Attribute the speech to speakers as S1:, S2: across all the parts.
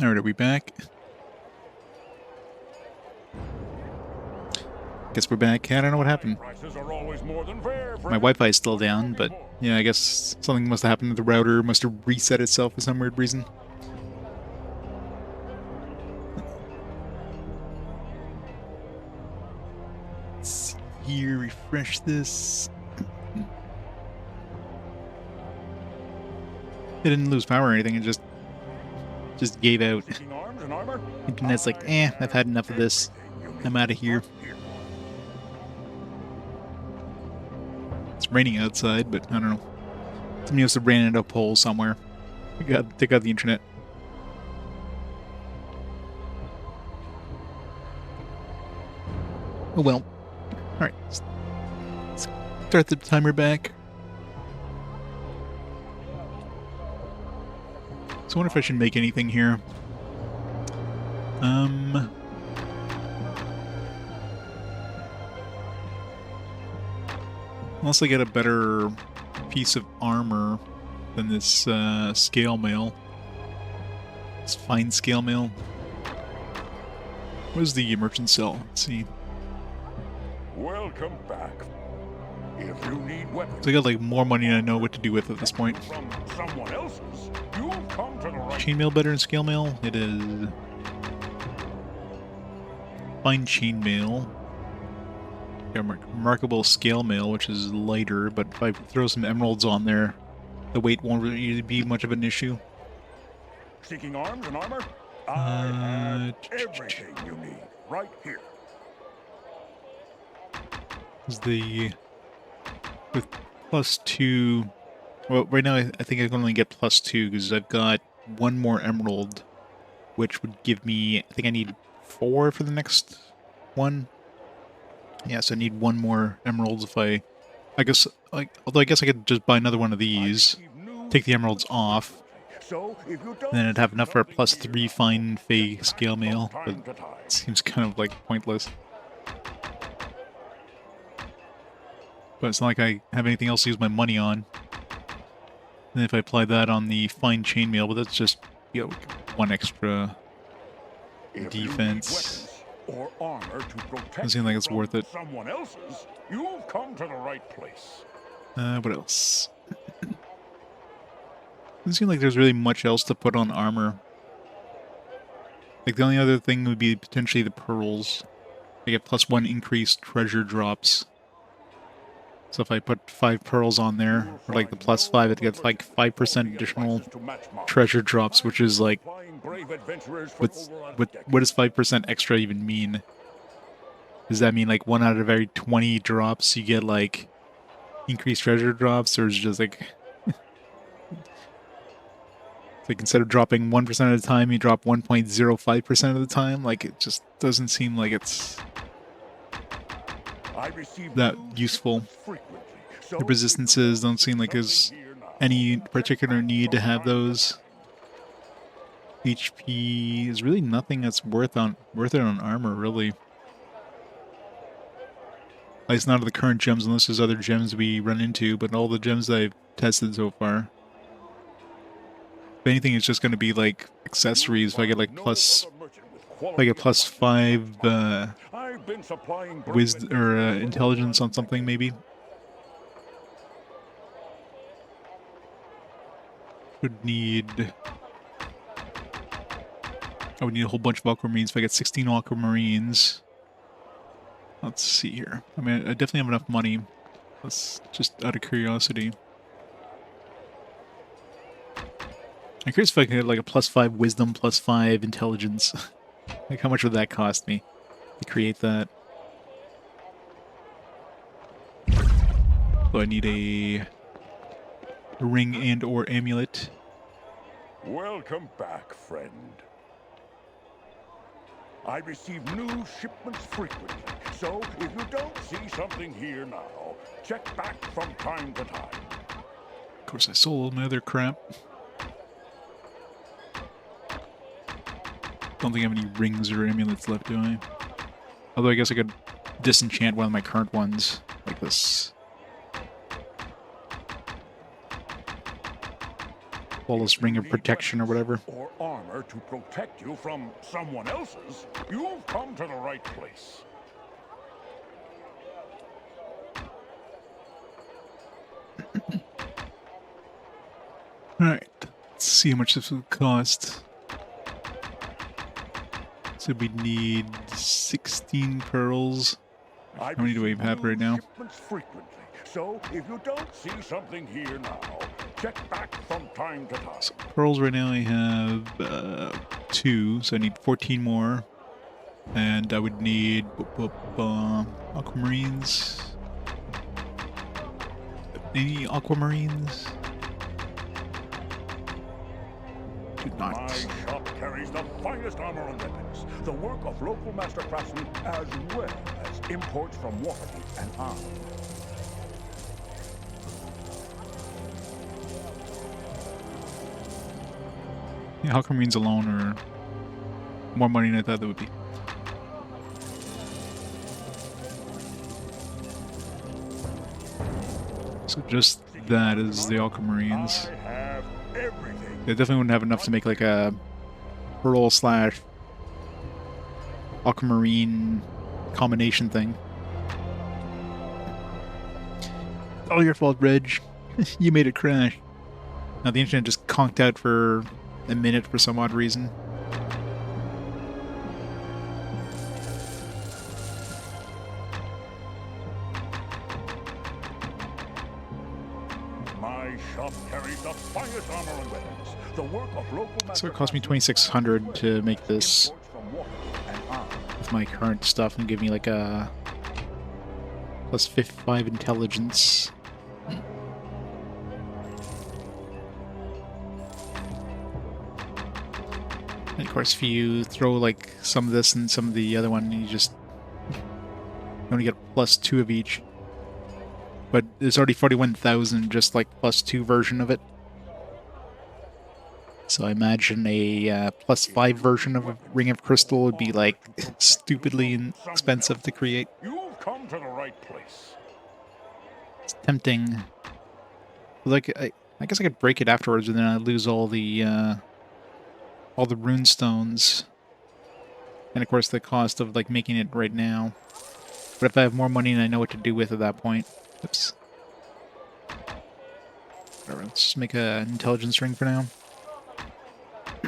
S1: Alright, are we back? Guess we're back. I don't know what happened. My Wi-Fi is still down, but yeah, I guess something must have happened to the router. Must have reset itself for some weird reason. Let's see here, refresh this. It didn't lose power or anything, it just gave out. Internet's like, I've had enough of this. I'm out of here. It's raining outside, but I don't know. Somebody must have ran into a pole somewhere. We got to take out the internet. Oh well. Alright. Let's start the timer back. So I wonder if I should make anything here. Unless I get a better piece of armor than this scale mail. This fine scale mail. What is the merchant cell? Let's see.
S2: Welcome back. If you need weapons,
S1: So I got like more money than I know what to do with at this point.
S2: from someone else's, you've come to the right.
S1: Chainmail better than scale mail? It is. Fine chainmail. Remarkable scale mail, which is lighter, but if I throw some emeralds on there, the weight won't really be much of an issue.
S2: Seeking arms and armor? I have everything you need right here.
S1: Is the with +2? Well, right now I think I can only get +2 because I've got one more emerald, which would give me. I think I need 4 for the next one. Yeah, so I need one more emeralds if I guess, although I guess I could just buy another one of these, take the emeralds off,
S2: So if you don't
S1: then I'd have enough for a
S2: see
S1: +3 fine fey scale mail, but
S2: time to time.
S1: it seems kind of like pointless. But it's not like I have anything else to use my money on. And if I apply that on the fine chainmail, but that's just, one extra
S2: If you need
S1: defense.
S2: weapons or armor to protect
S1: Doesn't seem like
S2: you
S1: it's
S2: from
S1: worth it.
S2: someone else's, you've come to the right place.
S1: What else? Doesn't seem like there's really much else to put on armor. Like, the only other thing would be potentially the pearls. I get +1 increased treasure drops. So if I put 5 pearls on there, or like the +5, it gets like 5% additional treasure drops, which is like, what does 5% extra even mean? Does that mean like 1 out of every 20 drops you get like increased treasure drops, or is it just like, like instead of dropping 1% at a time, you drop 1.05% of the time? Like, it just doesn't seem like it's that useful. The resistances don't seem like there's any particular need to have those. HP is really nothing that's worth it on armor, really. At least not of the current gems, unless there's other gems we run into, but all the gems that I've tested so far. If anything, it's just going to be like accessories. If I get like if I get +5 wisdom or intelligence on something, maybe. Would need. I would need a whole bunch of aquamarines. If I get 16 aquamarines. Let's see here. I mean, I definitely have enough money. Let's just out of curiosity. I'm curious if I can get like a +5 wisdom, +5 intelligence. Like, how much would that cost me to create that? So I need a ring and or amulet.
S2: Welcome back, friend. I receive new shipments frequently, so if you don't see something here now, check back from time to time.
S1: Of course, I sold my other crap. Don't think I have any rings or amulets left, do I? Although I guess I could disenchant one of my current ones, like this. flawless ring of protection or whatever.
S2: Or armor to protect you from someone else's, you've come to the right place.
S1: Alright, let's see how much this would cost. So we need 16 pearls. How many do we have right now?
S2: Shipments frequently, so if you don't see something here now, check back from time to time.
S1: So pearls right now I have 2, so I need 14 more. And I would need aquamarines. Any aquamarines? Do
S2: My
S1: not.
S2: shop carries the finest armor and weapons, the work of local master craftsmen, as well as imports from Waterdeep and Arm.
S1: Yeah, aquamarines alone are more money than I thought they would be. So just that is the aquamarines.
S2: I have everything.
S1: They definitely wouldn't have enough to make like a pearl slash aquamarine combination thing. All your fault, Reg. You made it crash. Now the internet just conked out for a minute for some odd reason.
S2: My shop carries the finest armor and weapons, the work of local master
S1: So it cost me 2,600 to make this
S2: imports from Waterdeep and Arm.
S1: with my current stuff and give me like a plus 55 intelligence. And of course, if you throw like some of this and some of the other one, you only get plus 2 of each. But there's already 41,000 just like plus 2 version of it. So I imagine a plus 5 version of a Ring of Crystal would be like stupidly expensive to create.
S2: You've come to the right place.
S1: It's tempting. Like I guess I could break it afterwards, and then I lose all the rune stones, and of course the cost of like making it right now. But if I have more money and I know what to do with at that point, oops. Alright, let's just make an intelligence ring for now.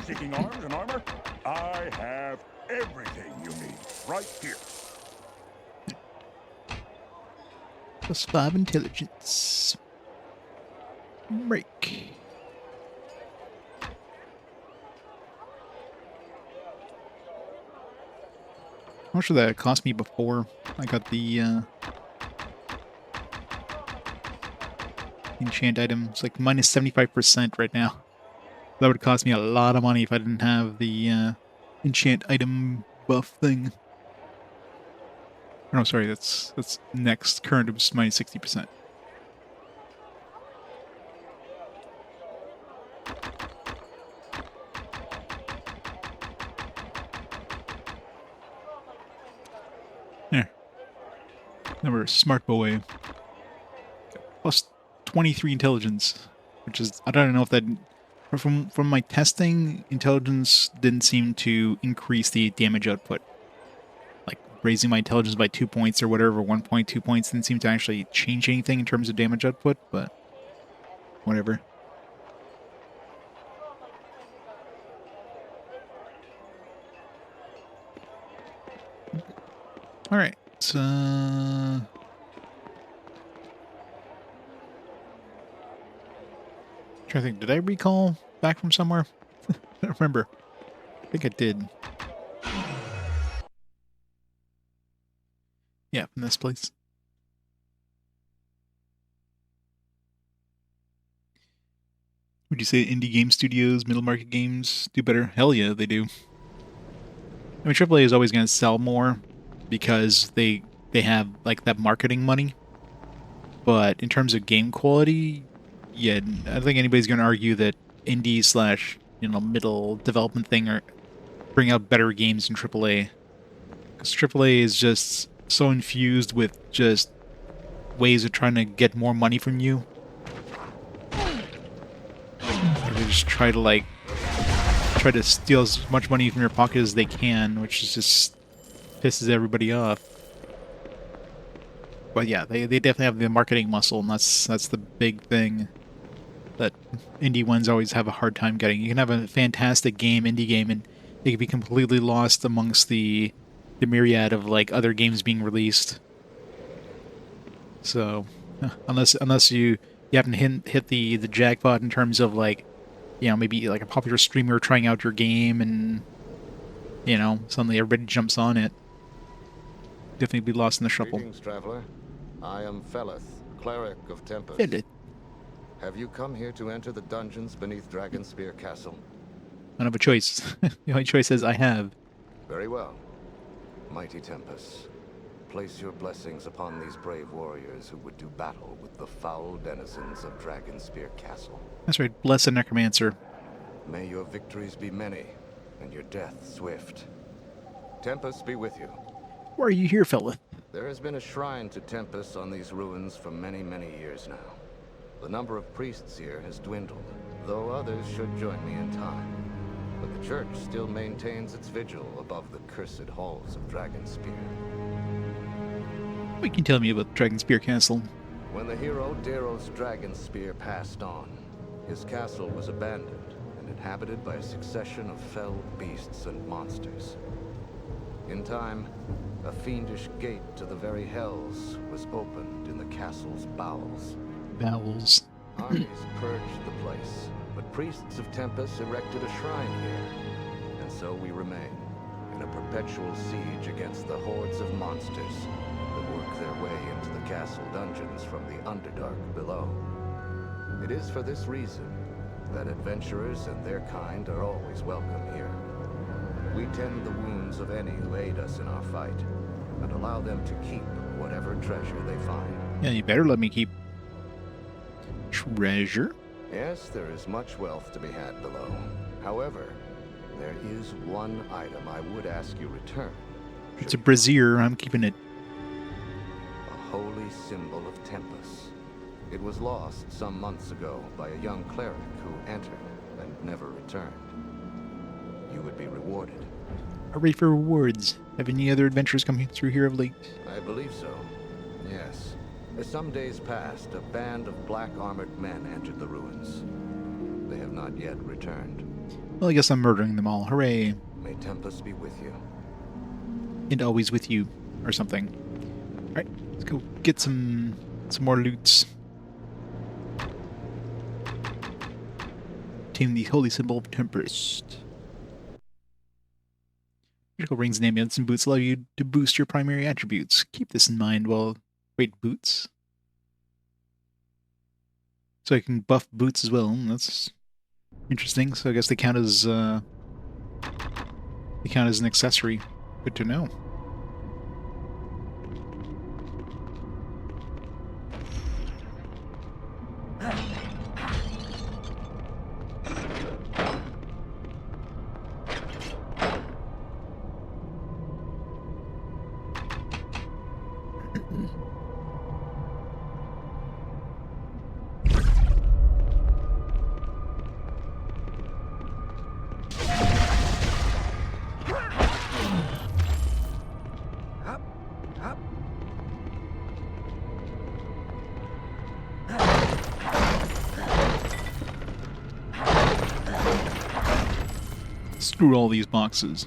S2: Seeking arms and armor? I have everything you need right here.
S1: Plus 5 intelligence. Break. How much did that cost me before I got the enchant item? It's like minus 75% right now. That would cost me a lot of money if I didn't have the enchant item buff thing. Oh, no, sorry, that's next. Current was minus 60%. There. Now we're a smart boy. Plus 23 intelligence, which is, I don't know if that, from my testing, intelligence didn't seem to increase the damage output. Like raising my intelligence by 2 points or whatever, 1.2 points didn't seem to actually change anything in terms of damage output, but whatever. Alright, so trying to think, did I recall back from somewhere? I don't remember. I think I did. Yeah, from this place. Would you say indie game studios, middle market games do better? Hell yeah, they do. I mean, AAA is always going to sell more because they have like that marketing money. But in terms of game quality, yeah, I don't think anybody's going to argue that indie slash middle development thing are bring out better games than AAA. Because AAA is just so infused with just ways of trying to get more money from you. They're just try to steal as much money from your pocket as they can, which is just pisses everybody off. But yeah, they definitely have the marketing muscle, and that's the big thing that indie ones always have a hard time getting. You can have a fantastic indie game, and it can be completely lost amongst the myriad of like other games being released. So unless you happen to hit the jackpot in terms of like, maybe like a popular streamer trying out your game, and suddenly everybody jumps on it, definitely be lost in the shuffle.
S3: Greetings, traveler. I am Feleth, cleric of Tempest.
S1: Hit it.
S3: Have you come here to enter the dungeons beneath Dragonspear Castle?
S1: I don't have a choice. The only choice is I have.
S3: Very well. Mighty Tempest, place your blessings upon these brave warriors who would do battle with the foul denizens of Dragonspear Castle.
S1: That's right, bless a necromancer.
S3: May your victories be many, and your death swift. Tempest be with you.
S1: Why are you here, fella?
S3: There has been a shrine to Tempest on these ruins for many, many years now. The number of priests here has dwindled, though others should join me in time. But the church still maintains its vigil above the cursed halls of Dragonspear.
S1: What can you tell me about Dragonspear Castle?
S3: When the hero Darrow's Dragonspear passed on, his castle was abandoned and inhabited by a succession of fell beasts and monsters. In time, a fiendish gate to the very hells was opened in the castle's bowels.
S1: Bowels.
S3: Armies purged the place, but priests of Tempest erected a shrine here. And so we remain, in a perpetual siege against the hordes of monsters that work their way into the castle dungeons from the Underdark below. It is for this reason that adventurers and their kind are always welcome here. We tend the wounds of any who aid us in our fight, and allow them to keep whatever treasure they find.
S1: Yeah, you better let me keep treasure.
S3: Yes, there is much wealth to be had below. However, there is one item I would ask you return.
S1: It's a brazier. I'm keeping it.
S3: A holy symbol of Tempest. It was lost some months ago by a young cleric who entered and never returned. You would be rewarded.
S1: Hooray for rewards. Have any other adventures coming through here of late?
S3: I believe so. Yes. As some days passed, a band of black armored men entered the ruins. They have not yet returned.
S1: Well, I guess I'm murdering them all. Hooray.
S3: May Tempest be with you.
S1: And always with you. Or something. Alright, let's go get some more loots. Obtain the holy symbol of Tempest. Critical rings and amulets and boots allow you to boost your primary attributes. Keep this in mind while... Wait, boots? So I can buff boots as well. That's interesting. So I guess they count as an accessory. Good to know. Screw all these boxes.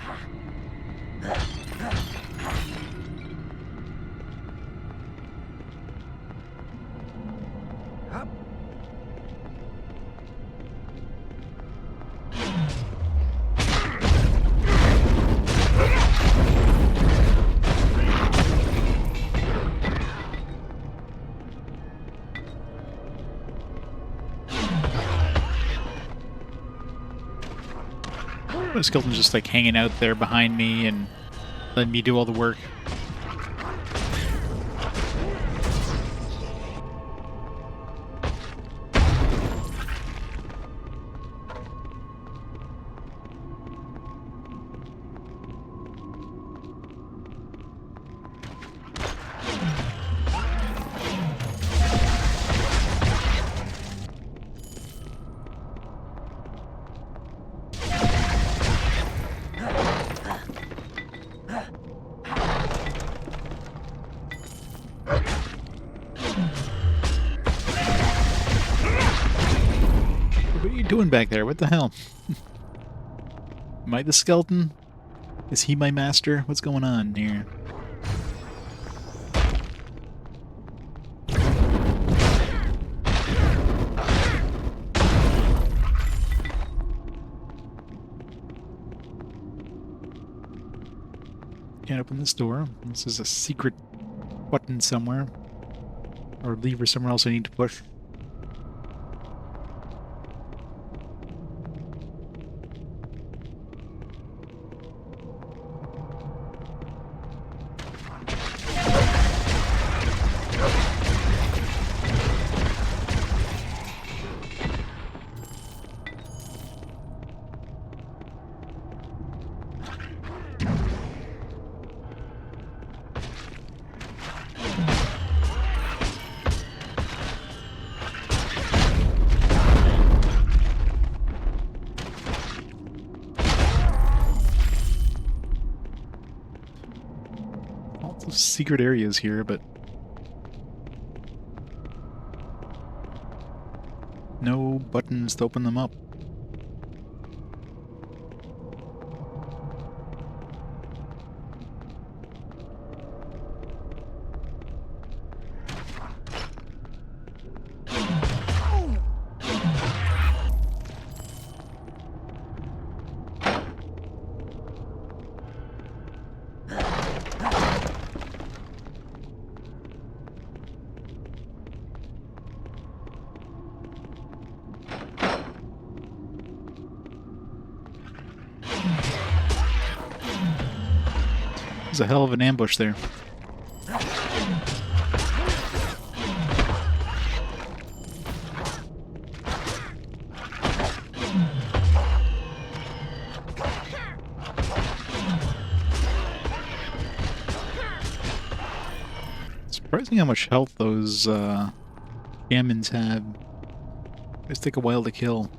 S1: The skeleton's just like hanging out there behind me and letting me do all the work. doing back there? What the hell? Am I the skeleton? Is he my master? What's going on here? Can't open this door. This is a secret button somewhere. Or lever somewhere else I need to push. Secret areas here, but no buttons to open them up. There's a hell of an ambush there. Surprising how much health those gammons have. They take a while to kill.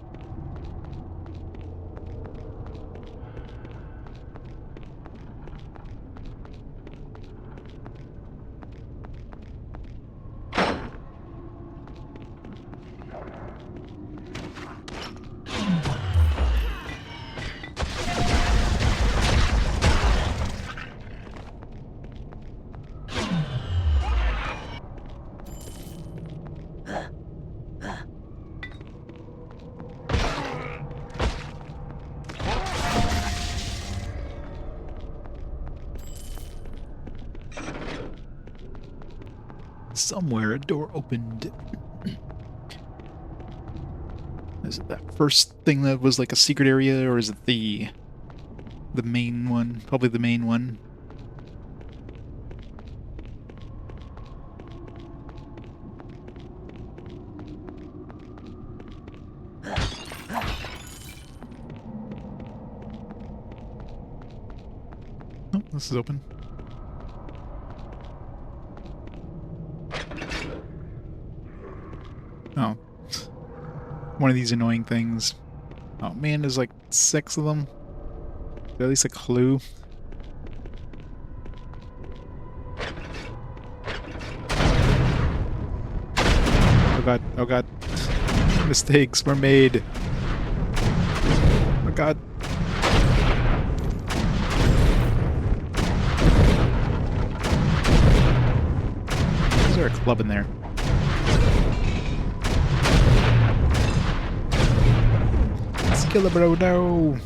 S1: Somewhere a door opened. Is it that first thing that was like a secret area, or is it the main one? Probably the main one. Oh, this is open. Oh. One of these annoying things. Oh man, there's like 6 of them. Is there at least a clue? Oh god, oh god. Mistakes were made. Oh god. Is there a club in there? Kill it, bro, no!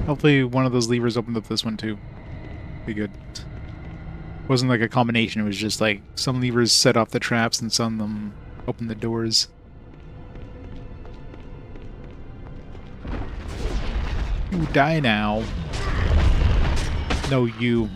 S1: Hopefully one of those levers opened up this one too. Be good. Wasn't like a combination, it was just like some levers set off the traps and some of them opened the doors. You die now. No, you.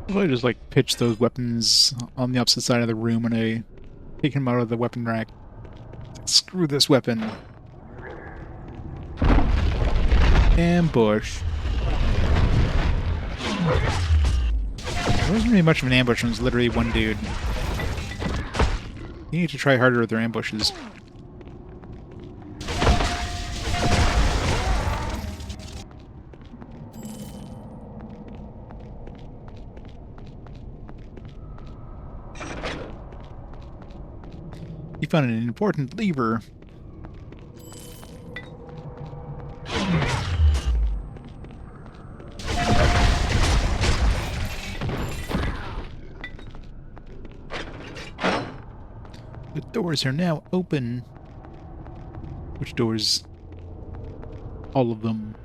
S1: If I just like pitch those weapons on the opposite side of the room and I take them out of the weapon rack. Screw this weapon. Ambush. There wasn't really much of an ambush, it was literally one dude. You need to try harder with their ambushes. You found an important lever. The doors are now open. Which doors? All of them.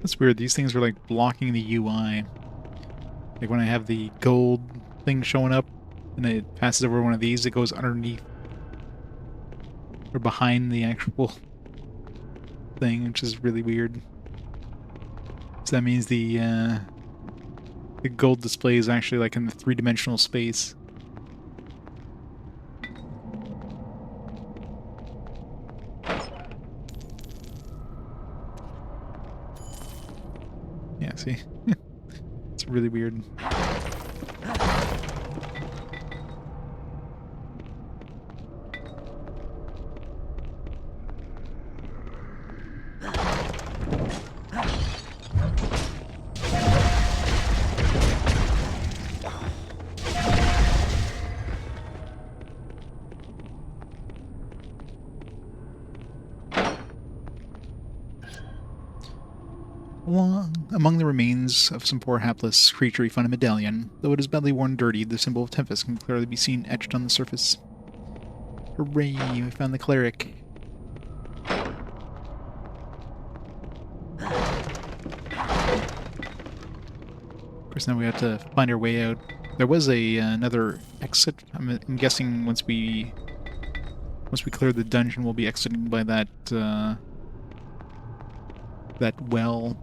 S1: That's weird. These things are like blocking the UI. Like when I have the gold thing showing up and it passes over one of these, it goes underneath or behind the actual thing, which is really weird. So that means the gold display is actually like in the three-dimensional space. Yeah, see? It's really weird. Among the remains of some poor hapless creature, we found a medallion. Though it is badly worn and dirty, the symbol of Tempest can clearly be seen etched on the surface. Hooray, we found the cleric. Of course, now we have to find our way out. There was another exit. I'm guessing once we clear the dungeon, we'll be exiting by that well.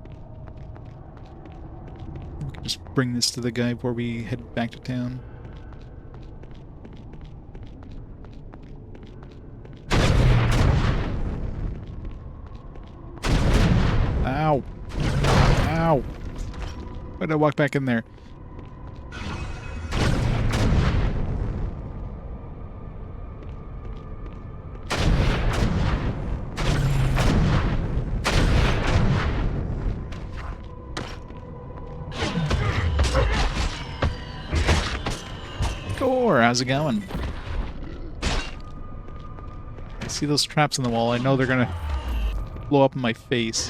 S1: We can just bring this to the guy before we head back to town. Ow! Ow! Why did I walk back in there? How's it going? I see those traps on the wall. I know they're gonna blow up in my face.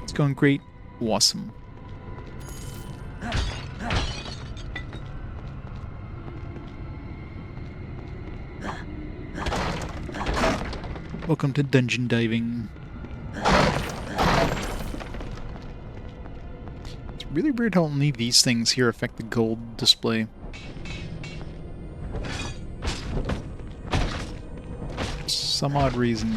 S1: It's going great. Awesome. Welcome to dungeon diving. Really weird how only these things here affect the gold display. For some odd reason.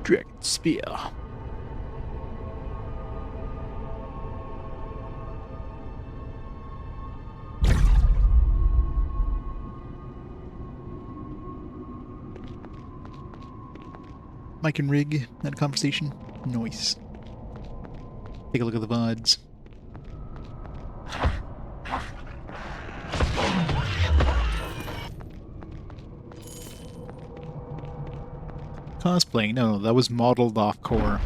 S1: Dragon Spear. Mike and Rig had a conversation. Nice. Take a look at the VODs. cosplaying. No, that was modeled off core.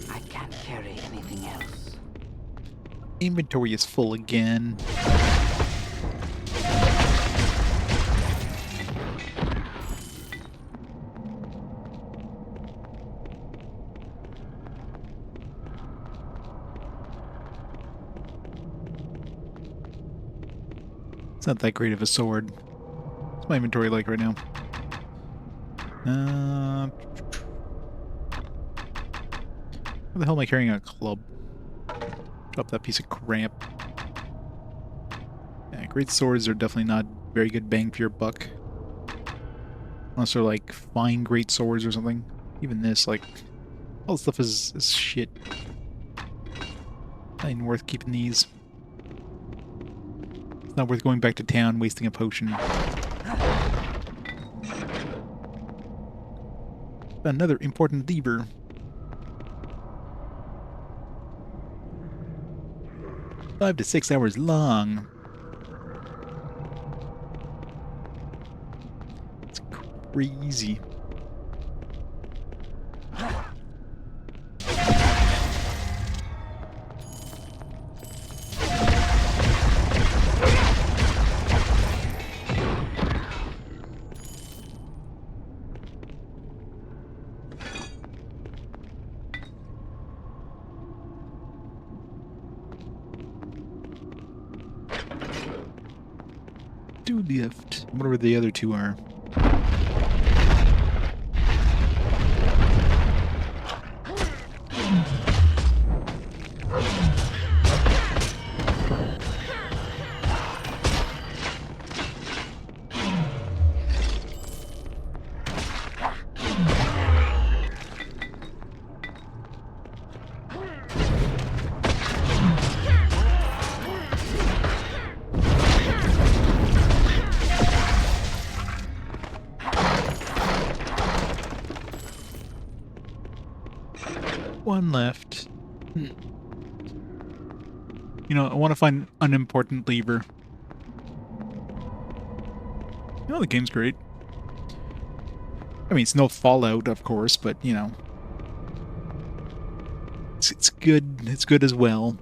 S4: I can't carry anything else.
S1: Inventory is full again. It's not that great of a sword. What's my inventory like right now? Why the hell am I carrying a club? Drop that piece of crap. Yeah, great swords are definitely not very good bang for your buck. Unless they're like fine great swords or something. Even this, like, all the stuff is shit. Not even worth keeping these. It's not worth going back to town, wasting a potion. Another important lever. "5 to 6 hours long." It's crazy. Two left. I wonder where the other two are. One left. You know, I want to find unimportant lever. You know, the game's great. I mean, it's no Fallout, of course, but, you know. It's good. It's good as well.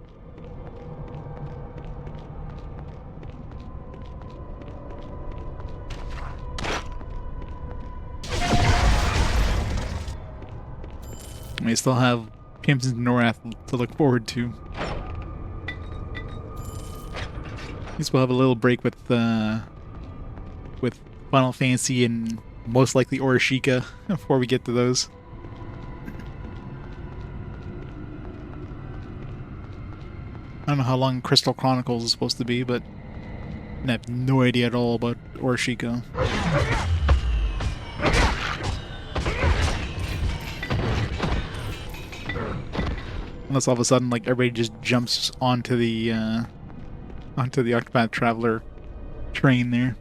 S1: I still have Crimson Norath to look forward to. At least we'll have a little break with Final Fantasy and most likely Orishika before we get to those. I don't know how long Crystal Chronicles is supposed to be, but I have no idea at all about Orishika. Unless all of a sudden, like, everybody just jumps onto the Octopath Traveler train there.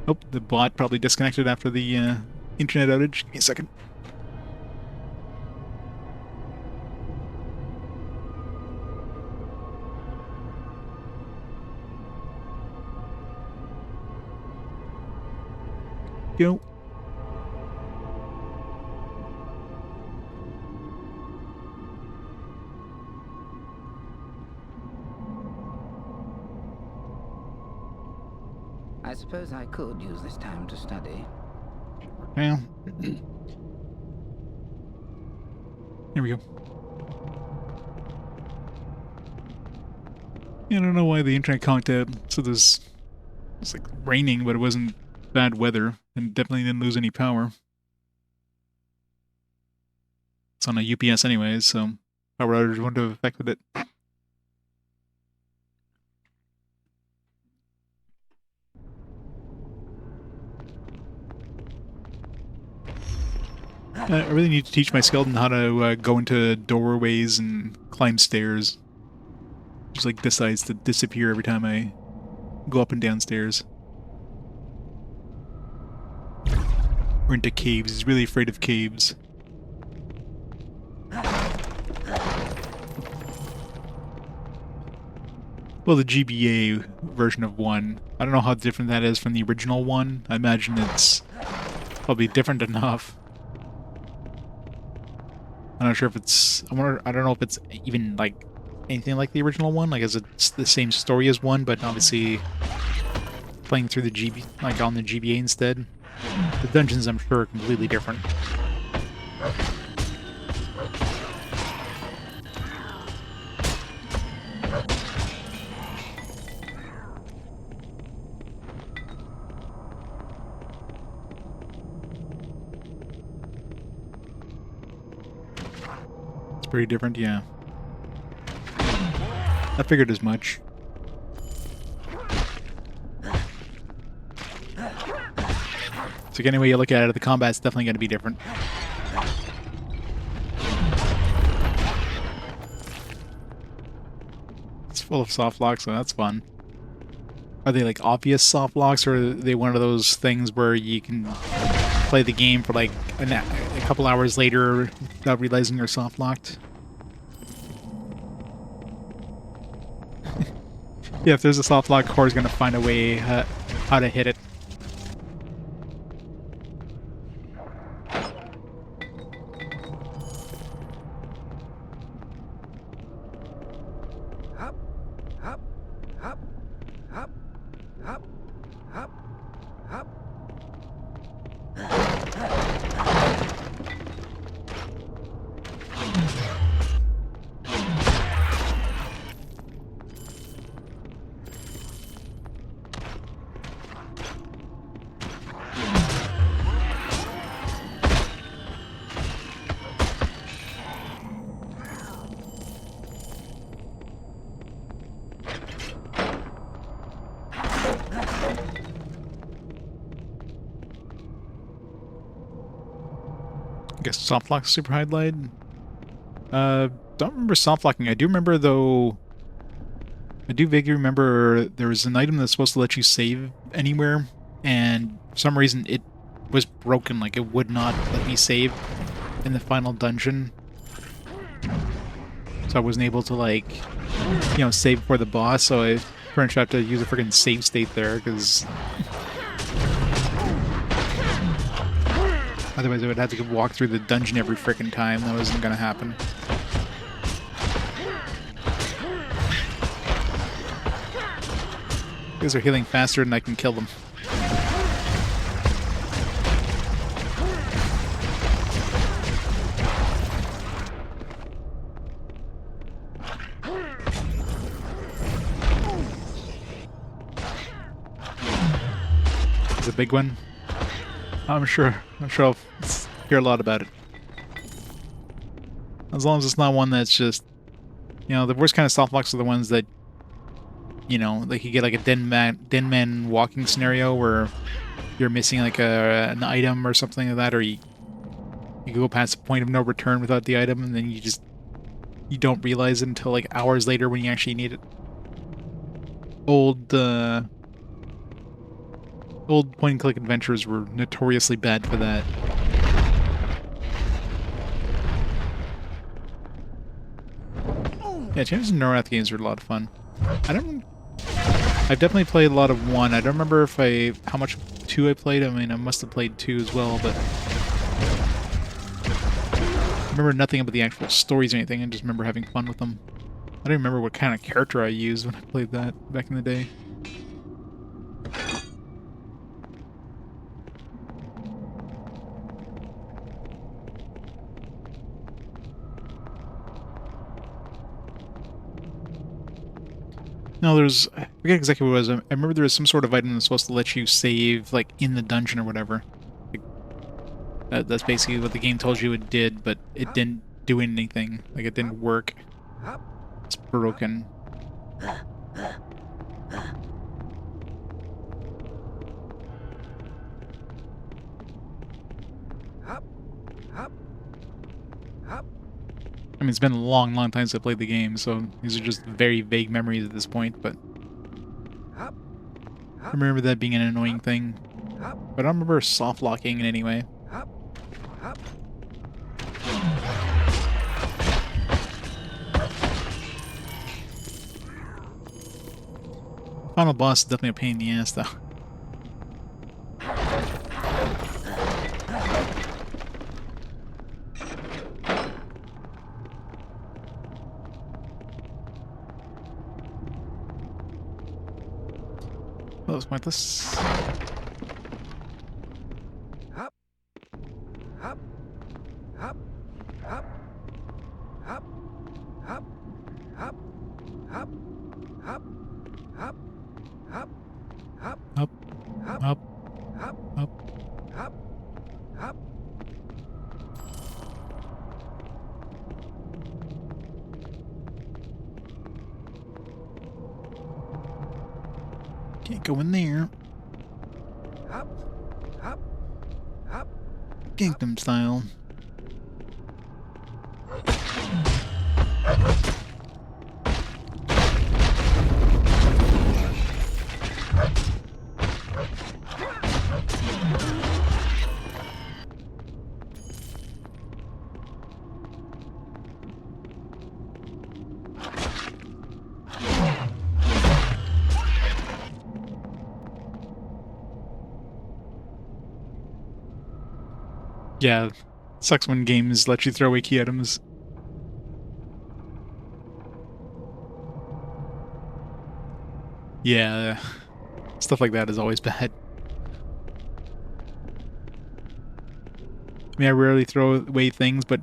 S1: Oh, the bot probably disconnected after the internet outage. Give me a second. Go.
S4: I suppose I could use this time to study.
S1: Well, here we go. Yeah, I don't know why the internet conked out. So it's like raining, but it wasn't bad weather, and definitely didn't lose any power. It's on a UPS anyways, so power outage wouldn't have affected it. I really need to teach my skeleton how to go into doorways and climb stairs. Just like decides to disappear every time I go up and down stairs. or into caves. He's really afraid of caves. Well, the GBA version of 1. I don't know how different that is from the original one. I imagine it's probably different enough. I'm not sure if it's... I don't know if it's even, like, anything like the original one. Like, is it the same story as 1, but obviously playing through the like, on the GBA instead. The dungeons, I'm sure, are completely different. It's pretty different, yeah. I figured as much. So any way you look at it, the combat's definitely going to be different. It's full of soft locks, so that's fun. Are they like obvious soft locks, or are they one of those things where you can play the game for like a couple hours later without realizing you're soft locked? Yeah, if there's a soft lock, Core's going to find a way how to hit it. I guess soft lock super highlight. Don't remember soft locking. I do remember though. I do vaguely remember there was an item that's supposed to let you save anywhere, and for some reason it was broken. Like it would not let me save in the final dungeon, so I wasn't able to like, save before the boss. So I pretty much have to use a freaking save state there because. Otherwise, I would have to walk through the dungeon every frickin' time. That wasn't gonna happen. These are healing faster than I can kill them. It's a big one. I'm sure I'll hear a lot about it. As long as it's not one that's just, the worst kind of soft locks are the ones that, like you get like a den man walking scenario where you're missing like an item or something like that, or you go past the point of no return without the item, and then you don't realize it until like hours later when you actually need it. Old point-and-click adventures were notoriously bad for that. Yeah, Changes in Norrath games are a lot of fun. I've definitely played a lot of 1. I don't remember how much 2 I played. I mean, I must have played 2 as well, but I remember nothing about the actual stories or anything. I just remember having fun with them. I don't remember what kind of character I used when I played that back in the day. No, I forget exactly what it was. I remember there was some sort of item that's supposed to let you save, like, in the dungeon or whatever. Like, that's basically what the game told you it did, but it didn't do anything. Like, it didn't work. It's broken. I mean, it's been a long, long time since I played the game, so these are just very vague memories at this point, but I remember that being an annoying thing. But I don't remember soft locking in any way. Final boss is definitely a pain in the ass, though. That was pointless.
S3: Hop, hop, hop, hop, hop, hop, hop, hop, hop, hop, hop, hop,
S1: Up,
S3: hop,
S1: up,
S3: hop,
S1: up.
S3: hop, hop.
S1: Can't go in there.
S3: Hop, hop, hop.
S1: Kingdom style. Yeah, sucks when games let you throw away key items. Yeah, stuff like that is always bad. I mean, I rarely throw away things, but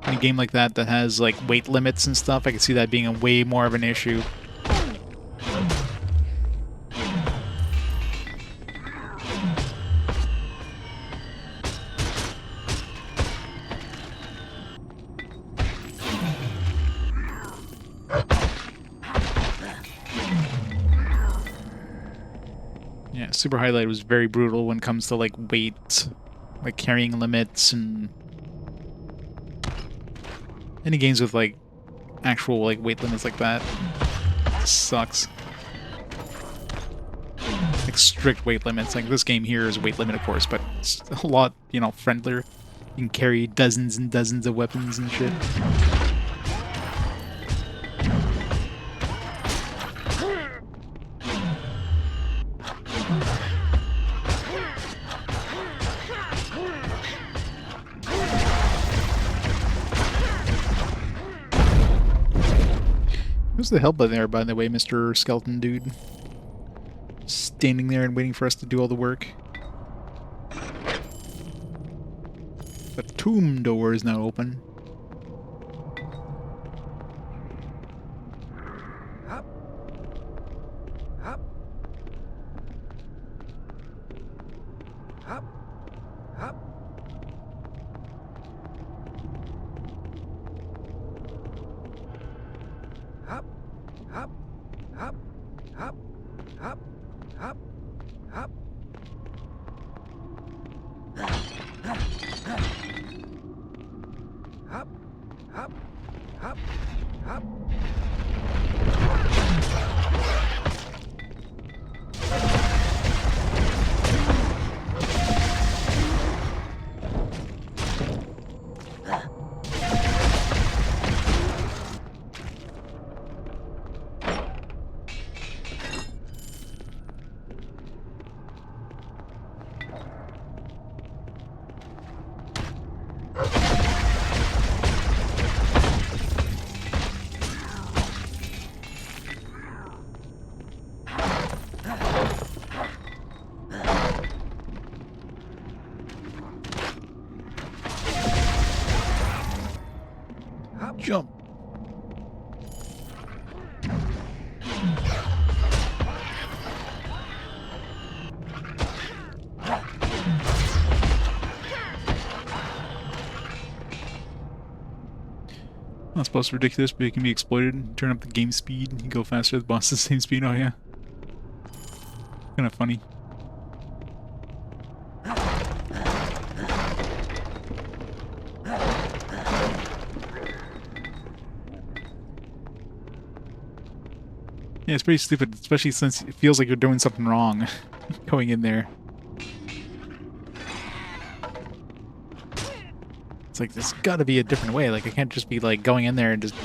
S1: in a game like that that has, like, weight limits and stuff, I can see that being a way more of an issue. Yeah, Super Highlight was very brutal when it comes to, like, weight, like, carrying limits, and any games with, like, actual, like, weight limits like that. Sucks. Like, strict weight limits. Like, this game here is a weight limit, of course, but it's a lot, you know, friendlier. You can carry dozens and dozens of weapons and shit. Who's the hell button there, by the way, Mr. Skeleton Dude? Standing there and waiting for us to do all the work. The tomb door is now open.
S3: Hop, hop, hop, hop. Hop, hop, hop, hop, hop, hop, hop. Hop, hop, hop, hop.
S1: Jump! Not supposed to be ridiculous, but it can be exploited. Turn up the game speed, you go faster, the boss is the same speed. Oh yeah. Kind of funny. Yeah, it's pretty stupid, especially since it feels like you're doing something wrong going in there. It's like, there's gotta be a different way. Like, I can't just be, like, going in there and just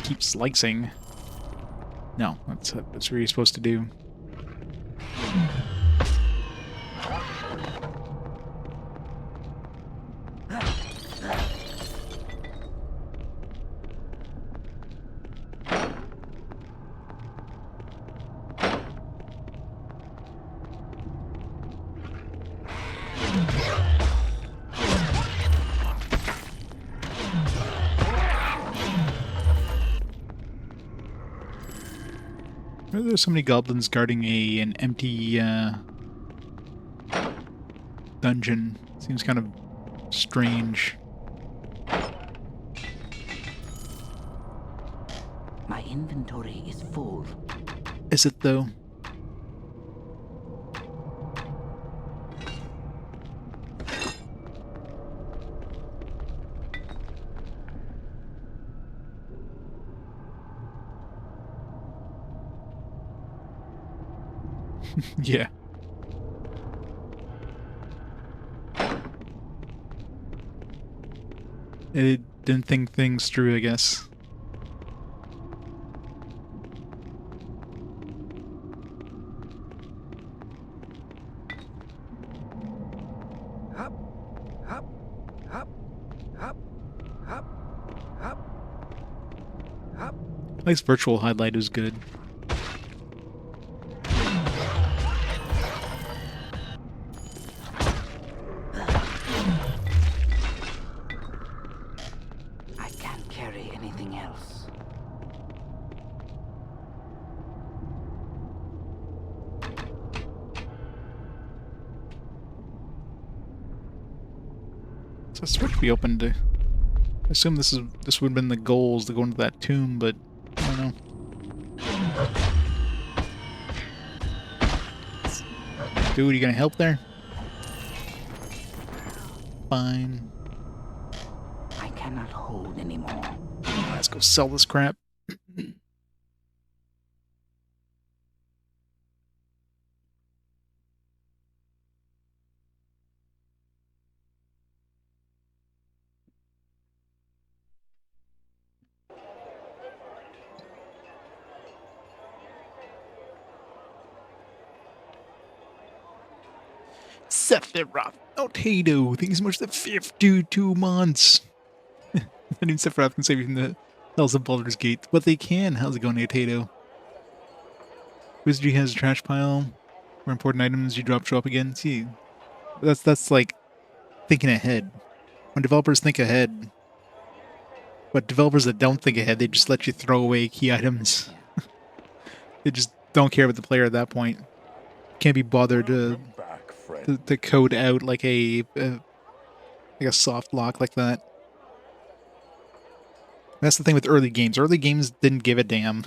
S1: keep slicing. No, that's what you're supposed to do. There's so many goblins guarding an empty dungeon. Seems kind of strange.
S4: My inventory is full.
S1: Is it though? Yeah. It didn't think things through, I guess.
S3: Hop, hop, hop, hop, hop, hop, hop.
S1: At least virtual highlight is good.
S4: I can't carry anything else.
S1: So a switch be open to. I assume this would have been the goals to go into that tomb, but I don't know. Dude, you gonna help there? Fine.
S4: I cannot hold anymore.
S1: Let's go sell this crap. Sephiroth. Potato. Thank you so much for the 52 months. Not even Sephiroth can save you from the hells of Baldur's Gate. But they can. How's it going, Potato? Wizardry has a trash pile where important items you drop show up again. See, that's like thinking ahead. When developers think ahead, but developers that don't think ahead, they just let you throw away key items. They just don't care about the player at that point. Can't be bothered to
S2: Back, friend.
S1: to code out like a soft lock like that. That's the thing with early games. Early games didn't give a damn.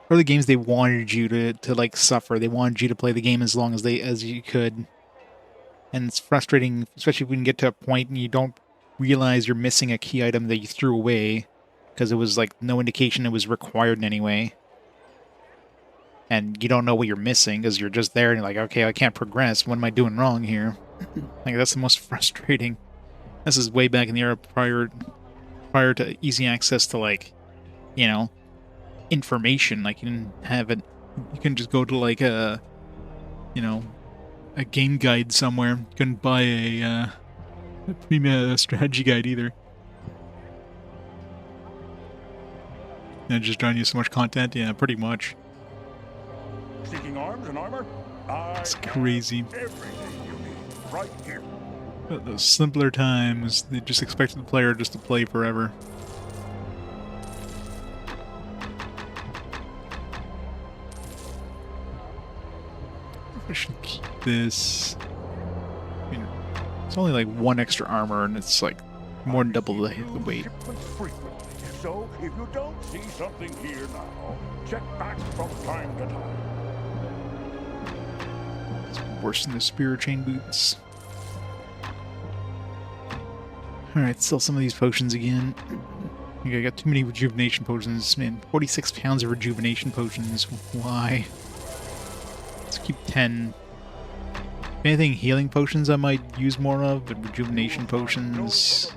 S1: Early games, they wanted you to like suffer. They wanted you to play the game as long as you could. And it's frustrating, especially when you get to a point and you don't realize you're missing a key item that you threw away because it was like no indication it was required in any way. And you don't know what you're missing because you're just there and you're like, okay, I can't progress. What am I doing wrong here? Like, that's the most frustrating. This is way back in the era prior to easy access to, like, you know, information. Like, you didn't have it. You can just go to, like, a game guide somewhere. You couldn't buy a premium strategy guide either. And just drawing you so much content? Yeah, pretty much.
S2: Seeking arms and armor?
S1: It's crazy.
S2: Everything you need, right here.
S1: But those simpler times, they just expected the player just to play forever. I should keep this. I mean, it's only like one extra armor, and it's like more than double the weight.
S2: Shipments frequently. So, if you don't see something here now, check back from time to time.
S1: It's worse than the spear chain boots. Alright, sell some of these potions again. I think I got too many rejuvenation potions. Man, 46 pounds of rejuvenation potions. Why? Let's keep 10. If anything, healing potions I might use more of, but rejuvenation potions,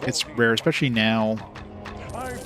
S1: it's rare, especially now.
S2: I've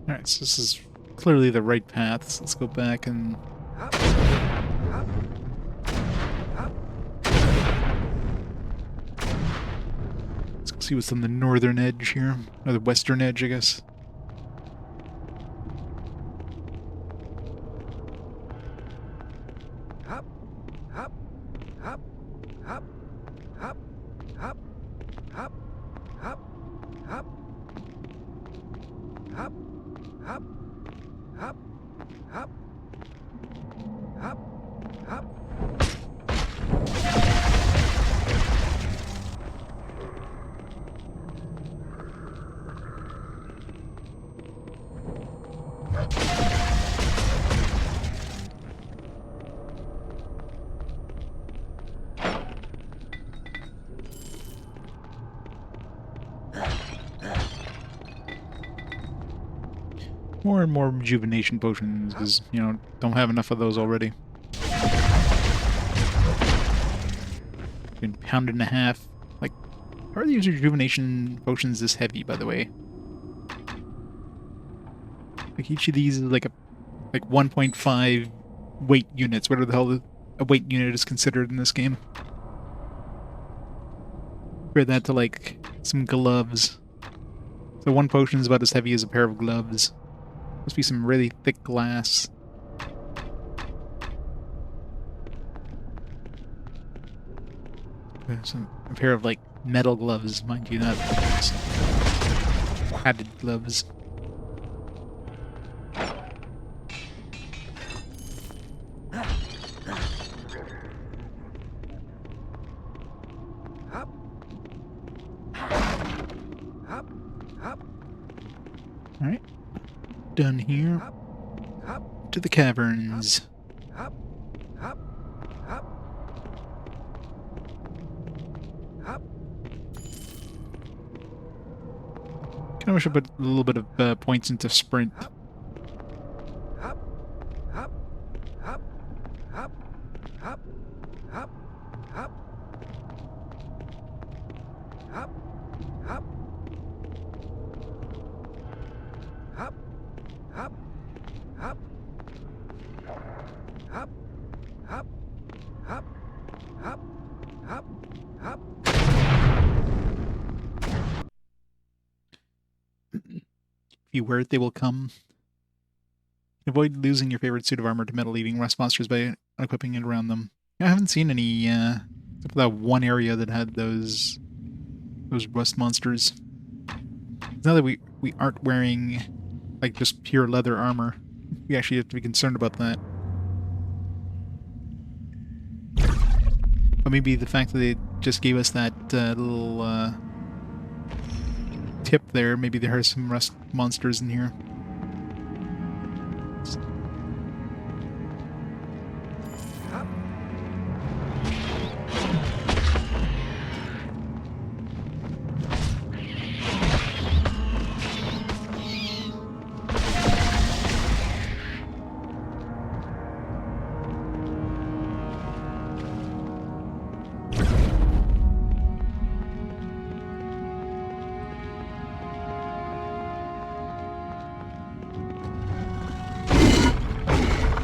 S1: Alright, so this is clearly the right path. So let's go back and... Let's go see what's on the northern edge here. Or the western edge, I guess. More and more rejuvenation potions, because, you know, don't have enough of those already. Been pounded in half. Like, how are these rejuvenation potions this heavy, by the way? Like, each of these is like 1.5 weight units, whatever the hell a weight unit is considered in this game. Compare that to, like, some gloves. So one potion is about as heavy as a pair of gloves. Must be some really thick glass. A pair of, like, metal gloves, mind you, not padded gloves. Alright. Done here. To the caverns. Kinda wish I put a little bit of points into sprint. If you wear it, they will come. Avoid losing your favorite suit of armor to metal-eating rust monsters by unequipping it around them. I haven't seen any, except for that one area that had those rust monsters. Now that we aren't wearing, like, just pure leather armor, we actually have to be concerned about that. But maybe the fact that they just gave us that little tip there, maybe there are some rust monsters in here.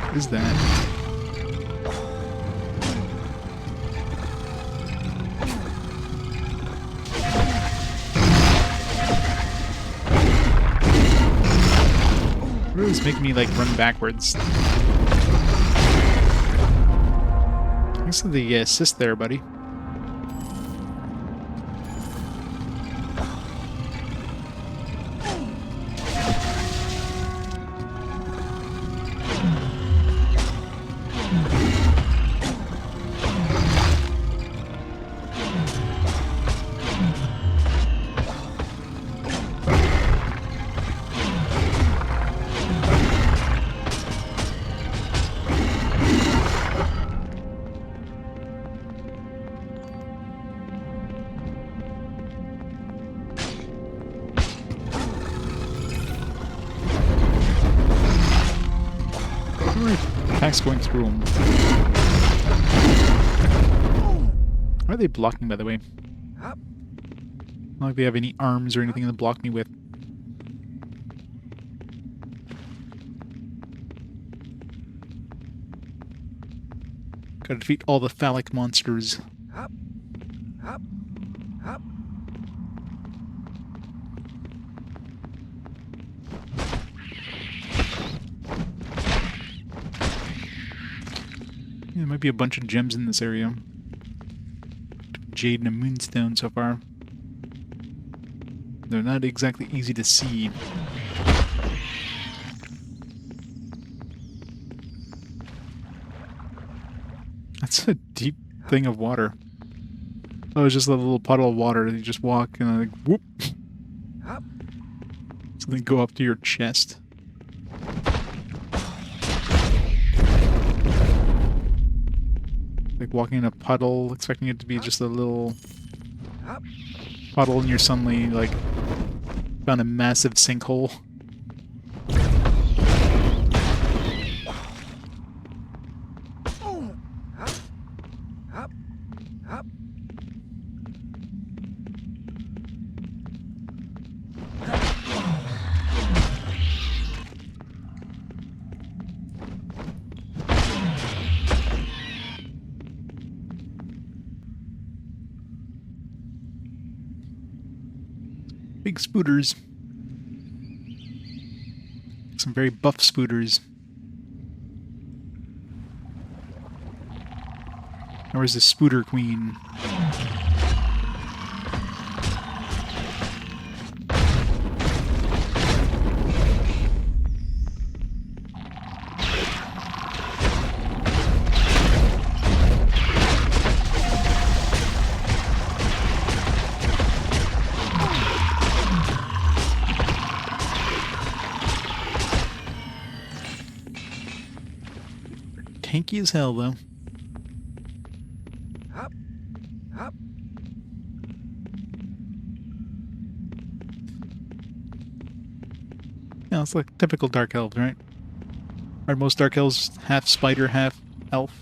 S1: What is that? Really is making me, like, run backwards. Thanks for the assist there, buddy. Attacks going through them. Why are they blocking, by the way? Not like they have any arms or anything to block me with. Gotta defeat all the phallic monsters.
S3: Hop, hop, hop.
S1: Yeah, there might be a bunch of gems in this area. Jade and a moonstone so far. They're not exactly easy to see. That's a deep thing of water. Oh, it's just a little puddle of water. You just walk and like, whoop.
S3: Hop.
S1: Something go up to your chest. Like walking in a puddle, expecting it to be just a little
S3: Hop.
S1: puddle, and you're suddenly like found a massive sinkhole.
S3: Hop, hop, hop.
S1: Big spooters. Some very buff spooters. Or is the Spooter Queen? Tanky as hell, though.
S3: Hop, hop.
S1: Yeah, it's like typical Dark Elves, right? Are most Dark Elves half spider, half elf?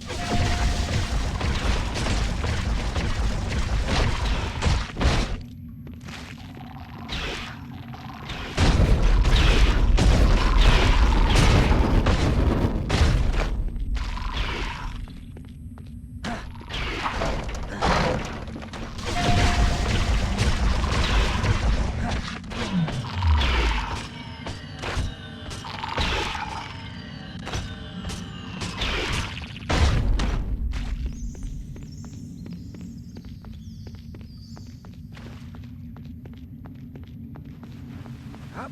S3: Hop.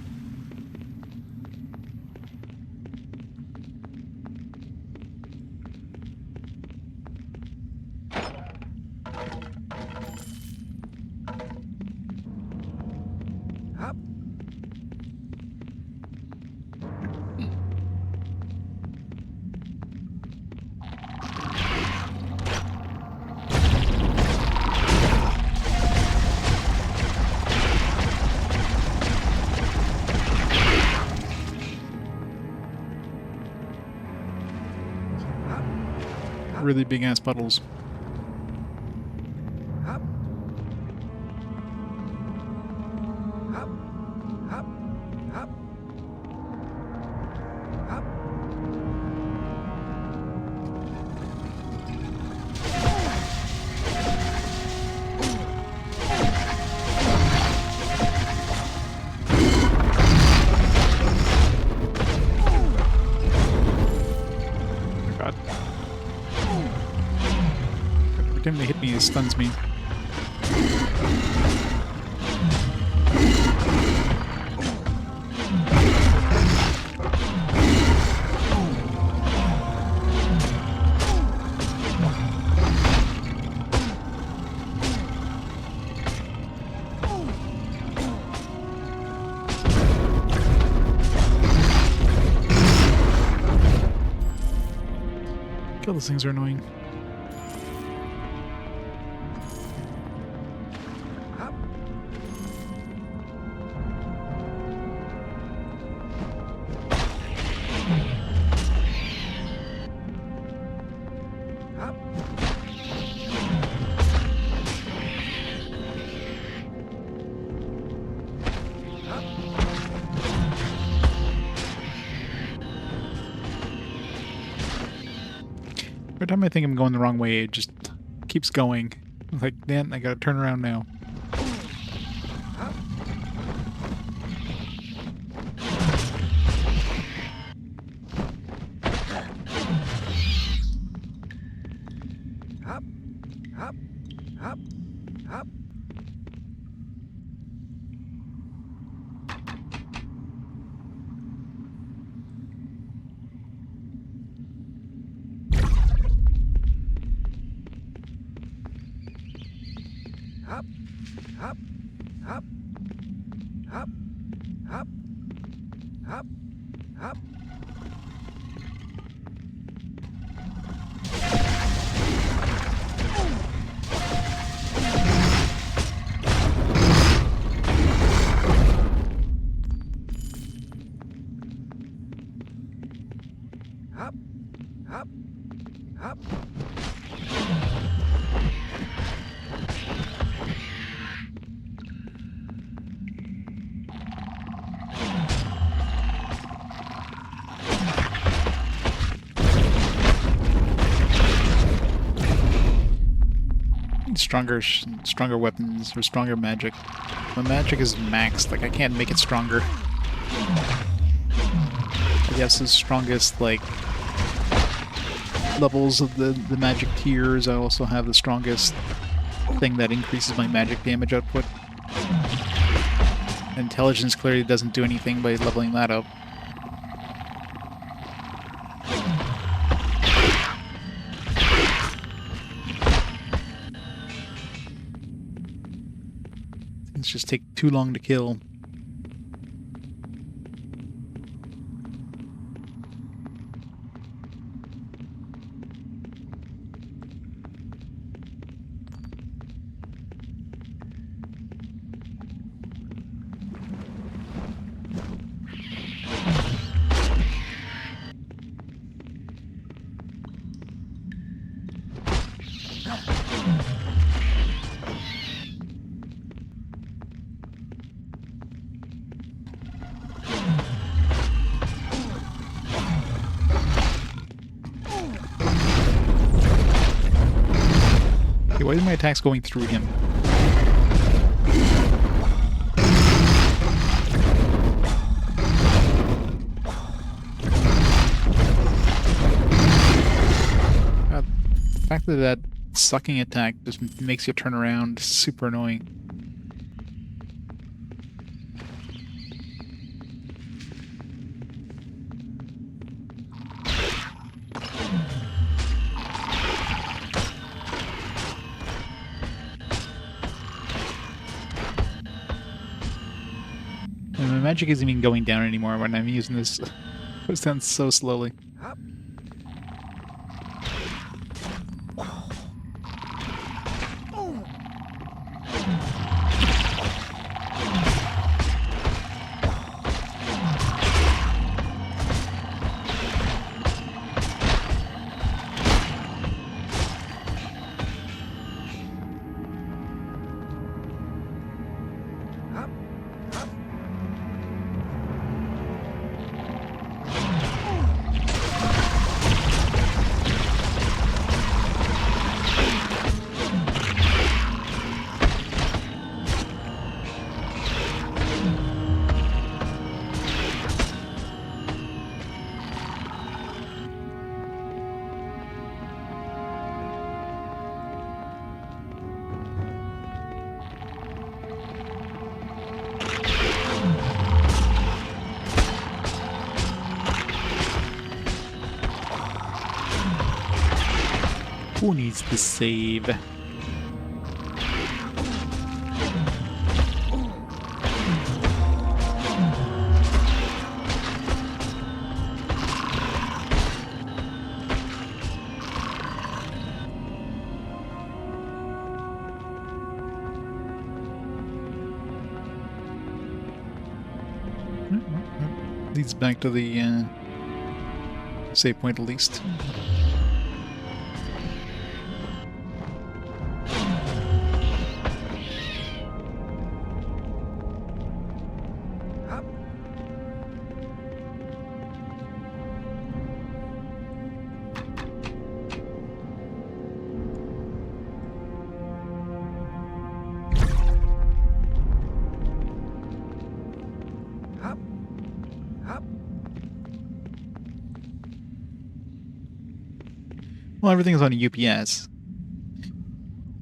S3: Hop.
S1: Really big ass puddles.
S3: Hop. Hop. Hop. Hop. Hop.
S1: Oh god. Every time they hit me, it stuns me. God, those things are annoying.
S3: Hop. Hop.
S1: Every time I think I'm going the wrong way, it just keeps going. I'm like, man, I gotta turn around now.
S3: Hop, hop, hop, hop. Hop, hop, hop, hop, hop, hop, hop. Hop, hop, hop.
S1: Stronger weapons or stronger magic. My magic is maxed, like I can't make it stronger. I guess the strongest, like, levels of the magic tiers, I also have the strongest thing that increases my magic damage output. Intelligence clearly doesn't do anything by leveling that up. Things just take too long to kill. Okay, why are my attacks going through him? The fact that that sucking attack just makes you turn around is super annoying. And my magic isn't even going down anymore when I'm using this. It goes down so slowly.
S3: Hop. Hop, hop.
S1: Who needs to save? Leads back to the save point at least.
S3: Hop.
S1: Well, everything's on a UPS.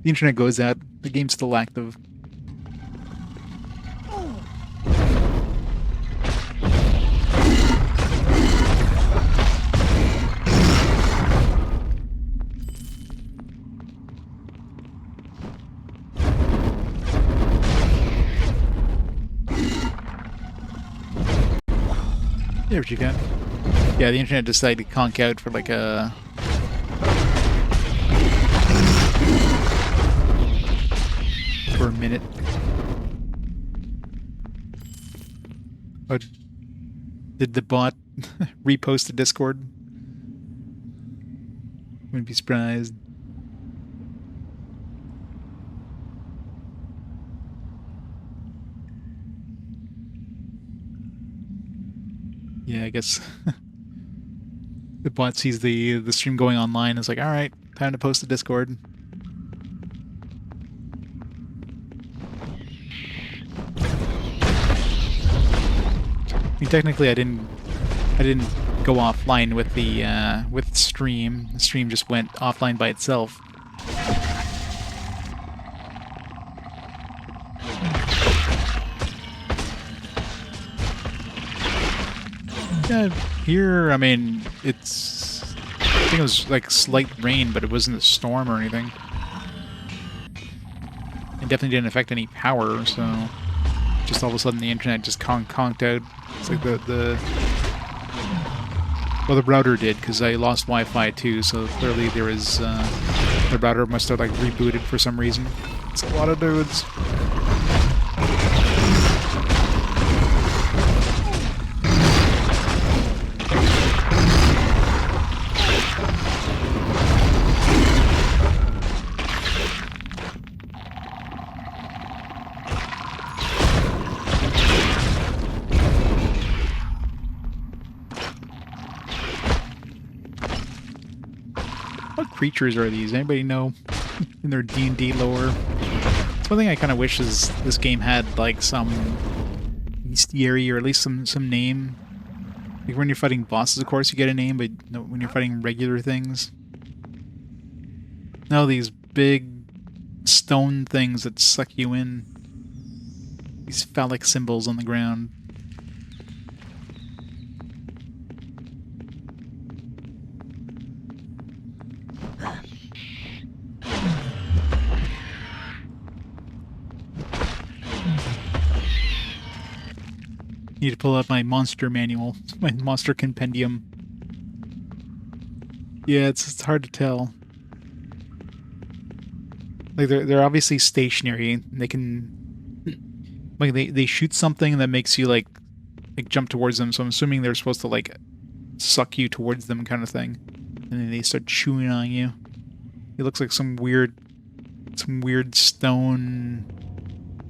S1: The internet goes out, the game's still active. Yeah, what you got? Yeah, the internet decided to conk out for like a... for a minute. Oh, did the bot repost to Discord? Wouldn't be surprised. Yeah, I guess the bot sees the stream going online and is like, all right, time to post to Discord. I mean, technically, I didn't go offline with the stream. The stream just went offline by itself. Yeah, here, I mean, it's... I think it was like slight rain, but it wasn't a storm or anything. It definitely didn't affect any power, so... Just all of a sudden the internet just conked out. It's like the... Well, the router did, because I lost Wi-Fi too, so clearly there was... the router must have like rebooted for some reason. It's a lot of dudes. What creatures are these? Anybody know in their D&D lore? It's one thing I kind of wish is this game had like some bestiary or at least some name. Like when you're fighting bosses, of course, you get a name, but when you're fighting regular things, no, these big stone things that suck you in. These phallic symbols on the ground. Need to pull out my monster manual, my monster compendium. Yeah, it's hard to tell. Like they're obviously stationary. They can like they shoot something that makes you like jump towards them. So I'm assuming they're supposed to like suck you towards them, kind of thing. And then they start chewing on you. It looks like some weird stone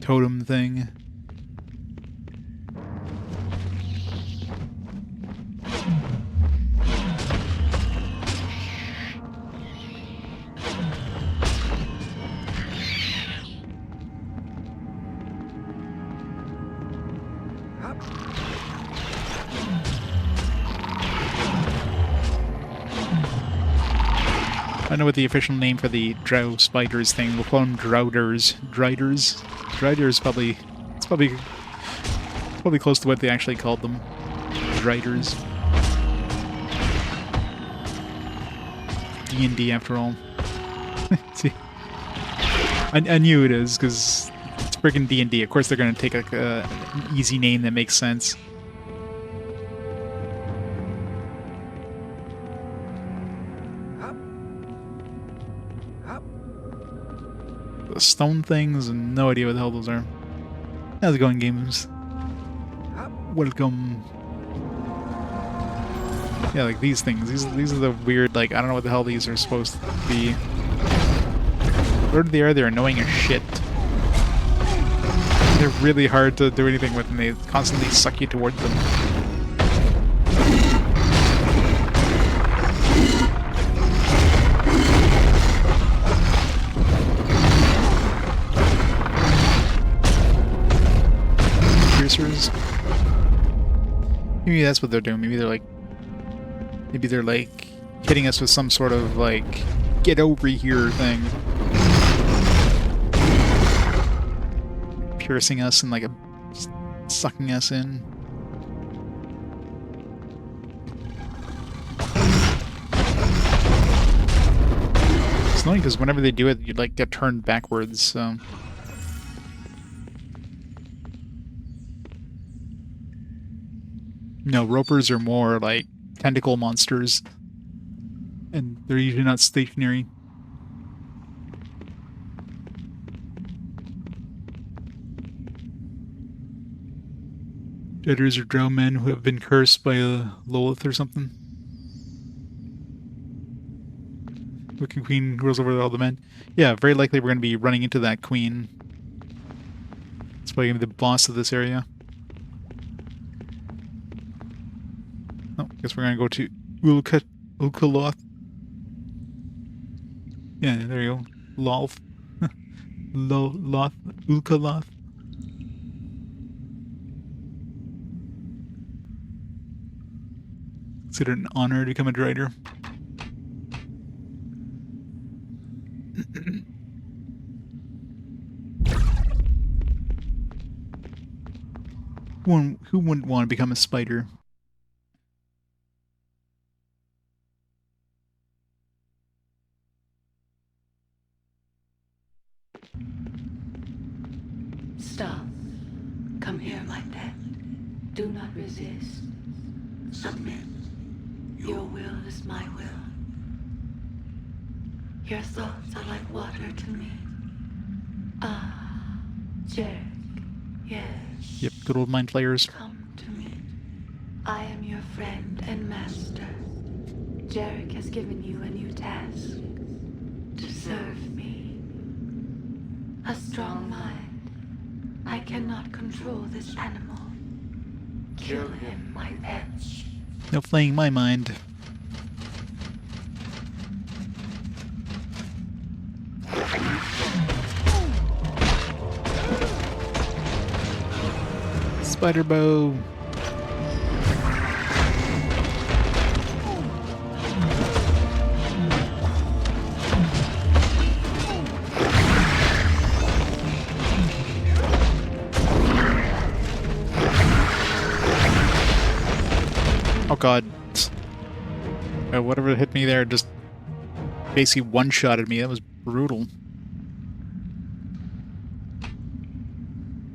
S1: totem thing. I don't know what the official name for the drow spiders thing. We'll call them drowders. Driders. Driders probably close to what they actually called them. Driders. D&D after all. See, I knew it is because it's freaking D&D. Of course they're gonna take like an easy name that makes sense. Stone things and no idea what the hell those are. How's it going, games? Welcome. Yeah, like these things. These are the weird, like, I don't know what the hell these are supposed to be. Where they are, they're annoying as shit. They're really hard to do anything with, and they constantly suck you towards them. Maybe that's what they're doing. Maybe they're like hitting us with some sort of, like, get over here thing. Piercing us and, like, sucking us in. It's annoying because whenever they do it, you'd, like, get turned backwards, so... No, ropers are more, like, tentacle monsters. And they're usually not stationary. Deaders are drow men who have been cursed by a Lolith or something. Wicked Queen rules over all the men. Yeah, very likely we're going to be running into that queen. It's probably going to be the boss of this area. Oh, I guess we're going to go to Ulkaloth. Yeah, there you go. Lolth. Loth. Ulkaloth. Consider it an honor to become a Drider. Who wouldn't want to become a spider?
S5: Stop. Come here, my pet. Do not resist. Submit. Your will is my will. Your thoughts are like water to me. Ah, Jarek. Yes.
S1: Yep, good old mind flayers.
S5: Come to me. I am your friend and master. Jarek has given you a new task. To serve me. A strong mind. I cannot control this animal. Kill him, my pet.
S1: No flaying my mind. Spider bow. Oh god. Whatever hit me there just basically one-shotted me. That was brutal.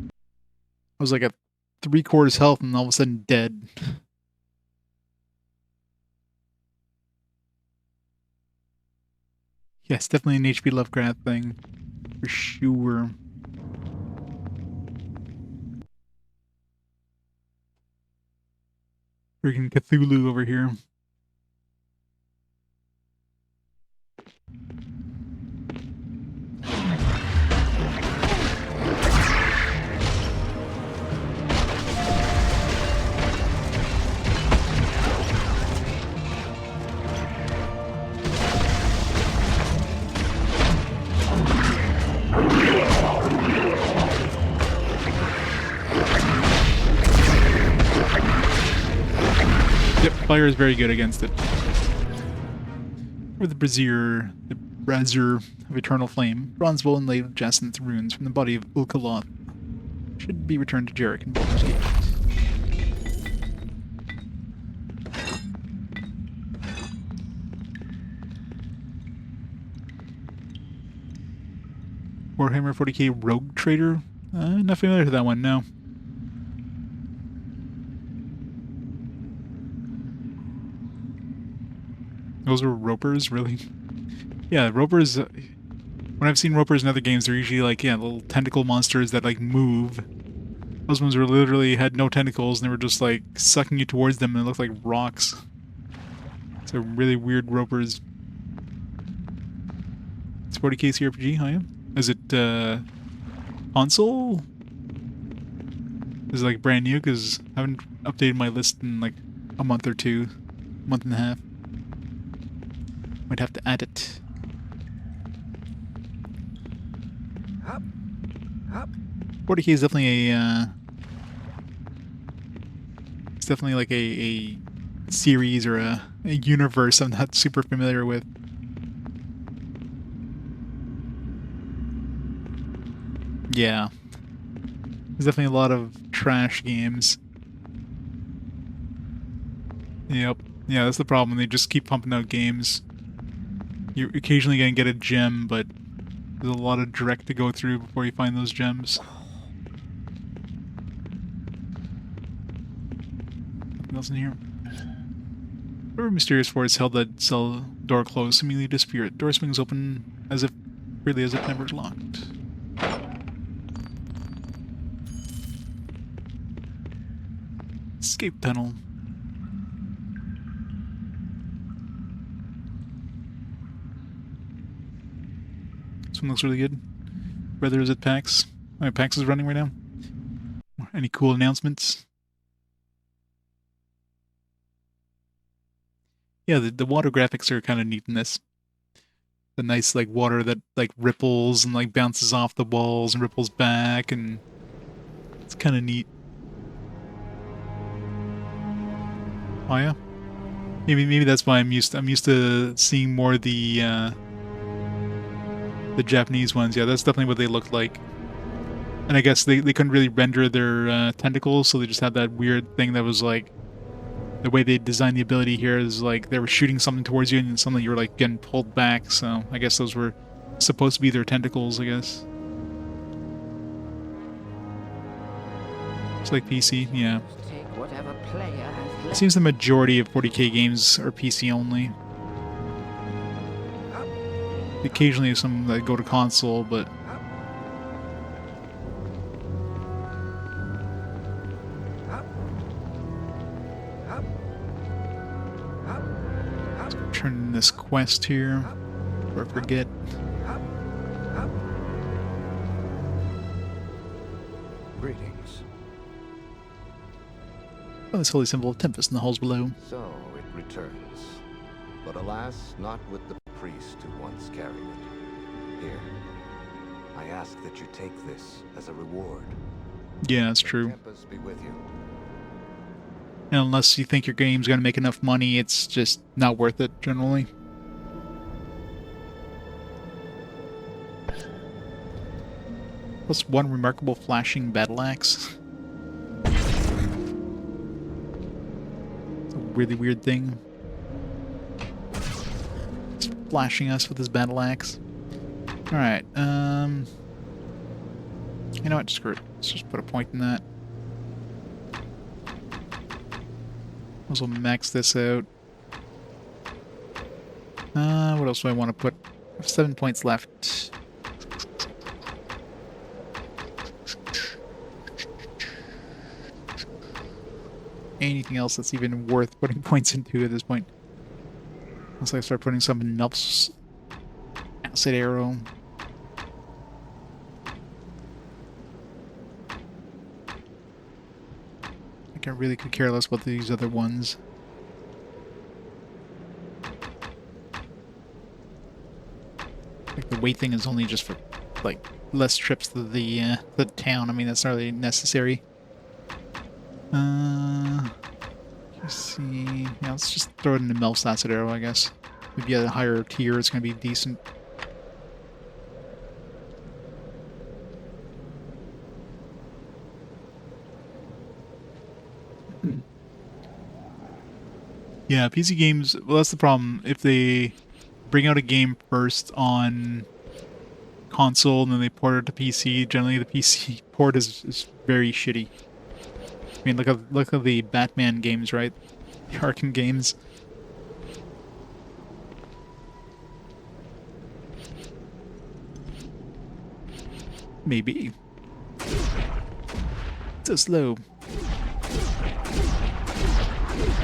S1: I was like at 3/4 health and all of a sudden dead. Yeah, it's definitely an HP Lovecraft thing. For sure. Freaking Cthulhu over here. Yep, fire is very good against it. Or the brazier of eternal flame, bronze bowl inlaid with jacinth runes from the body of Ulkaloth, should be returned to Jarek in Baldur's Gate. Warhammer 40k Rogue Trader? Not familiar with that one, no. Those were ropers, really? Yeah, ropers... when I've seen ropers in other games, they're usually like, yeah, little tentacle monsters that, like, move. Those ones were literally had no tentacles, and they were just, like, sucking you towards them, and they looked like rocks. So really weird ropers. It's 40k CRPG, oh yeah? Is it, console? Is it, like, brand new? Because I haven't updated my list in, like, a month or two. Month and a half. Might have to add it.
S3: Hop. Hop.
S1: 40k is definitely a, it's definitely like a series or a universe I'm not super familiar with. Yeah. There's definitely a lot of trash games. Yep. Yeah, that's the problem. They just keep pumping out games. You're occasionally going to get a gem, but there's a lot of direct to go through before you find those gems. Nothing else in here. Whatever mysterious force held that cell door closed seemingly disappeared. Door swings open as if freely as if never locked. Escape tunnel. This one looks really good. Whether is it PAX? PAX is running right now. Any cool announcements? Yeah, the water graphics are kind of neat in this. The nice like water that like ripples and like bounces off the walls and ripples back, and it's kind of neat. Oh yeah, maybe that's why I'm used to seeing more of the Japanese ones. Yeah, that's definitely what they looked like. And I guess they couldn't really render their tentacles, so they just had that weird thing that was like, the way they designed the ability here is like they were shooting something towards you and suddenly you were like getting pulled back, so I guess those were supposed to be their tentacles, I guess. It's like PC, yeah.
S4: Take whatever player has
S1: It
S4: left.
S1: seems the majority of 40k games are PC only. Occasionally some that go to console, but turn in this quest here before I forget.
S3: Greetings.
S1: Oh, this holy symbol of Tempest in the halls below.
S3: So it returns. But alas, not with the priest who once carried it. Here, I ask that you take this as a reward.
S1: Yeah, that's
S3: May
S1: true.
S3: Tempest be with you.
S1: And unless you think your game's gonna make enough money, it's just not worth it, generally. Plus one remarkable flashing battle axe. It's a really weird thing. It's flashing us with his battle axe. Alright, you know what, screw it. Let's just put a point in that. Might as well max this out. What else do I want to put? 7 points left. Anything else that's even worth putting points into at this point? Unless I start putting something else. Acid arrow. I really could care less about these other ones. Like the weight thing is only just for like less trips to the town. I mean, that's not really necessary. Let's see. Yeah, let's just throw it into Melf's acid arrow, I guess. Maybe at a higher tier, it's gonna be decent. Yeah, PC games, well, that's the problem. If they bring out a game first on console and then they port it to PC, generally the PC port is very shitty. I mean, look at the Batman games, right? The Arkham games. Maybe. So slow.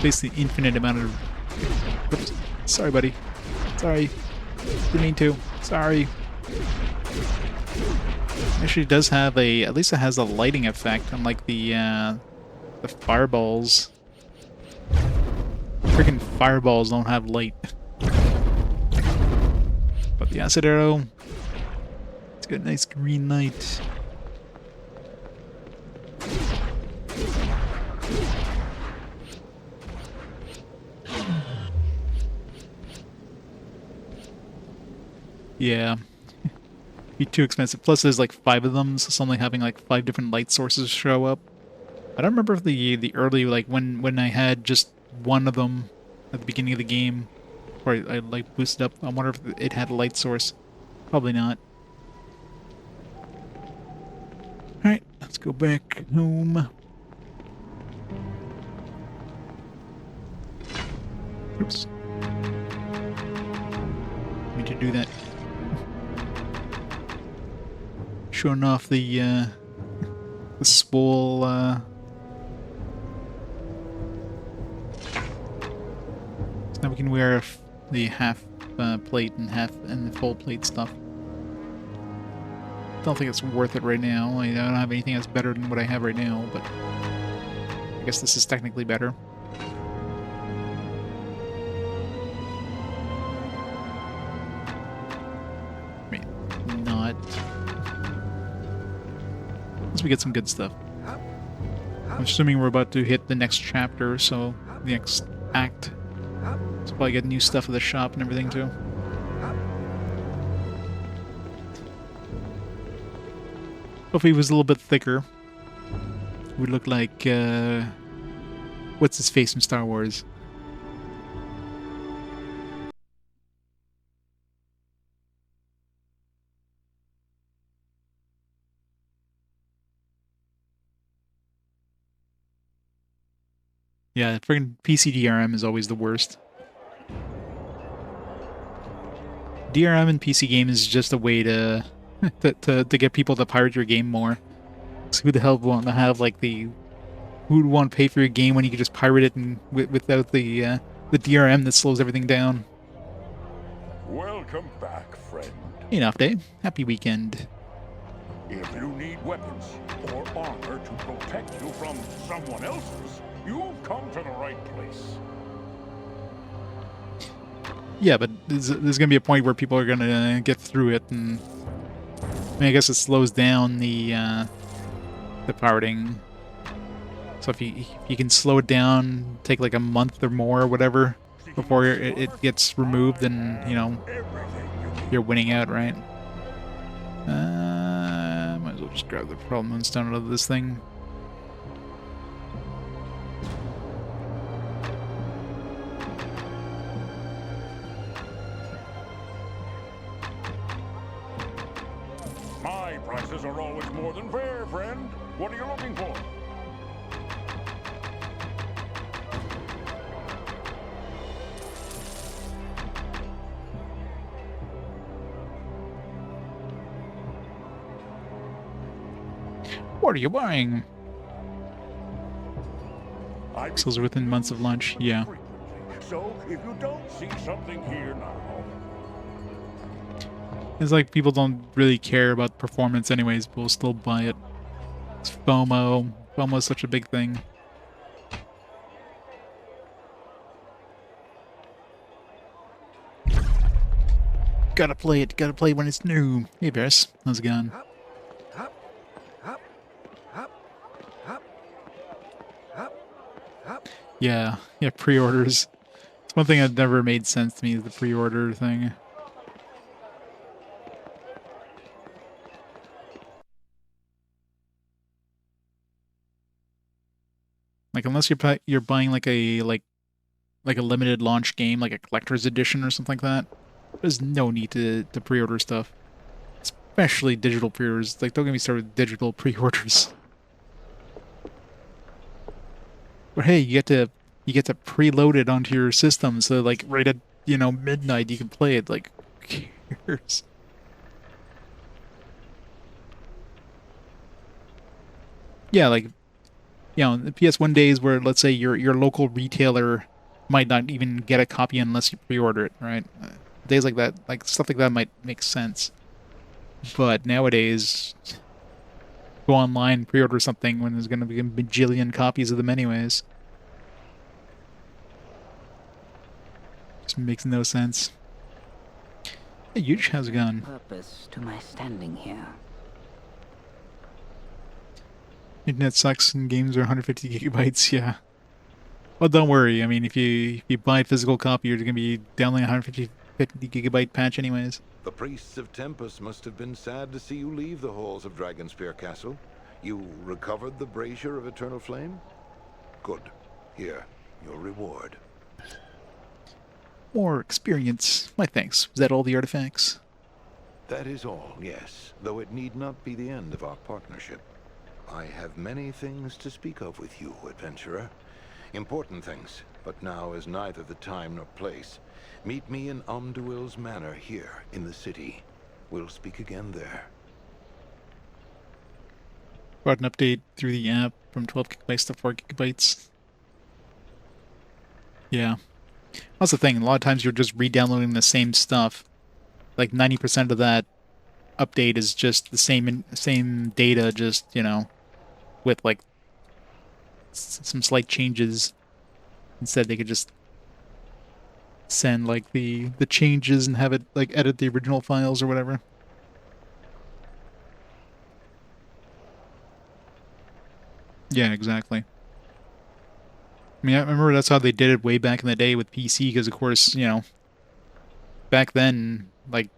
S1: Basically infinite amount of... Oops. Sorry, buddy. Sorry. Didn't mean to. Sorry. Actually, it does have a... At least it has a lighting effect, unlike the fireballs. Freaking fireballs don't have light. But the acid arrow... It's got a nice green light. Yeah. Be too expensive. Plus, there's like 5 of them, so something having like 5 different light sources show up. I don't remember if the early, like when I had just one of them at the beginning of the game, or I like boosted up. I wonder if it had a light source. Probably not. Alright, let's go back home. Oops. Need to do that. Showing off the swole, so now we can wear the half plate and the full plate stuff. Don't think it's worth it right now. I don't have anything that's better than what I have right now, but I guess this is technically better. Maybe not. Unless we get some good stuff. I'm assuming we're about to hit the next chapter, so the next act. So probably get new stuff at the shop and everything too. Hopefully it was a little bit thicker. It would look like, what's his face from Star Wars? Yeah, friggin' PC DRM is always the worst. DRM in PC games is just a way to to get people to pirate your game more. So who the hell would want to have like who would want to pay for your game when you could just pirate it and without the DRM that slows everything down?
S2: Welcome back, friend.
S1: Enough day. Happy weekend.
S2: If you need weapons or armor to protect you from someone else's, you've come to the right place.
S1: Yeah, but there's going to be a point where people are going to get through it, and I mean, I guess it slows down the pirating. So if you can slow it down, take like a month or more or whatever before it gets removed, then, you know, you're winning out, right? Might as well just grab the Pearl Moonstone out of this thing.
S2: My prices are always more than fair, friend. What are you looking for?
S1: What are you buying?
S2: I
S1: Those are within months of launch, yeah.
S2: So if you don't see something here now,
S1: It's like people don't really care about performance anyways, but will still buy it. It's FOMO. FOMO is such a big thing. Gotta play it when it's new. Hey Bears, how's it going? Yeah, pre-orders. It's one thing that never made sense to me is the pre-order thing. Like unless you're buying like a limited launch game, like a collector's edition or something like that, there's no need to pre-order stuff. Especially digital pre-orders. Like don't get me started with digital pre-orders. But hey, you get to preload it onto your system, so like right at, you know, midnight you can play it. Like who cares? Yeah, like, you know, the PS1 days where, let's say, your local retailer might not even get a copy unless you pre-order it, right? Days like that, like stuff like that might make sense. But nowadays, go online, pre-order something when there's going to be a bajillion copies of them anyways. Just makes no sense. Hey, Yuj, how's it going?
S4: Purpose to my standing here.
S1: Internet sucks and games are 150 gigabytes, yeah. Well, don't worry. I mean, if you buy a physical copy, you're going to be downloading a 150 gigabyte patch anyways.
S3: The priests of Tempest must have been sad to see you leave the halls of Dragonspear Castle. You recovered the brazier of eternal flame? Good. Here, your reward.
S1: More experience. My thanks. Was that all the artifacts?
S3: That is all, yes, though it need not be the end of our partnership. I have many things to speak of with you, adventurer. Important things, but now is neither the time nor place. Meet me in Umduil's Manor here in the city. We'll speak again there.
S1: Brought an update through the app from 12 gigabytes to 4 gigabytes. Yeah. That's the thing. A lot of times you're just re-downloading the same stuff. Like 90% of that update is just the same data, just, you know, with like some slight changes. Instead, they could just send like the changes and have it like edit the original files or whatever. Yeah, exactly. I mean, I remember that's how they did it way back in the day with PC, because of course, you know, back then, like,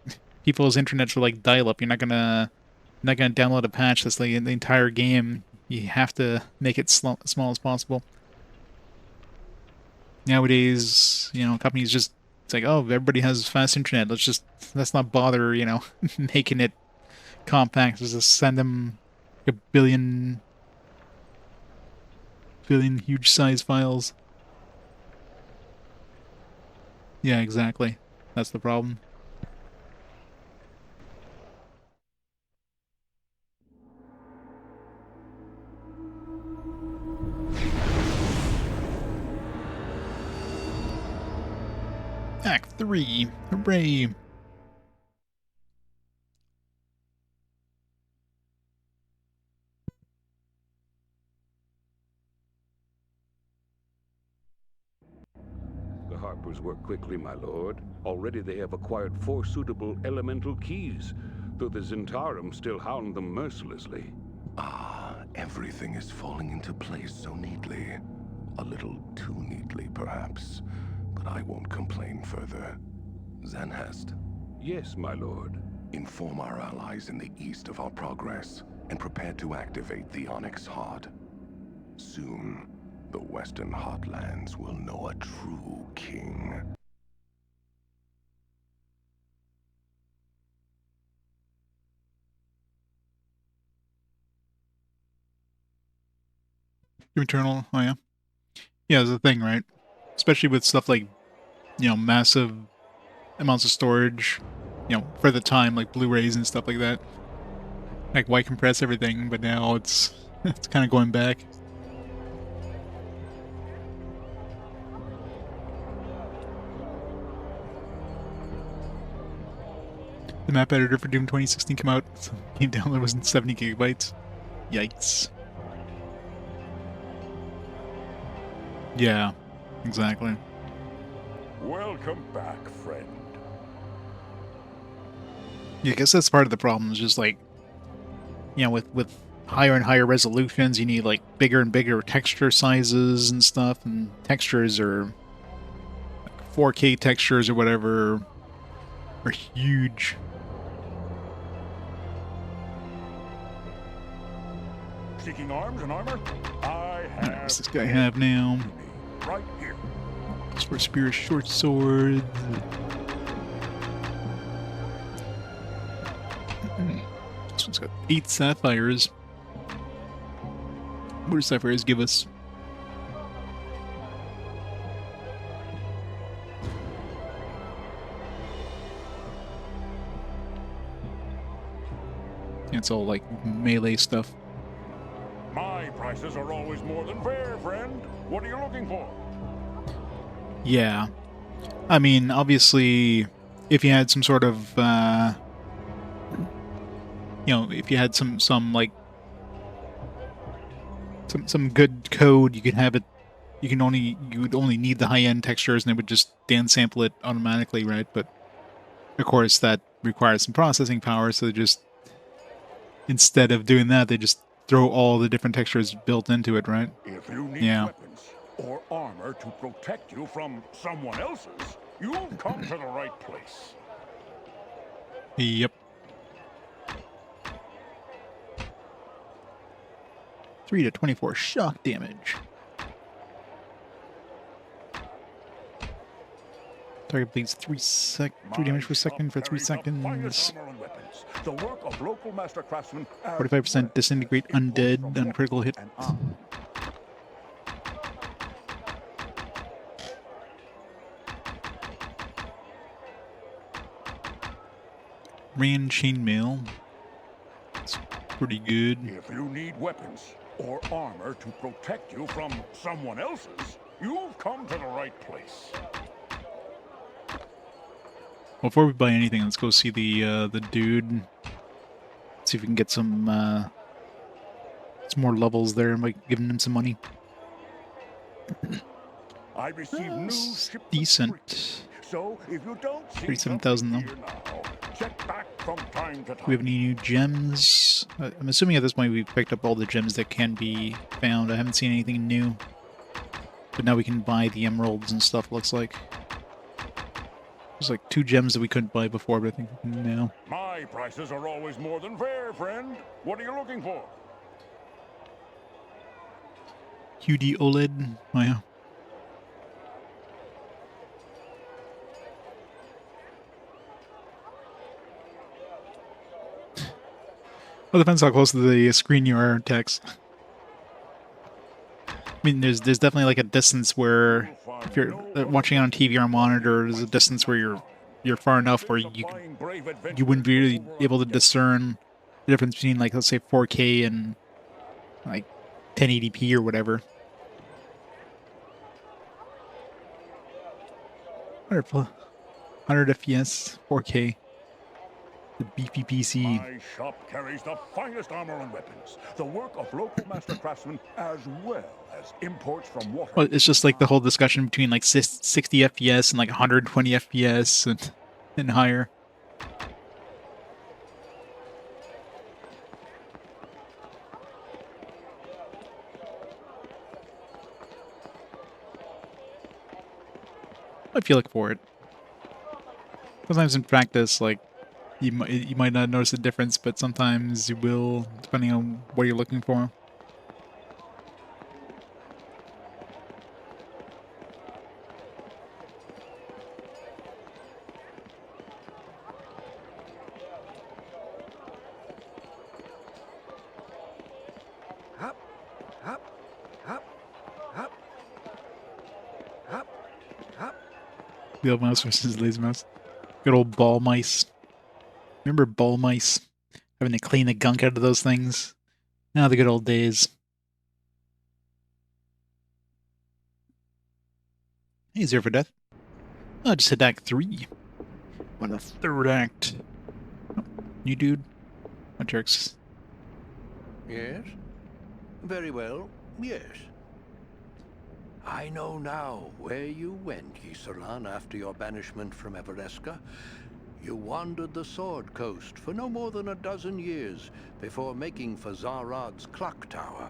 S1: people's internets were like dial-up. You're not gonna download a patch that's like the entire game. You have to make it small as possible. Nowadays, you know, companies just, it's like, oh, everybody has fast internet. Let's not bother, you know, making it compact. Let's just send them a billion huge size files. Yeah, exactly. That's the problem. Act 3. Hooray.
S6: The Harpers work quickly, my lord. Already they have acquired 4 suitable elemental keys, though the Zentarum still hound them mercilessly.
S7: Ah, everything is falling into place so neatly. A little too neatly, perhaps. But I won't complain further. Zanhest,
S6: Yes, my lord.
S7: inform our allies in the east of our progress, and prepare to activate the Onyx Heart. Soon, the Western Heartlands will know a true king.
S1: Eternal. Oh, yeah. Yeah, that's the thing, right? Especially with stuff like, you know, massive amounts of storage, you know, for the time, like Blu-rays and stuff like that. Like, why compress everything? But now it's it's kind of going back. The map editor for Doom 2016 came out. So game download was in 70 gigabytes. Yikes. Yeah, exactly.
S2: Welcome back, friend.
S1: Yeah, I guess that's part of the problem. Is just like, you know, with higher and higher resolutions, you need like bigger and bigger texture sizes and stuff, and textures are like 4K textures or whatever are huge.
S2: Seeking arms and armor? I have.
S1: What's this guy have now?
S2: Right here.
S1: Sword spear, short swords. This one's got 8 sapphires. What do sapphires give us? It's all like melee stuff.
S2: My prices are always more than fair, friend. What are you looking for?
S1: Yeah. I mean, obviously, if you had some sort of, you know, if you had some like, some good code, you could have it, you would only need the high-end textures and it would just dance sample it automatically, right? But, of course, that requires some processing power, so they just, instead of doing that, they just throw all the different textures built into it, right?
S2: If you need
S1: Yeah.
S2: weapons or armor to protect you from someone else's, you've come to the right place.
S1: Yep. 3 to 24 shock damage. Target bleeds 3 damage per second for 3 seconds. 45% disintegrate undead on critical hit. Ran chainmail. It's pretty good.
S2: If you need weapons or armor to protect you from someone else's, you've come to the right place.
S1: Before we buy anything, let's go see the dude. See if we can get some more levels there by giving him some money.
S2: I received new shipments
S1: Decent.
S2: frequently, so if you don't see
S1: 37,000 though.
S2: something here now, check back from time to
S1: Do we have
S2: time.
S1: any new gems? I'm assuming at this point we've picked up all the gems that can be found. I haven't seen anything new. But now we can buy the emeralds and stuff, looks like. There's like 2 gems that we couldn't buy before, but I think we can now.
S2: My prices are always more than fair, friend. What are you looking for?
S1: QD OLED. Oh yeah. Well, depends how close to the screen you are, Tex. I mean, there's definitely like a distance where if you're watching on TV or on monitor, there's a distance where you're far enough where you wouldn't be really able to discern the difference between, like, let's say 4K and like 1080p or whatever. 100 FPS, 4K. The beefy PC.
S2: My shop carries the finest armor and weapons, the work of local master craftsmen, as well as imports from water.
S1: Well, it's just like the whole discussion between like 60 FPS and like 120 FPS and higher. I feel like for it. Sometimes in practice, like, you might not notice a difference, but sometimes you will, depending on what you're looking for.
S3: Hop, hop, hop, hop, hop, hop.
S1: Wheel mouse versus laser mouse. Good old ball mice. Remember ball mice? Having to clean the gunk out of those things? Now the good old days. Hey, Zero for Death. Oh, just hit Act 3. What a third act. Oh, new dude. What jerks?
S8: Yes? Very well, yes. I know now where you went, Ysaran, after your banishment from Everesca. You wandered the Sword Coast for no more than a dozen years before making for Zarad's clock tower.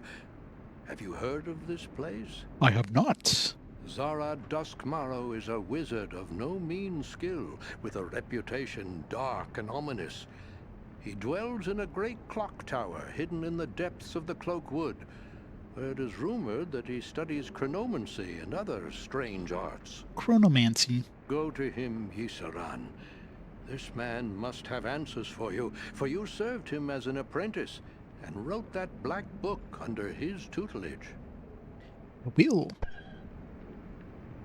S8: Have you heard of this place?
S1: I have not.
S8: Zarad Duskmarrow is a wizard of no mean skill, with a reputation dark and ominous. He dwells in a great clock tower hidden in the depths of the Cloak Wood, where it is rumored that he studies chronomancy and other strange arts.
S1: Chronomancy.
S8: Go to him, Ysaran. This man must have answers for you served him as an apprentice and wrote that black book under his tutelage.
S1: A wheel.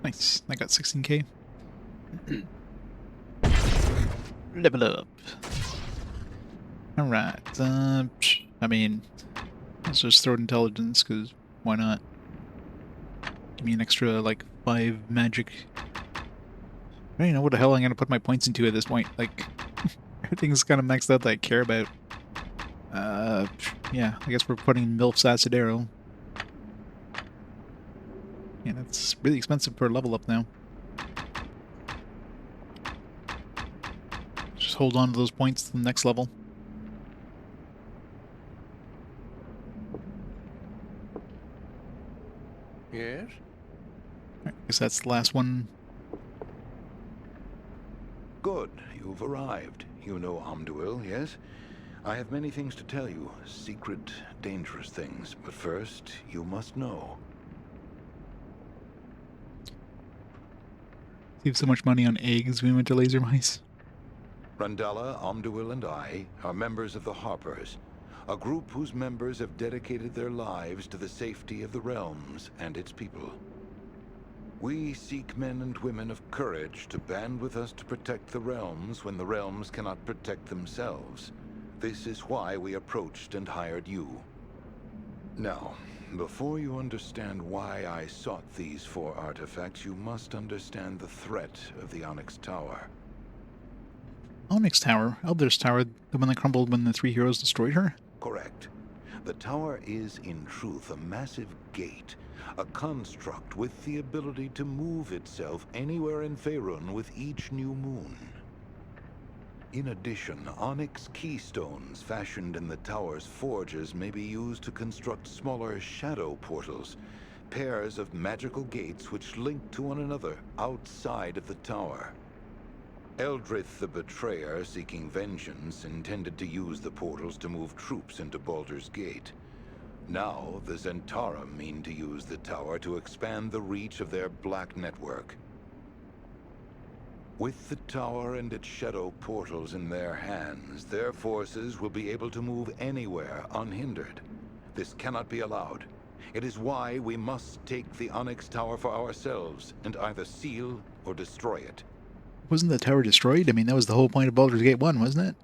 S1: Nice. I got 16k. Level up. Alright. I mean, let's just throw intelligence, because why not? Give me an extra, like, 5 magic. I don't even know what the hell I'm gonna put my points into at this point. Like, everything's kind of maxed out that I care about. Yeah, I guess we're putting MILF's Acid Arrow. Yeah, that's really expensive per level up now. Just hold on to those points to the next level.
S8: Yes?
S1: I guess that's the last one.
S9: Good, you've arrived. You know Omduil, yes? I have many things to tell you. Secret, dangerous things. But first, you must know.
S1: Save so much money on eggs we went to laser mice.
S9: Randala, Omduil, and I are members of the Harpers, a group whose members have dedicated their lives to the safety of the realms and its people. We seek men and women of courage to band with us to protect the realms when the realms cannot protect themselves. This is why we approached and hired you. Now, before you understand why I sought these 4 artifacts, you must understand the threat of the Onyx Tower.
S1: Onyx Tower? Elder's Tower, the one that crumbled when the 3 heroes destroyed her?
S9: Correct. The tower is, in truth, a massive gate, a construct with the ability to move itself anywhere in Faerun with each new moon. In addition, onyx keystones fashioned in the tower's forges may be used to construct smaller shadow portals, pairs of magical gates which link to one another outside of the tower. Eldrith the Betrayer, seeking vengeance, intended to use the portals to move troops into Baldur's Gate. Now, the Zentarum mean to use the tower to expand the reach of their black network. With the tower and its shadow portals in their hands, their forces will be able to move anywhere unhindered. This cannot be allowed. It is why we must take the Onyx Tower for ourselves and either seal or destroy it.
S1: Wasn't the tower destroyed? I mean, that was the whole point of Baldur's Gate 1, wasn't it?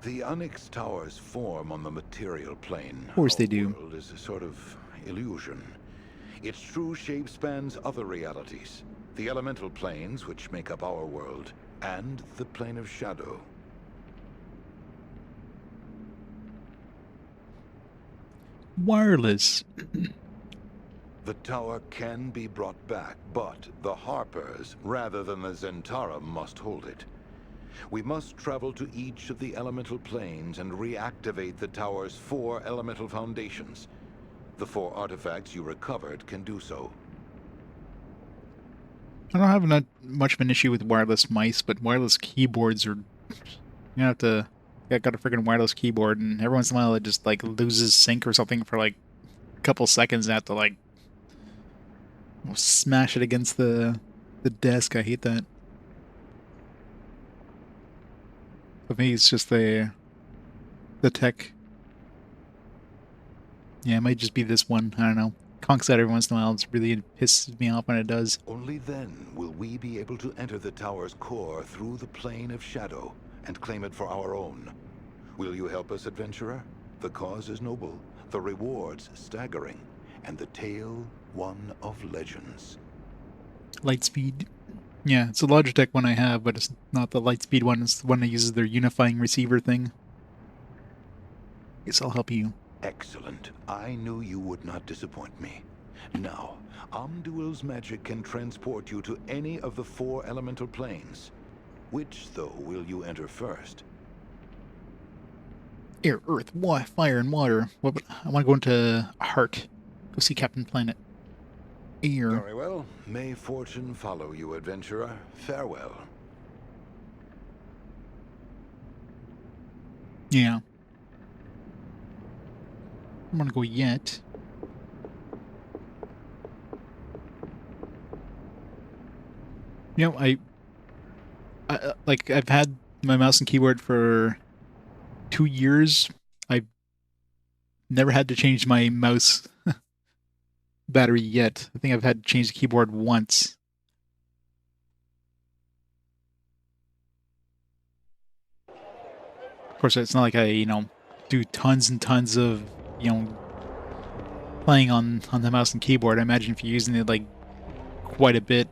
S9: The Onyx Towers form on the material plane.
S1: Of course they do.
S9: Our world is a sort of illusion. Its true shape spans other realities. The elemental planes, which make up our world, and the plane of shadow.
S1: Wireless.
S9: The tower can be brought back, but the Harpers, rather than the Zentarum, must hold it. We must travel to each of the elemental planes and reactivate the tower's 4 elemental foundations. The 4 artifacts you recovered can do so.
S1: I don't have not much of an issue with wireless mice, but wireless keyboards are... You have to... I got a freaking wireless keyboard, and every once in a while it just, like, loses sync or something for, like, a couple seconds, and I have to, like, smash it against the desk. I hate that. For me, it's just the tech. Yeah, it might just be this one. I don't know. Conks out every once in a while. It really pisses me off when it does.
S9: Only then will we be able to enter the tower's core through the plane of shadow and claim it for our own. Will you help us, adventurer? The cause is noble, the rewards staggering, and the tale one of legends.
S1: Lightspeed. Yeah, it's a Logitech one I have, but it's not the Lightspeed one. It's the one that uses their unifying receiver thing. Guess I'll help you.
S9: Excellent. I knew you would not disappoint me. Now, Omduil's magic can transport you to any of the 4 elemental planes. Which, though, will you enter first?
S1: Air, earth, fire, and water. I want to go into Heart. Go see Captain Planet. Air.
S9: Very well. May fortune follow you, adventurer. Farewell.
S1: Yeah. I don't want to go yet. You know, like, I've had my mouse and keyboard for 2 years. I've never had to change my mouse battery yet. I think I've had to change the keyboard once. Of course, it's not like I, do tons and tons of, playing on the mouse and keyboard. I imagine if you're using it, like, quite a bit,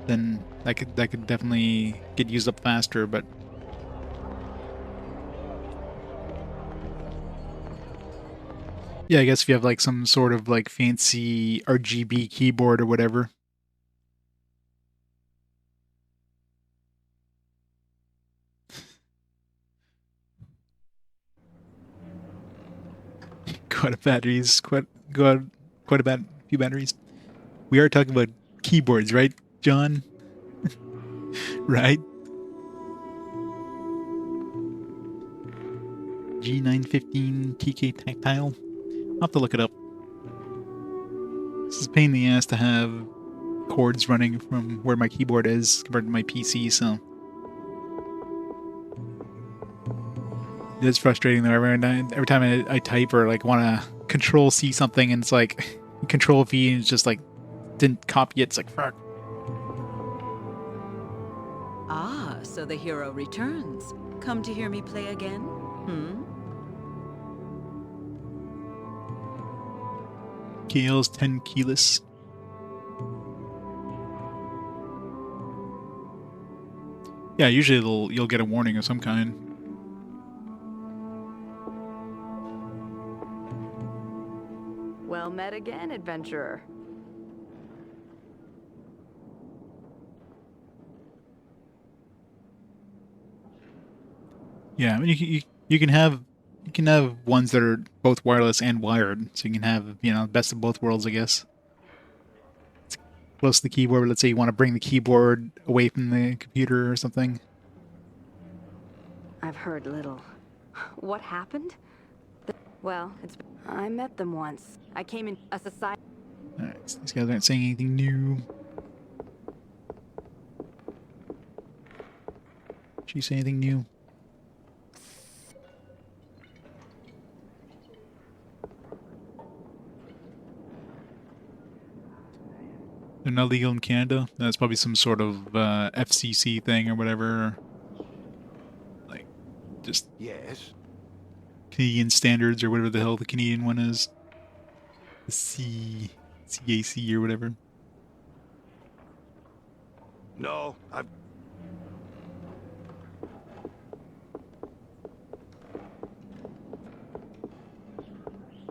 S1: then that could definitely get used up faster, but... Yeah, I guess if you have, like, some sort of, like, fancy RGB keyboard or whatever. Quite a batteries, quite a few batteries. We are talking about keyboards, right, John? Right? G915 TK Tactile. I'll have to look it up. This is a pain in the ass to have cords running from where my keyboard is compared to my PC, so it is frustrating though. Every time I type or like want to Control C something and it's like Control V and it's just like didn't copy it. It's like fuck.
S10: Ah, so the hero returns. Come to hear me play again? Hmm?
S1: KL's 10 keyless. Yeah, usually you'll get a warning of some kind.
S11: Well met again, adventurer.
S1: Yeah, I mean, you can have ones that are both wireless and wired, so you can have, you know, best of both worlds, I guess. It's close to the keyboard, but let's say you want to bring the keyboard away from the computer or something.
S11: I've heard little. What happened? Well, I met them once. I came in a society.
S1: Alright, so these guys aren't saying anything new. Did she say anything new? They're not legal in Canada? That's probably some sort of FCC thing or whatever. Like, just
S8: Yes.
S1: Canadian standards or whatever the hell the Canadian one is. The CAC or whatever.
S8: No, I've...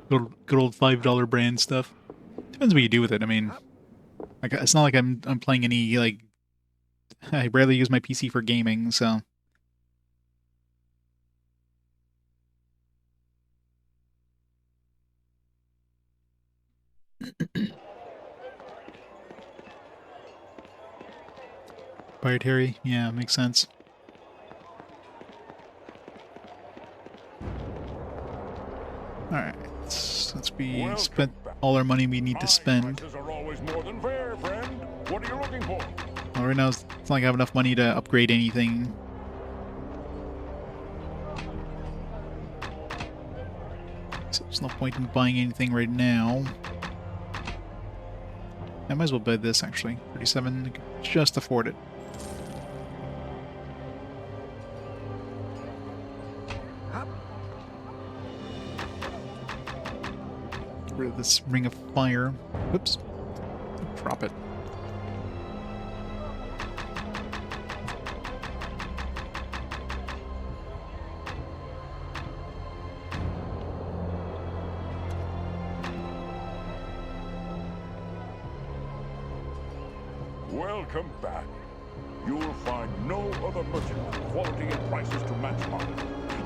S1: Good old $5 brand stuff. Depends what you do with it. I mean, like it's not like I'm playing any like. I rarely use my PC for gaming, so. Proprietary, yeah, makes sense. Alright, since we spent all our money we need to spend.
S2: Prices are always more than fair, friend. What are you looking for?
S1: Well, right now it's not like I have enough money to upgrade anything. So there's no point in buying anything right now. I might as well buy this actually. 37, I can just afford it. Get rid of this ring of fire. Whoops. Drop it.
S2: Welcome back. You'll find no other merchant with quality and prices to match mine.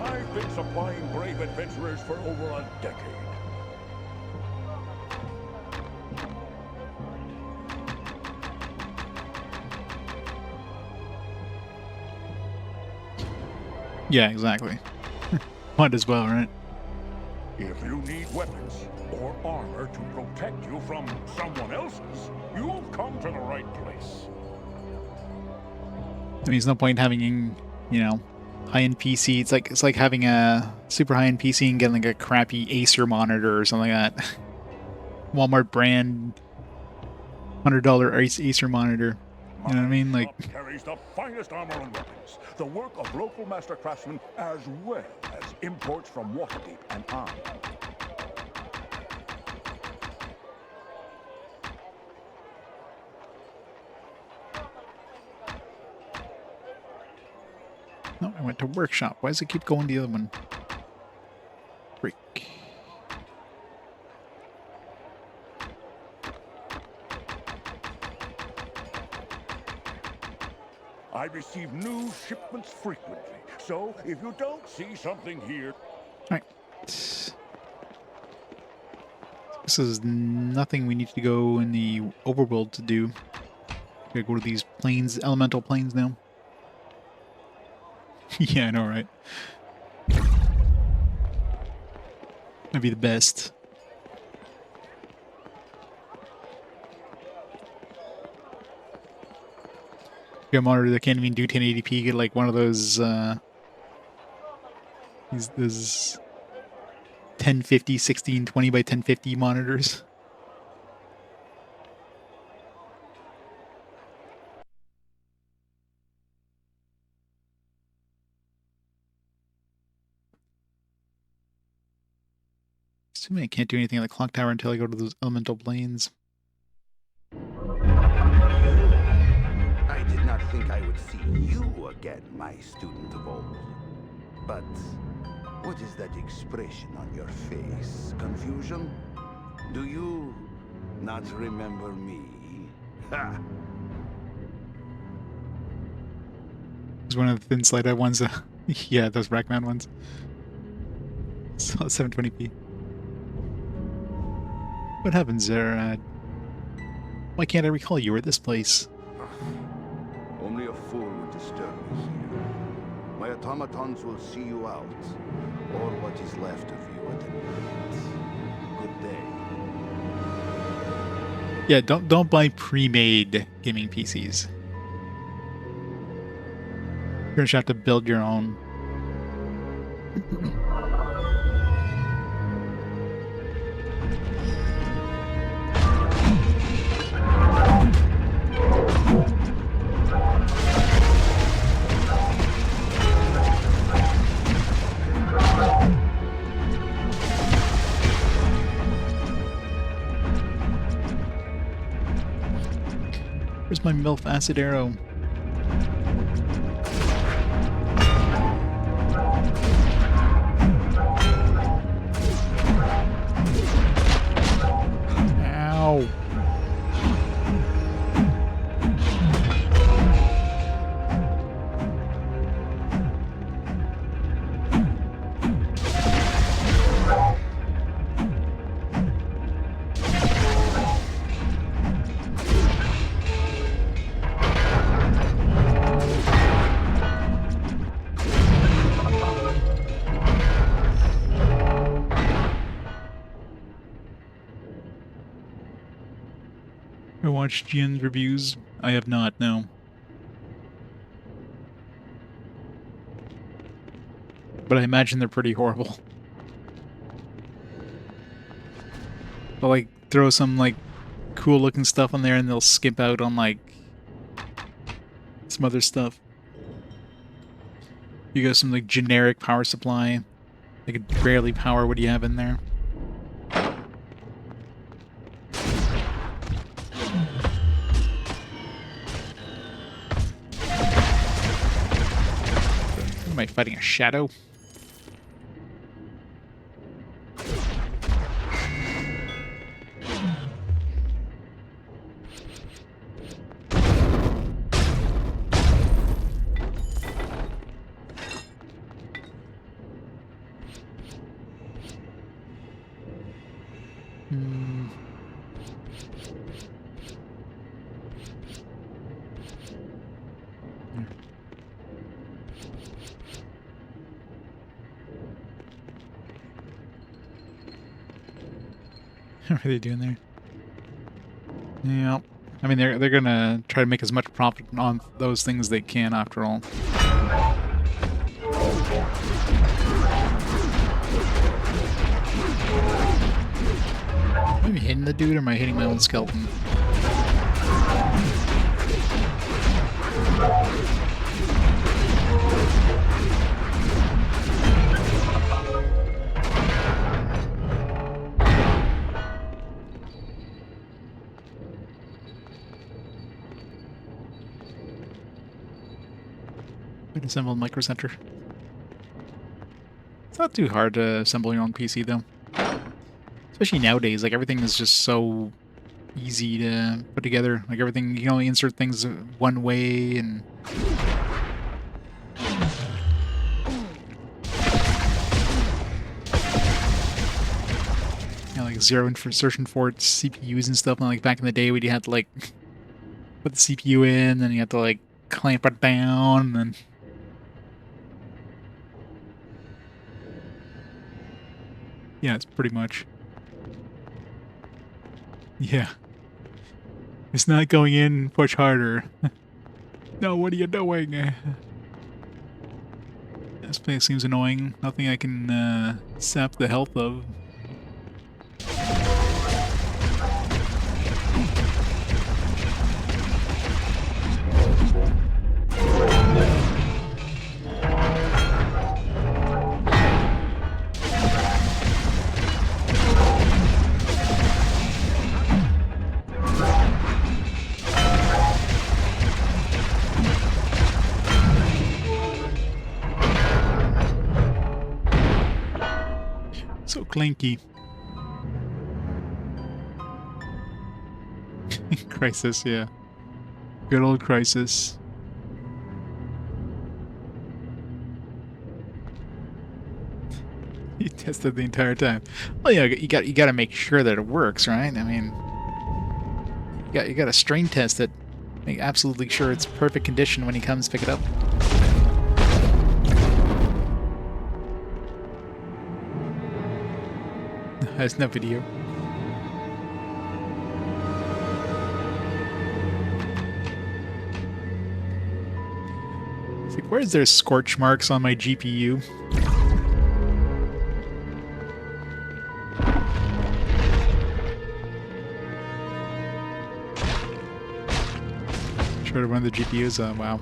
S2: I've been supplying brave adventurers for over a decade.
S1: Yeah, exactly. Might as well, right?
S2: If you need weapons or armor to protect you from someone else's, you've come to the right place.
S1: I mean, there's no point in having, you know, high-end PC. It's like having a super high-end PC and getting like a crappy Acer monitor or something like that. Walmart brand $100 Acer monitor. You know what I mean? Like,
S2: carries the finest armor and weapons, the work of local master craftsmen, as well as imports from Waterdeep and Arm.
S1: no, I went to workshop. Why does it keep going to the other one? Freak.
S2: I receive new shipments frequently, so if you don't see something here...
S1: Alright. This is nothing we need to go in the overworld to do. Gotta go to these plains, elemental plains now. Yeah, I know, right? That'd be the best. Get a monitor that can't even do 1080p, get like one of those these 1050 1620 by 1050 monitors. Assuming I can't do anything on the clock tower until I go to those elemental planes.
S12: I did not think I would see you again, my student of old. But what is that expression on your face? Confusion? Do you not remember me? Ha!
S1: It's one of the thin slide out ones. Yeah, those Rackman ones. So 720p. What happens there? Why can't I recall you were at this place?
S12: Only a fool would disturb me here. My automatons will see you out, or what is left of you at any rate. Good day.
S1: Yeah, don't buy pre-made gaming PCs. You're gonna have to build your own. Where's my MILF acid arrow? Ow. I watched Gian's reviews. I have not, no. But I imagine they're pretty horrible. They'll like throw some like cool looking stuff on there and they'll skip out on like some other stuff. You got some like generic power supply. They could barely power what you have in there. Am I fighting a shadow? What are they doing there? Yeah, I mean they're gonna try to make as much profit on those things they can after all. Am I hitting the dude or am I hitting my own skeleton? Assemble Micro Center. It's not too hard to assemble your own PC though. Especially nowadays, like everything is just so easy to put together. Like everything, you can only insert things one way and... You know, like zero insertion ports, CPUs and stuff. And like back in the day, we had to like put the CPU in, and you had to like clamp it down, and Yeah, it's pretty much. Yeah. It's not going in, push harder. No, what are you doing? This place seems annoying. Nothing I can sap the health of. So clanky. Crisis, yeah. Good old Crisis. You tested the entire time. Well, yeah, you got to make sure that it works, right? I mean, you got to strain test it, make absolutely sure it's perfect condition when he comes pick it up. There's no video. It's like, where's there scorch marks on my GPU? Sure to run the GPUs. Wow.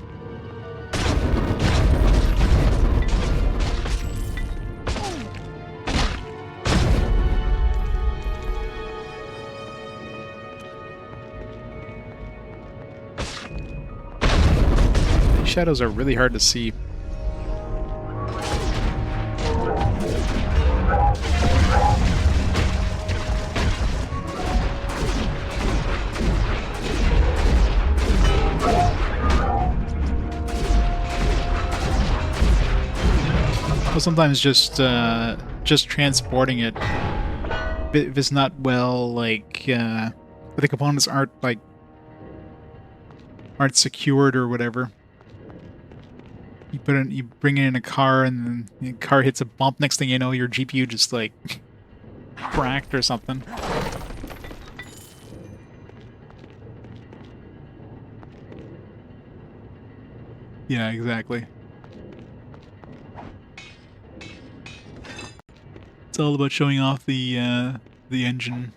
S1: Shadows are really hard to see. Well, sometimes just transporting it, if it's not well, like, if the components aren't secured or whatever. You bring it in a car, and then the car hits a bump. Next thing you know, your GPU just like cracked or something. Yeah, exactly. It's all about showing off the engine.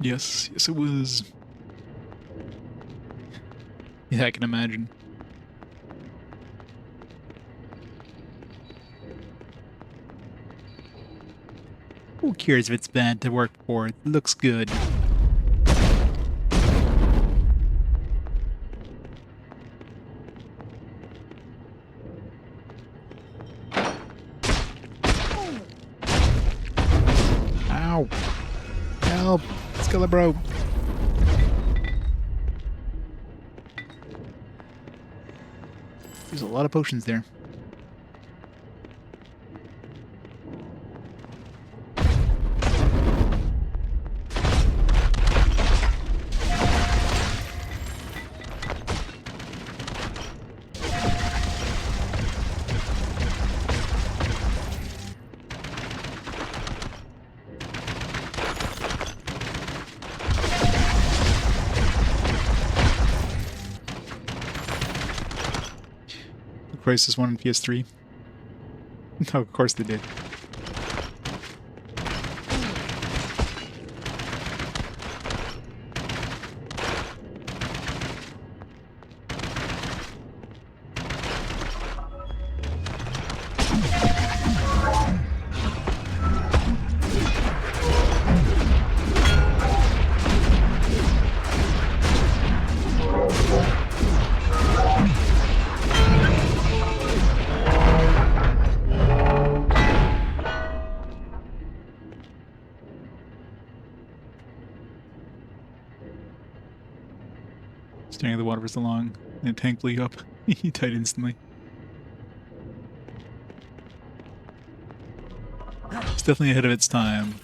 S1: Yes, yes it was. Yeah, I can imagine. Who cares if it's bad to work for? It looks good. Ow! Help! Bro. There's a lot of potions there. Crisis 1 on PS3. No, of course they did. Staring at the water for so long, and the tank blew up. He died instantly. It's definitely ahead of its time.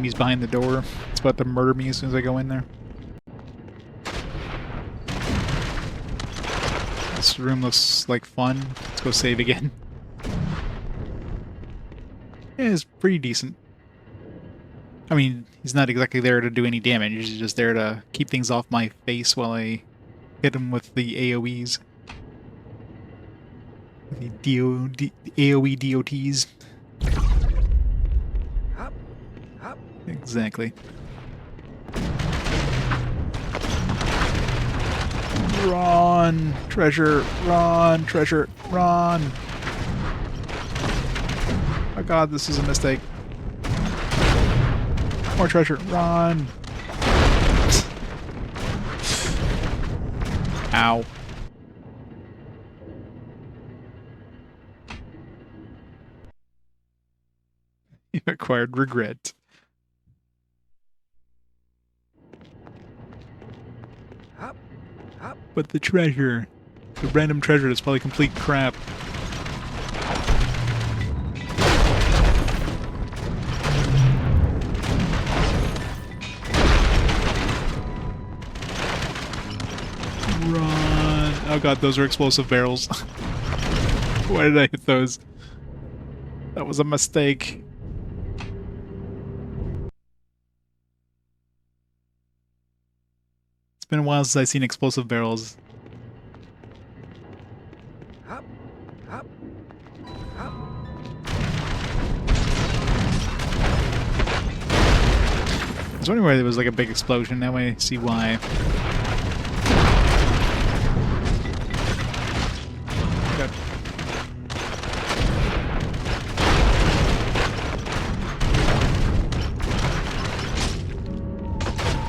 S1: enemies behind the door. It's about to murder me as soon as I go in there. This room looks like fun. Let's go save again. Yeah, it's pretty decent. I mean, he's not exactly there to do any damage. He's just there to keep things off my face while I hit him with the AoEs. The AoE DOTs. Exactly. Run! Treasure! Run! Treasure! Run! Oh god, this is a mistake. More treasure! Run! Ow. You acquired regret. But the treasure, the random treasure is probably complete crap. Run! Oh god, those are explosive barrels. Why did I hit those? That was a mistake. It's been a while since I've seen explosive barrels. I was wondering why there was like a big explosion. Now I see why. God.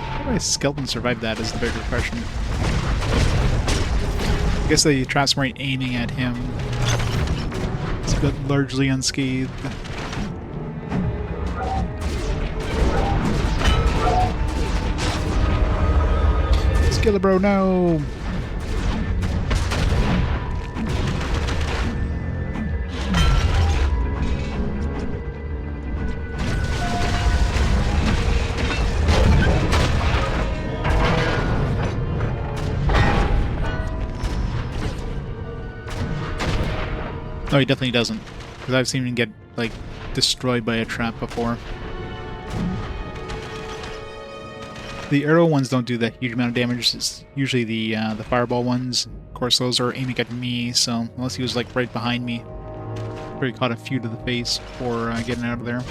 S1: How did my skeleton survive that is the bigger question. I guess the traps weren't aiming at him. It's been largely unscathed. Skillabro, no! No, he definitely doesn't. Because I've seen him get, like, destroyed by a trap before. The arrow ones don't do that huge amount of damage. It's usually the fireball ones. Of course, those are aiming at me, so unless he was, like, right behind me. Probably caught a few to the face before getting out of there.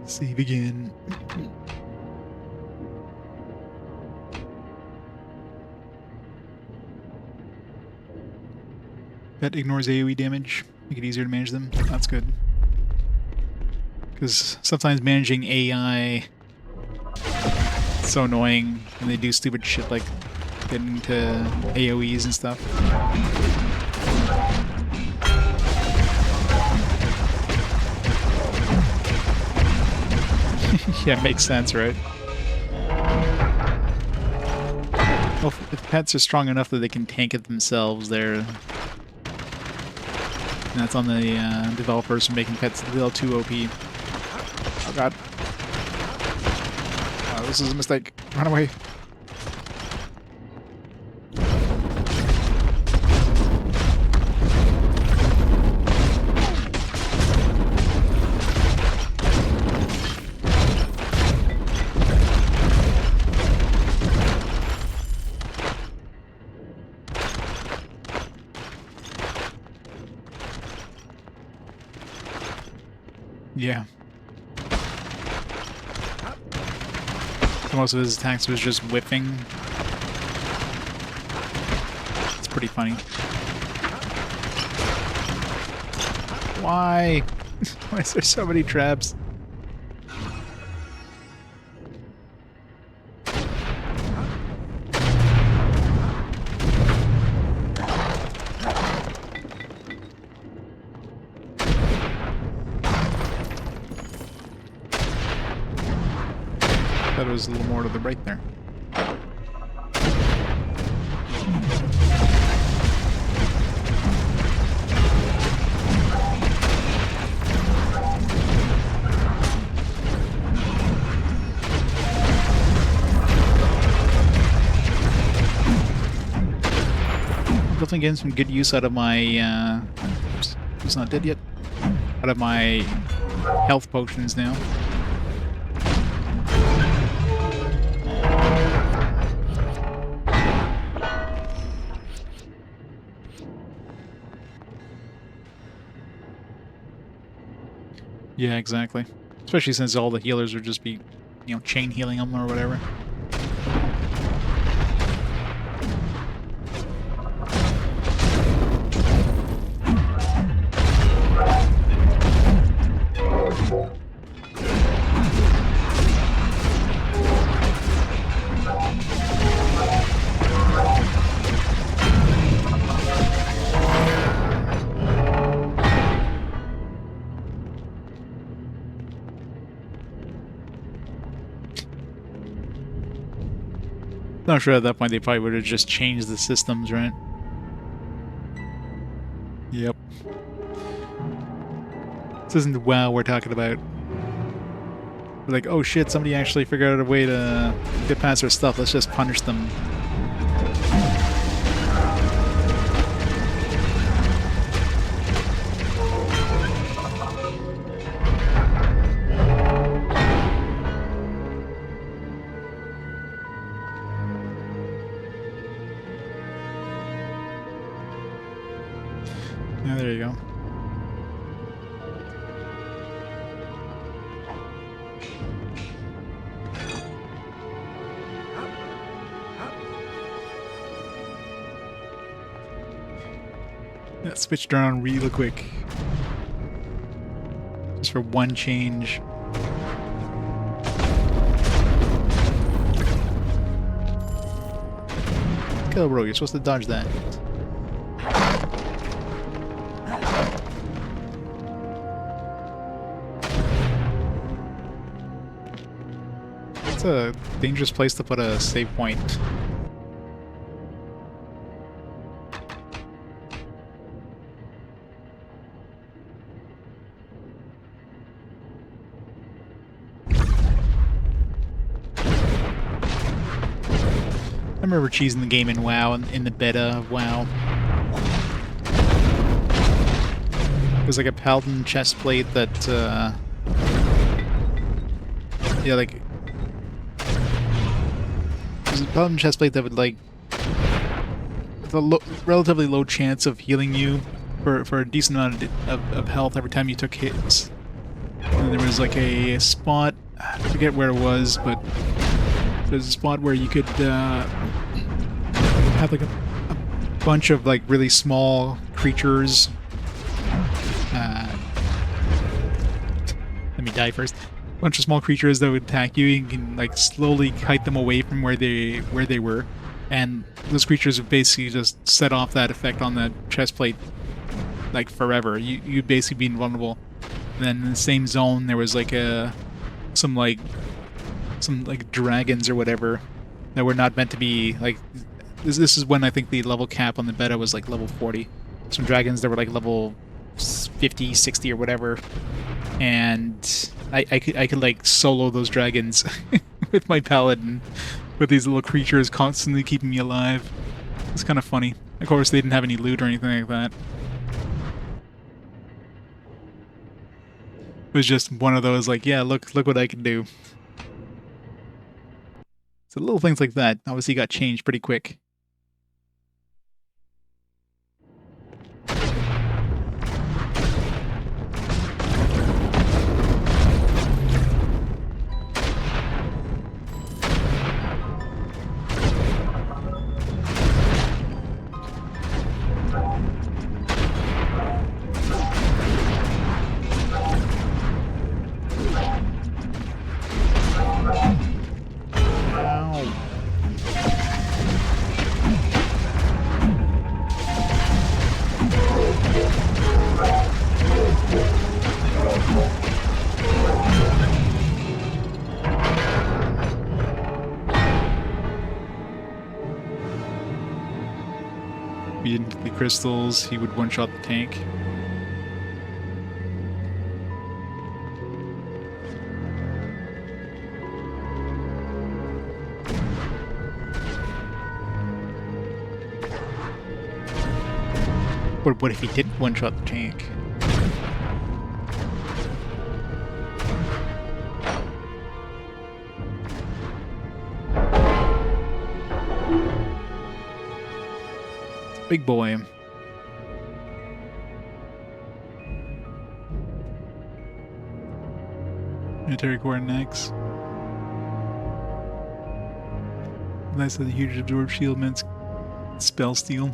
S1: Save again. That ignores AoE damage. Make it easier to manage them. That's good. Because sometimes managing AI is so annoying when they do stupid shit like getting into AoEs and stuff. Yeah, makes sense, right? Well, if pets are strong enough that they can tank it themselves, they're... And that's on the developers for making pets a little too OP. Oh god. Oh, this is a mistake. Run away. Yeah. So most of his attacks was just whiffing. It's pretty funny. Why? Why is there so many traps? thought it was a little more to the right there. Definitely getting some good use out of my, oops, it's not dead yet. Out of my health potions now. Yeah, exactly. Especially since all the healers would just be, you know, chain healing them or whatever. Not sure at that point they probably would have just changed the systems, right? Yep. This isn't the WoW we're talking about. We're like, oh shit, somebody actually figured out a way to get past our stuff. Let's just punish them. Yeah, there you go. Yeah, switched around real quick. Just for one change. Go, bro, you're supposed to dodge that. It's a dangerous place to put a save point. I remember cheesing the game in WoW, in the beta of WoW. It was like a paladin chest plate that, yeah, like... It was a paladin chest plate that would, like... With a relatively low chance of healing you for a decent amount of health every time you took hits. And there was like a spot, I forget where it was, but there's a spot where you could have like a bunch of like really small creatures. Let me die first. A bunch of small creatures that would attack you. You can like slowly kite them away from where they were, and those creatures would basically just set off that effect on the chest plate like forever. You'd basically be invulnerable. And then in the same zone there was like some dragons or whatever that were not meant to be like this is when I think the level cap on the beta was like level 40. Some dragons that were like level 50, 60 or whatever. And I could like solo those dragons with my paladin with these little creatures constantly keeping me alive. It's kind of funny. Of course they didn't have any loot or anything like that. It was just one of those like, yeah, look what I can do. So little things like that obviously got changed pretty quick. into the crystals, he would one-shot the tank. But what if he didn't one-shot the tank? Big boy. Military core next. Nice that the huge absorb shield meant spell steal.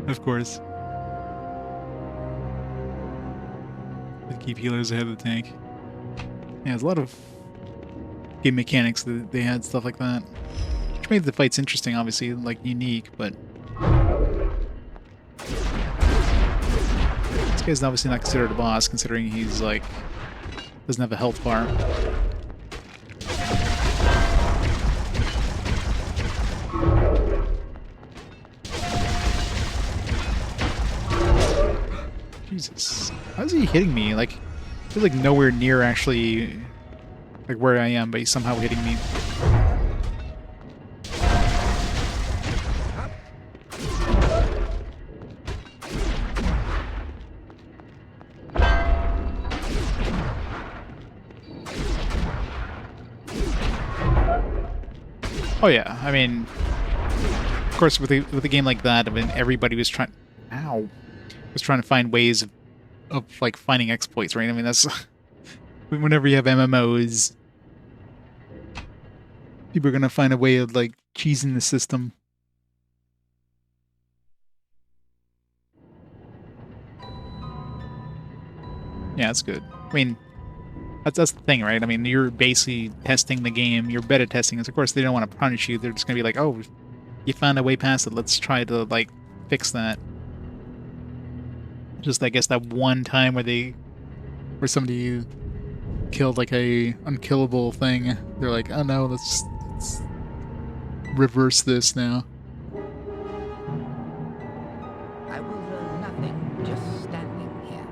S1: Of course. The keep healers ahead of the tank. Yeah, there's a lot of game mechanics that they had, stuff like that. Which made the fights interesting, obviously, like unique, but this guy's obviously not considered a boss, considering he's like doesn't have a health bar. Jesus. How's he hitting me? Like, I feel like nowhere near actually like where I am, but he's somehow hitting me. Oh yeah, I mean, of course, with a game like that, I mean, everybody was trying to find ways of like finding exploits, right? I mean, that's whenever you have MMOs, people are gonna find a way of like cheesing the system. Yeah, that's good. I mean, that's the thing, right? I mean, you're basically testing the game. You're beta testing it. Of course, they don't want to punish you. They're just gonna be like, "Oh, you found a way past it. Let's try to like fix that." Just, I guess, that one time where somebody killed like a unkillable thing. They're like, "Oh no, let's reverse this now."
S4: I will learn nothing just standing here.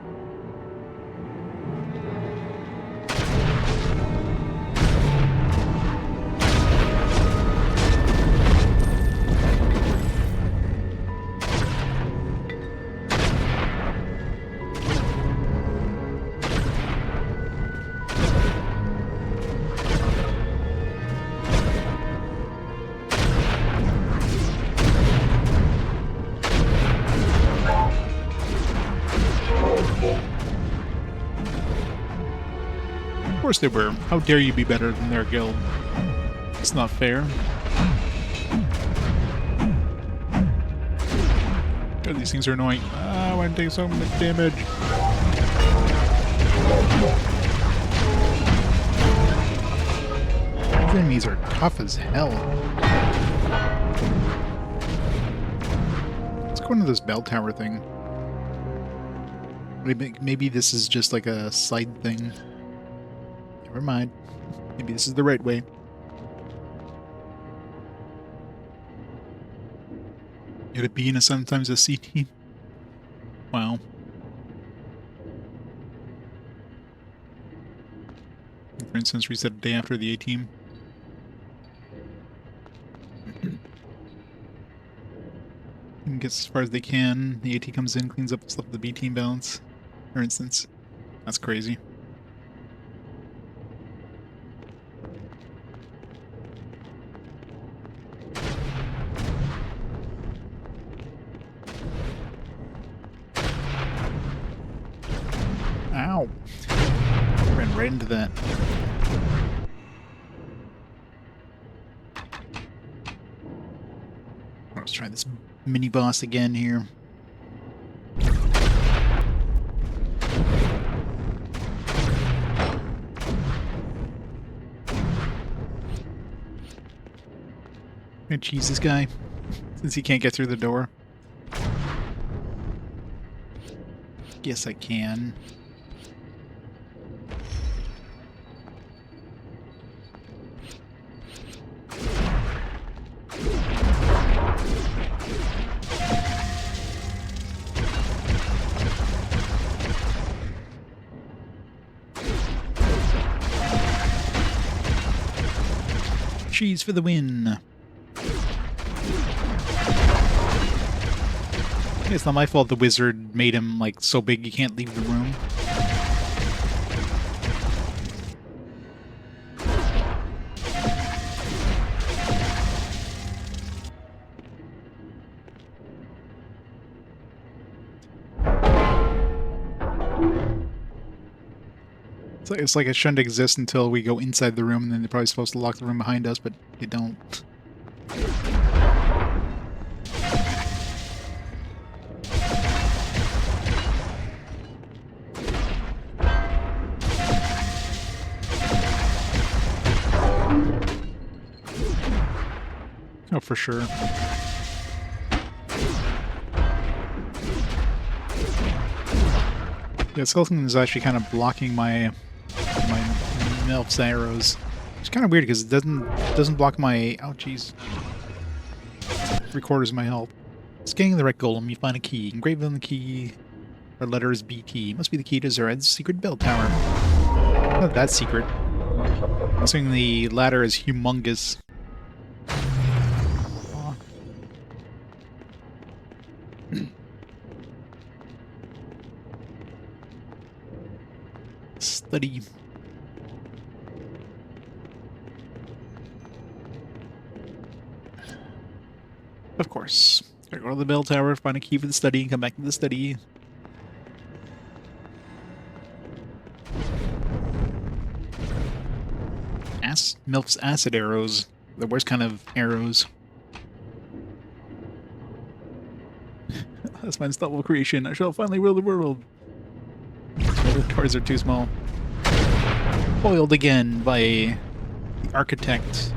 S1: Of course they were. How dare you be better than their guild? It's not fair. God, these things are annoying. Ah, I want to take so much damage. These enemies are tough as hell. Let's go into this bell tower thing. Maybe this is just like a side thing. Never mind. Maybe this is the right way. You gotta be in a sometimes a C team. Wow. For instance, reset a day after the A team. And gets as far as they can. The AT comes in, cleans up stuff with the B team balance. For instance. That's crazy. Ow. Ran right into that. Let's try this mini boss again here. I'm gonna cheese this guy since he can't get through the door. Guess I can. cheese for the win. It's not my fault the wizard made him, like, so big you can't leave the room. It's like it shouldn't exist until we go inside the room, and then they're probably supposed to lock the room behind us, but they don't. Oh, for sure. Yeah, Skeleton is actually kind of blocking my Melf's arrows. It's kind of weird because it doesn't block my... Oh, jeez. 3/4 of my health. Scanning the wreck golem, you find a key. Engraved on the key are letters BT. Must be the key to Zered's secret bell tower. Not that secret. Assuming the ladder is humongous. Aw. Study. Of course. Gotta go to the bell tower, find a key for the study, and come back to the study. Milf's acid arrows. The worst kind of arrows. That's my unstoppable creation. I shall finally rule the world. The doors are too small. Foiled again by the architect.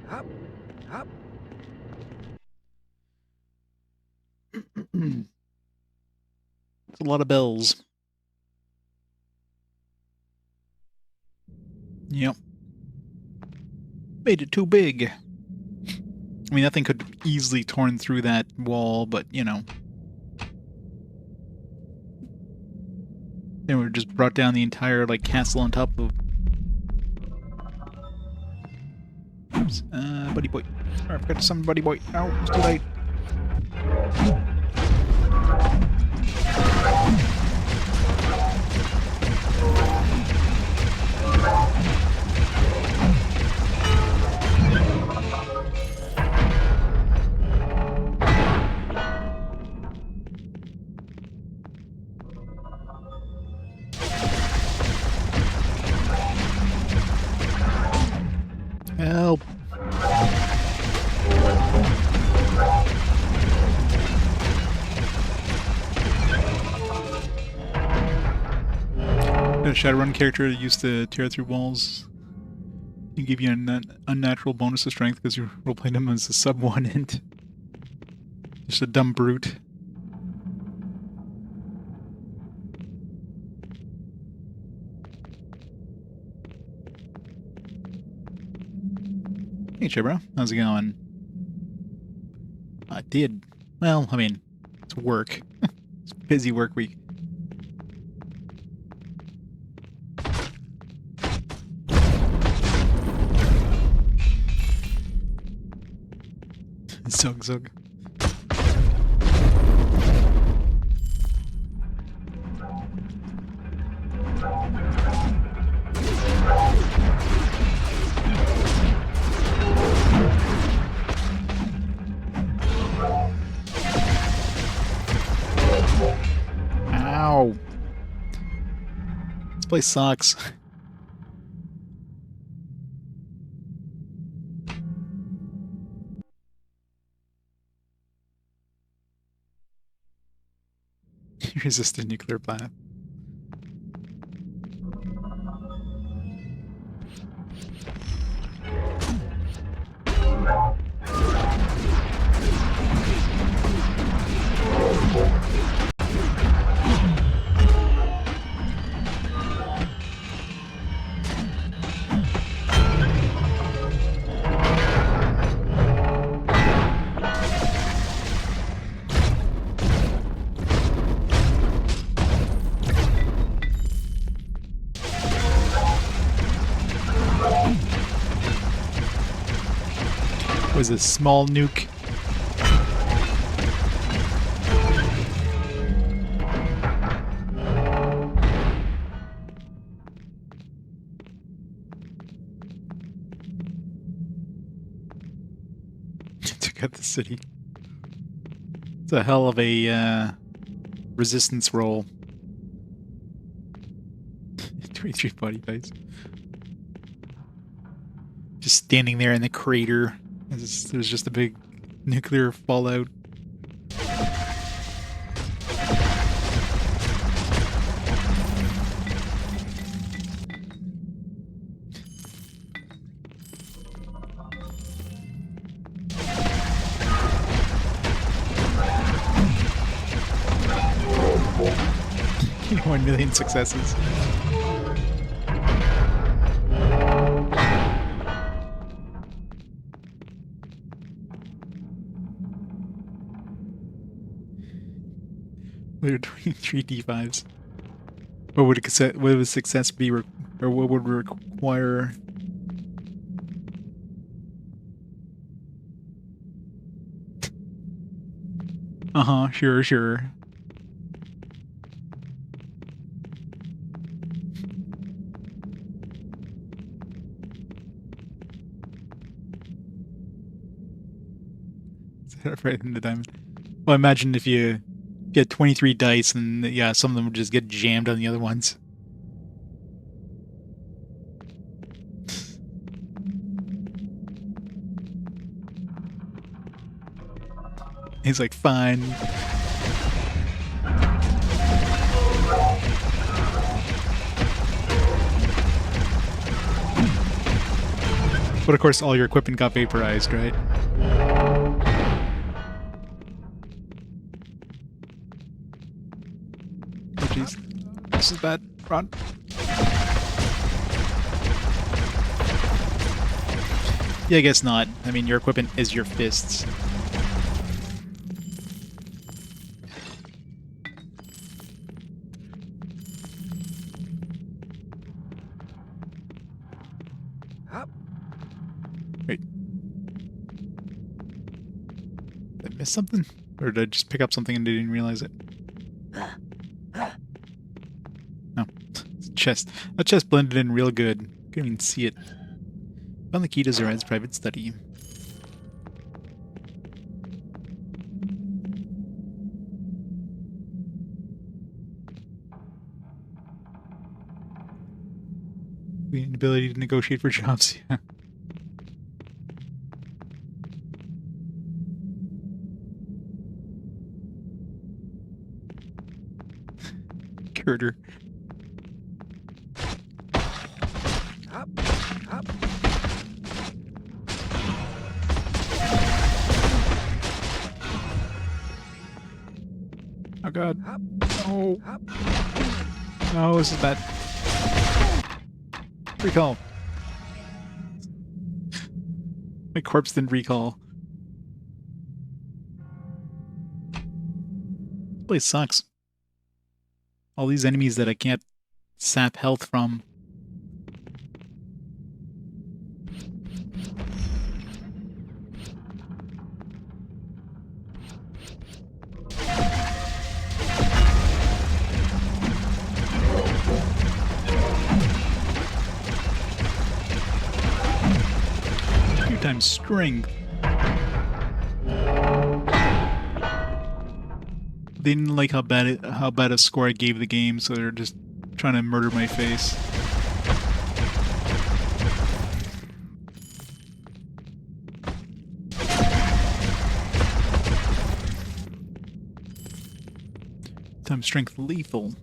S12: Hop, hop.
S1: It's a lot of bells. Yep. Made it too big. I mean, that thing could easily torn through that wall, but, you know. They were just brought down the entire, like, castle on top of... Oops. Buddy boy. Oh, I forgot to summon Buddy boy. Oh, it's too late. Help. A Shadowrun character that used to tear through walls. He give you an unnatural bonus to strength because you roleplayed him as a sub-1 int. Just a dumb brute. Hey, Chibra. How's it going? I did. Well, I mean, it's work. It's a busy work week. Zug zug. Ow. This place sucks. Resist a nuclear planet. Was a small nuke. Took out the city. It's a hell of a resistance roll. 23 body dice. Just standing there in the crater. There's just a big nuclear fallout. You 1 million successes. We're doing 3 D5s. What would a success be, or what would require? Sure. Right in the diamond. Well, imagine if you get 23 dice and, yeah, some of them would just get jammed on the other ones. He's like, fine. But of course, all your equipment got vaporized, right? Oh, jeez. This is bad. Run. Yeah, I guess not. I mean, your equipment is your fists. Wait. Did I miss something? Or did I just pick up something and didn't realize it? No. It's a chest. That chest blended in real good. Couldn't even see it. Found the key to Zerad's private study. The inability to negotiate for jobs, yeah. Girder. Oh god. No. No, this is bad. Recall. My corpse didn't recall. This place sucks. All these enemies that I can't sap health from. Two times strength. They didn't like how bad a score I gave the game, so they're just trying to murder my face. Time strength lethal.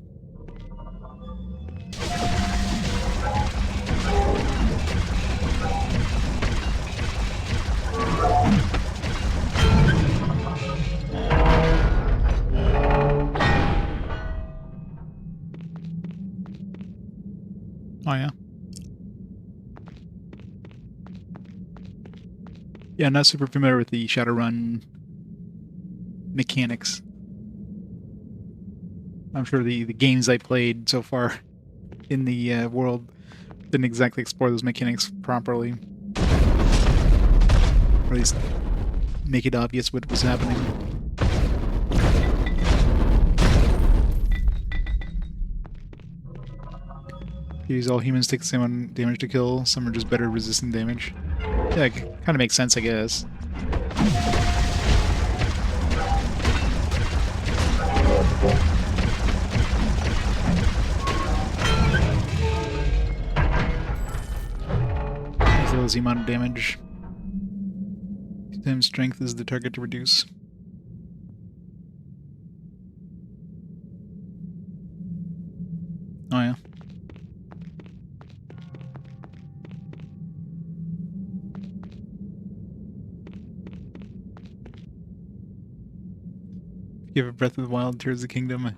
S1: Oh, yeah. Yeah, I'm not super familiar with the Shadowrun mechanics. I'm sure the games I played so far in the world didn't exactly explore those mechanics properly. Or Or at least make it obvious what was happening. Use all humans take the same amount of damage to kill. Some are just better resisting damage. Yeah, it kind of makes sense, I guess. As well as the amount of damage. Times strength is the target to reduce. Oh yeah. If you have a Breath of the Wild, Tears of the Kingdom,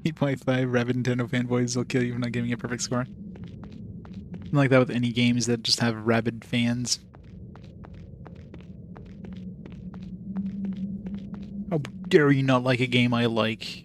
S1: 8.5 rabid Nintendo fanboys will kill you for not giving a perfect score. Something like that with any games that just have rabid fans. How dare you not like a game I like?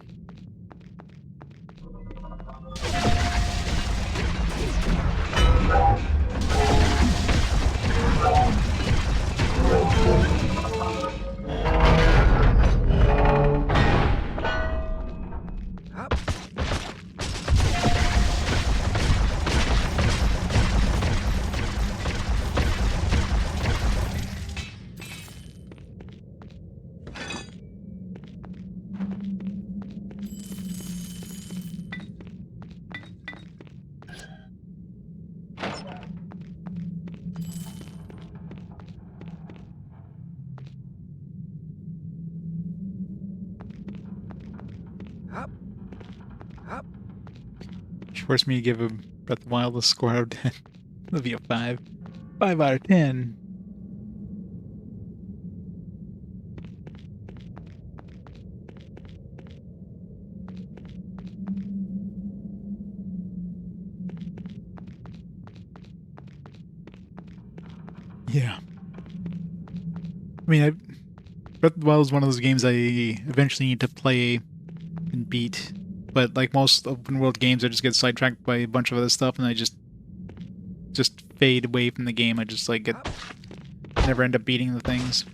S1: Forced me to give a Breath of the Wild a score out of 10. That'll be a 5. 5 out of 10. Yeah. I mean, Breath of the Wild is one of those games I eventually need to play and beat. But like most open world games, I just get sidetracked by a bunch of other stuff, and I just fade away from the game. I just like never end up beating the things.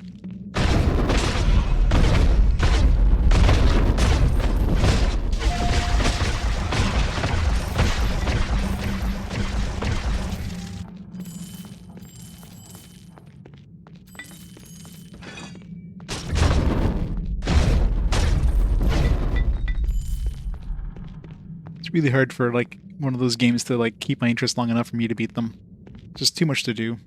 S1: It's really hard for like one of those games to like keep my interest long enough for me to beat them. Just too much to do.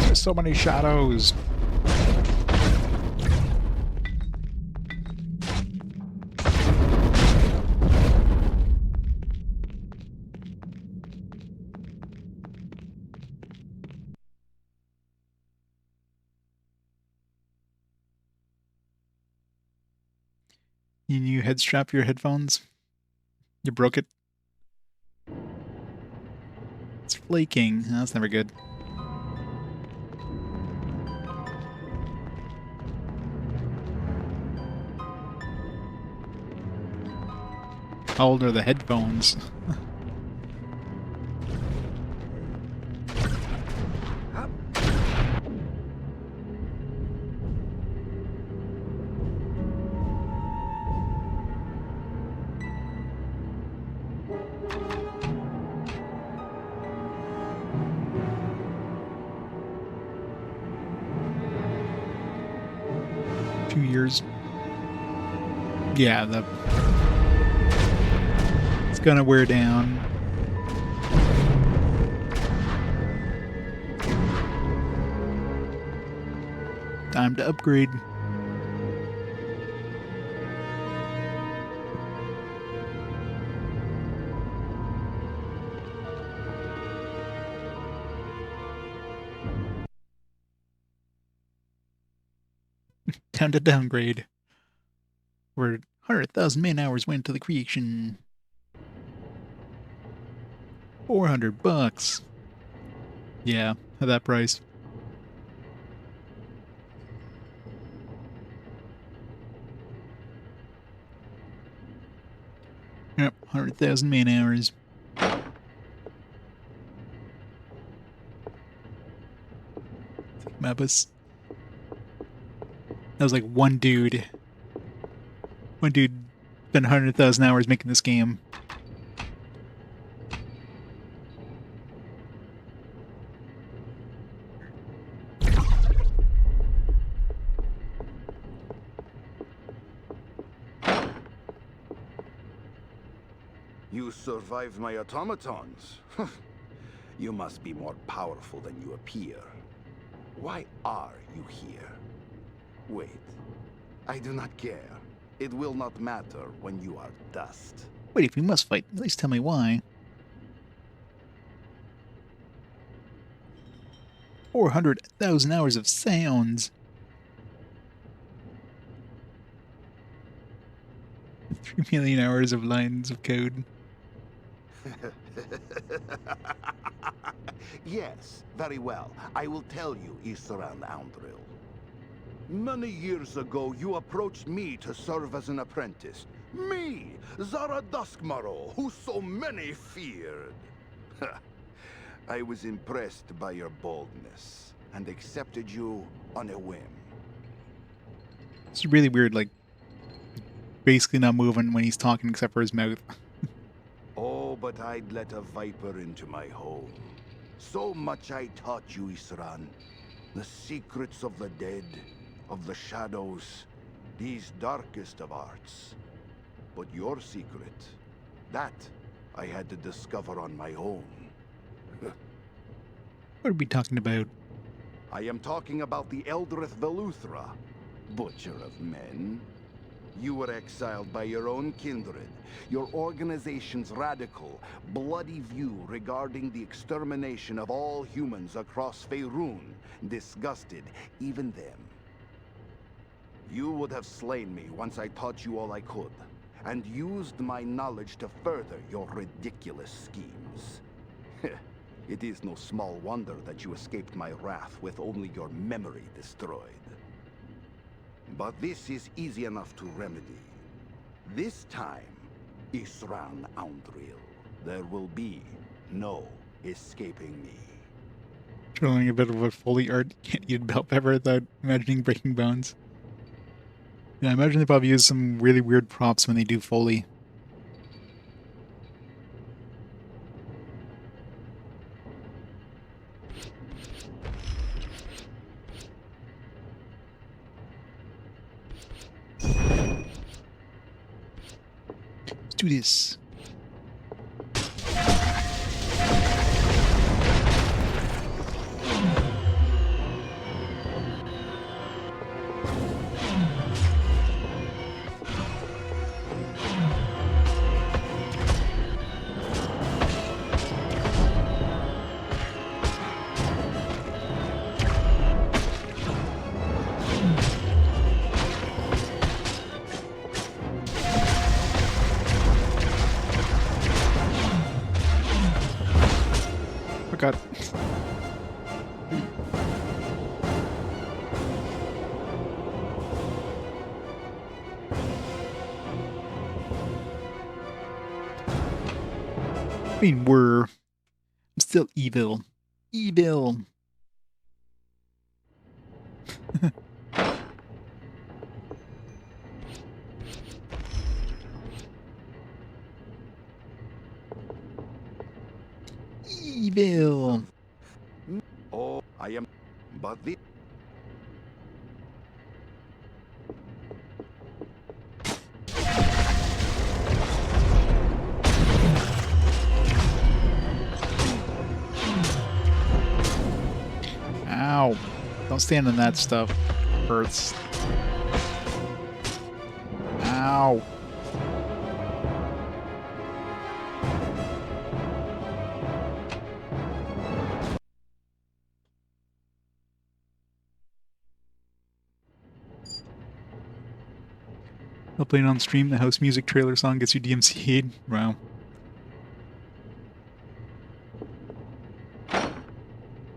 S1: There's so many shadows. You head strap your headphones? You broke it? It's flaking. That's never good. How old are the headphones? 2 years. Yeah, it's gonna wear down. Time to upgrade. Time to downgrade. We're 100,000 man hours went to the creation. $400. Yeah, at that price. Yep, 100,000 man hours. Mapus. That was like one dude. One dude spent 100,000 hours making this game.
S12: You survived my automatons. You must be more powerful than you appear. Why are you here? Wait. I do not care. It will not matter when you are dust.
S1: Wait, if we must fight, at least tell me why. 400,000 hours of sounds. 3 million hours of lines of code.
S12: Yes, very well. I will tell you, Isran Andril. Many years ago, you approached me to serve as an apprentice. Me, Zara Duskmarrow, who so many feared. I was impressed by your boldness and accepted you on a whim.
S1: It's really weird, like, basically not moving when he's talking except for his mouth.
S12: Oh, but I'd let a viper into my home. So much I taught you, Isran. The secrets of the dead, of the shadows, these darkest of arts. But your secret, that I had to discover on my own.
S1: What are we talking about?
S12: I am talking about the Eldrith Veluthra, butcher of men. You were exiled by your own kindred, your organization's radical, bloody view regarding the extermination of all humans across Faerun disgusted even them. You would have slain me once I taught you all I could, and used my knowledge to further your ridiculous schemes. It is no small wonder that you escaped my wrath with only your memory destroyed. But this is easy enough to remedy. This time, Isran Andril, there will be no escaping me.
S1: Drawing a bit of a Foley art, can't eat a bell pepper without imagining breaking bones. Yeah, I imagine they probably use some really weird props when they do Foley. Let's do this. God. I mean, I'm still evil. Evil. Evil.
S12: Oh, I am... But the...
S1: Ow. Don't stand on that stuff. Hurts. Ow. While playing on stream, the house music trailer song gets you DMCA'd. Wow.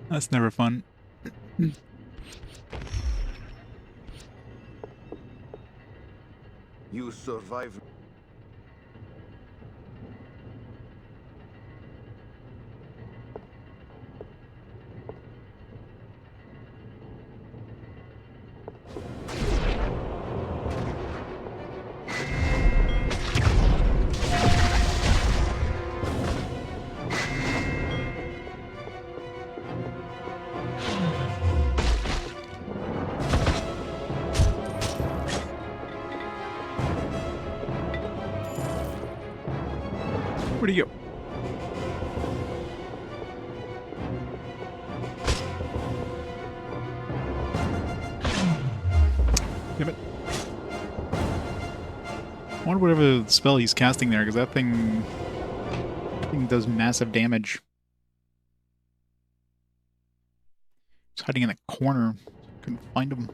S1: That's never fun.
S12: You survived.
S1: Where'd he go? Damn it. I wonder whatever spell he's casting there, because that thing does massive damage. He's hiding in the corner. Couldn't find him.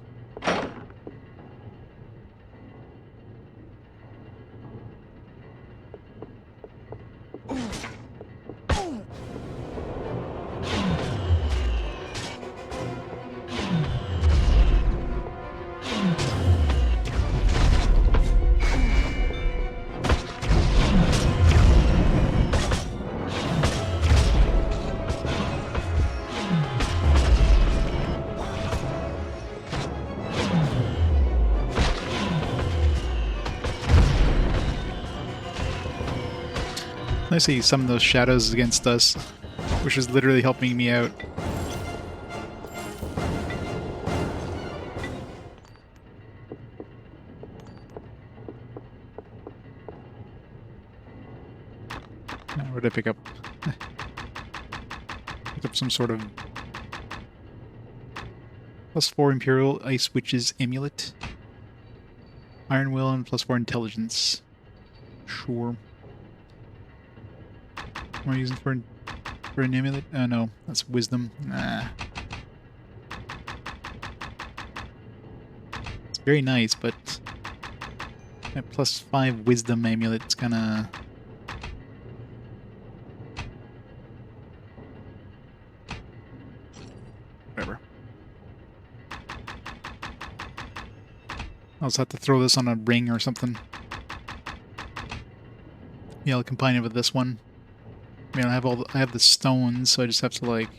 S1: I see some of those shadows against us, which is literally helping me out. What did I pick up? Pick up some sort of +4 Imperial Ice Witch's Amulet. Iron Will and +4 Intelligence. Sure. What am I using for an amulet? Oh no, that's wisdom. Nah. It's very nice, but that +5 wisdom amulet's kinda... whatever. I'll just have to throw this on a ring or something. Yeah, I'll combine it with this one. I mean, I have the stones, so I just have to, like...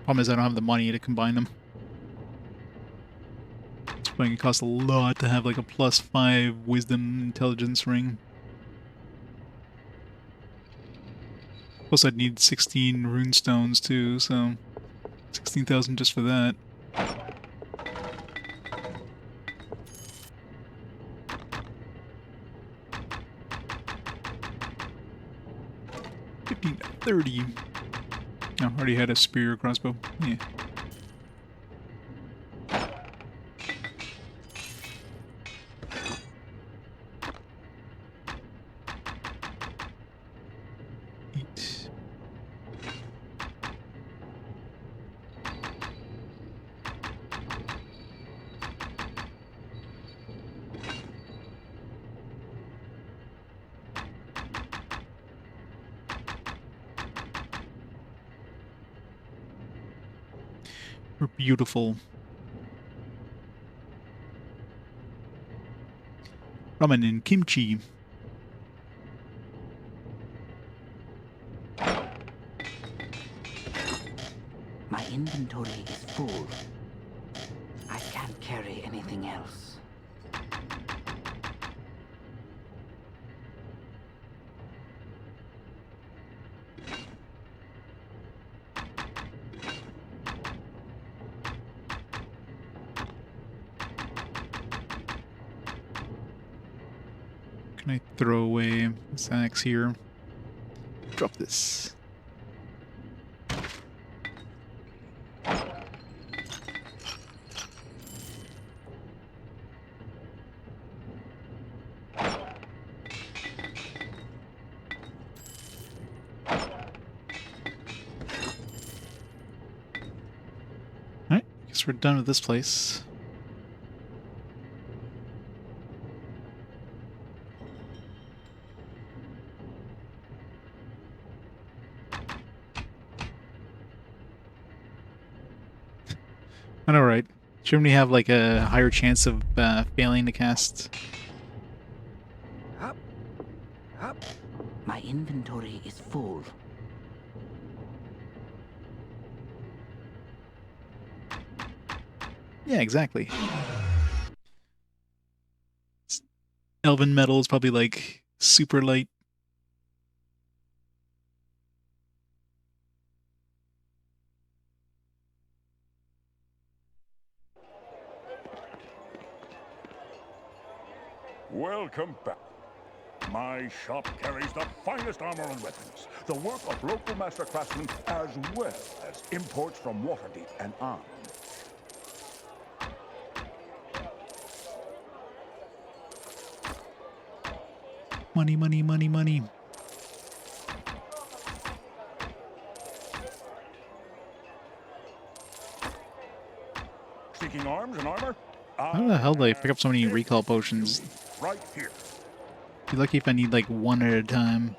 S1: Problem is I don't have the money to combine them. It's going to cost a lot to have, like, a +5 wisdom intelligence ring. Plus I'd need 16 rune stones, too, so... 16,000 just for that. $15.30. Oh, already had a spear or crossbow. Yeah. Eat. We're beautiful. Ramen and kimchi.
S4: My inventory is full. I can't carry anything else.
S1: Can I throw away this axe here? Drop this. Alright, guess we're done with this place. I know, right? Shouldn't we have like a higher chance of failing to cast?
S12: Up. Up.
S4: My inventory is full.
S1: Yeah, exactly. Elven metal is probably like super light.
S2: Welcome back. My shop carries the finest armor and weapons, the work of local master craftsmen, as well as imports from Waterdeep and on.
S1: Money, money, money, money.
S2: Seeking arms and armor?
S1: How the hell did I pick up so many recall potions?
S2: Right here.
S1: Be lucky if I need like one at a time.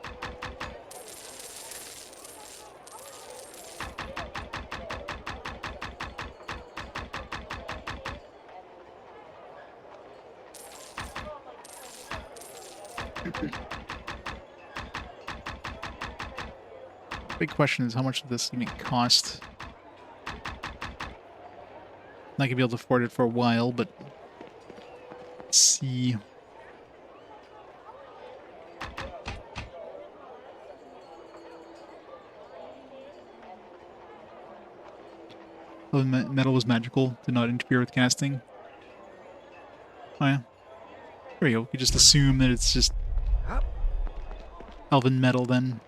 S1: Big question is how much does this even cost? Not gonna be able to afford it for a while, but let's see. Oh, metal was magical, did not interfere with casting. Oh yeah. There we go. We just assume that it's just elven metal then.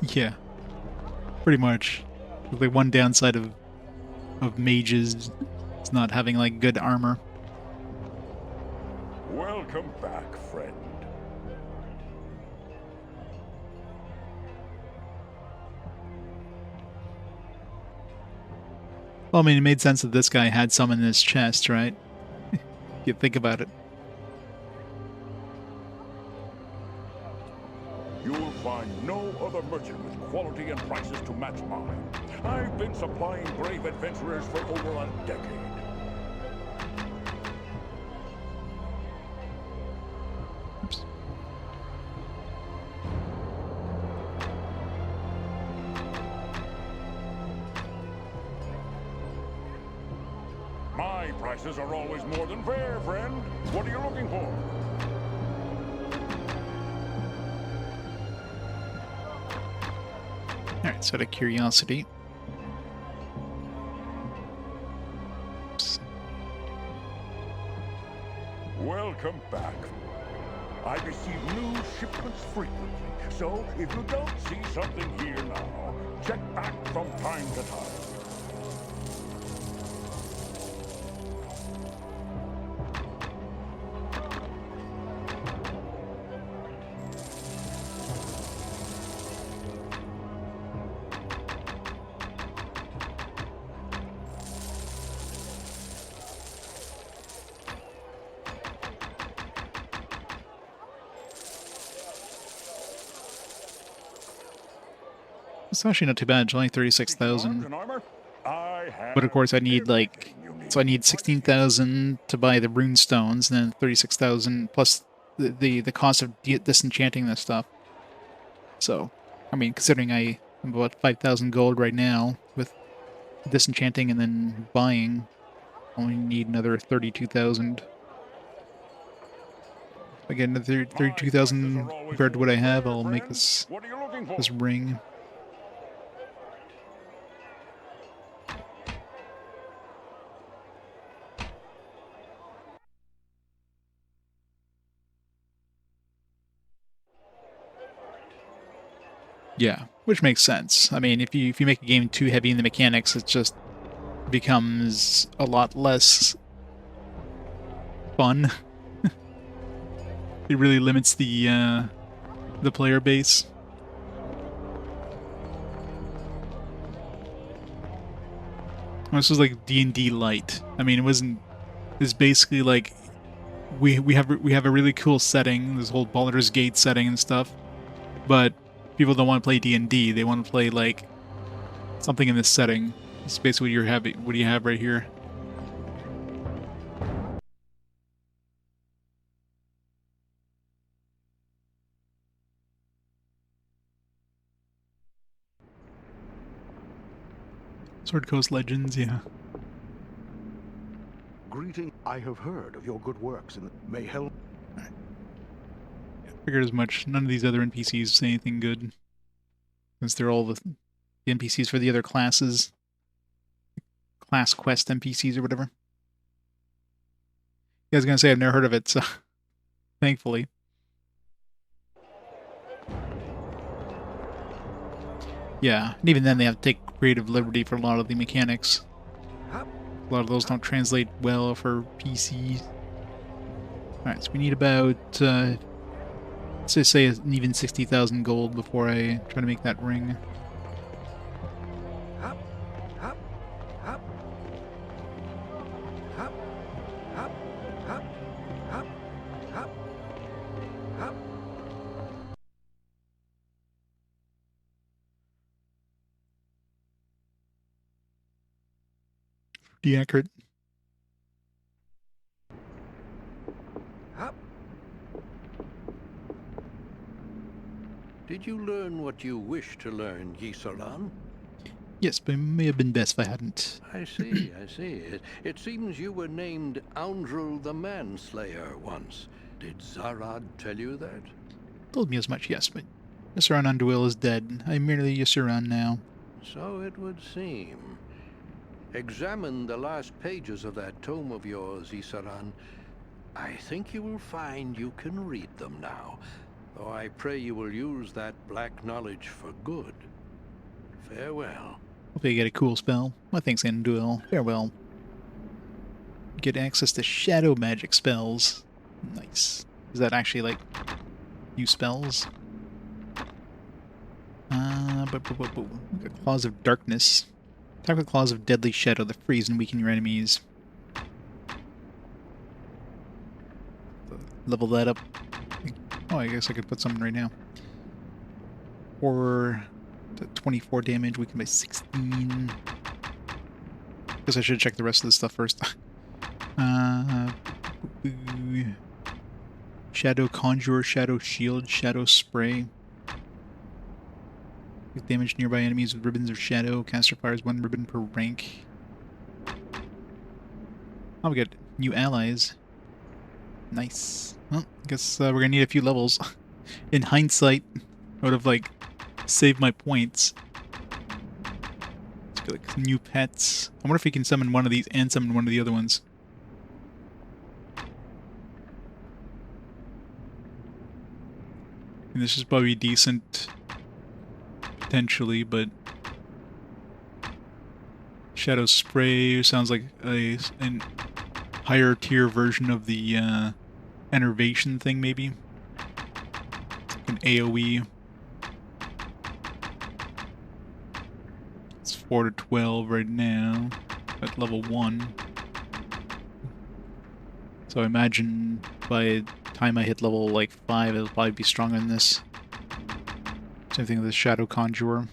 S1: Yeah. Pretty much. The one downside of mages is not having like good armor.
S2: Welcome back, friend.
S1: Well, I mean, it made sense that this guy had some in his chest, right? You think about it.
S2: You'll find no other merchant with quality and prices to match mine. I've been supplying brave adventurers for over a decade.
S1: Oops.
S2: My prices are always more than fair, friend. What are you looking for?
S1: Alright, so out of curiosity.
S2: Welcome back. I receive new shipments frequently, so if you don't see something here now, check back from time to time.
S1: It's actually not too bad, it's only 36,000. But of course I need like, so I need 16,000 to buy the rune stones, and then 36,000 plus the cost of disenchanting this stuff. So, I mean, considering I'm about 5,000 gold right now with disenchanting and then buying, only need another 32,000. If I get another 32,000 compared to what I have, I'll make this ring. Yeah, which makes sense. I mean, if you make a game too heavy in the mechanics, it just becomes a lot less fun. It really limits the player base. This was like D&D light. I mean, it wasn't. It's basically like we have a really cool setting, this whole Baldur's Gate setting and stuff, but people don't want to play D&D. They want to play like something in this setting. It's basically what you have right here. Sword Coast Legends, yeah.
S13: Greeting. I have heard of your good works and may help.
S1: Right. Yeah, figured as much. None of these other NPCs say anything good. Since they're all the NPCs for the other classes. Class quest NPCs or whatever. Yeah, I was gonna say I've never heard of it, so thankfully. Yeah, and even then they have to take creative liberty for a lot of the mechanics. A lot of those don't translate well for PCs. Alright, so we need about, let's just say an even 60,000 gold before I try to make that ring. Pretty accurate.
S8: Did you learn what you wish to learn, Yisaran?
S1: Yes, but it may have been best if I hadn't.
S8: I see, I see. It seems you were named Oundrel the Manslayer once. Did Zarad tell you that?
S1: Told me as much, yes, but Ysaran Unduil is dead. I'm merely Ysaran now.
S8: So it would seem. Examine the last pages of that tome of yours, Yisaran. I think you will find you can read them now, though I pray you will use that black knowledge for good. Farewell.
S1: Hope you get a cool spell. Well, thanks, Unduil. Farewell. Get access to shadow magic spells. Nice. Is that actually, like, new spells? Claws of Darkness. Attack with Claws of Deadly Shadow that freeze and weaken your enemies. Level that up. Oh, I guess I could put something right now. Or 24 damage, weakened by 16. Guess I should check the rest of the stuff first. Shadow Conjure, Shadow Shield, Shadow Spray. With damage nearby enemies with ribbons of shadow. Caster fires 1 ribbon per rank. Oh, we got new allies. Nice. Well, I guess we're gonna need a few levels. In hindsight, I would have, like, saved my points. Let's get, like, new pets. I wonder if we can summon one of these and summon one of the other ones. And this is probably decent. Potentially, but Shadow Spray sounds like a higher tier version of the Enervation thing, maybe. Like an AoE. It's 4 to 12 right now at level 1. So I imagine by the time I hit level like 5, it'll probably be stronger than this. Same thing with the Shadow Conjurer.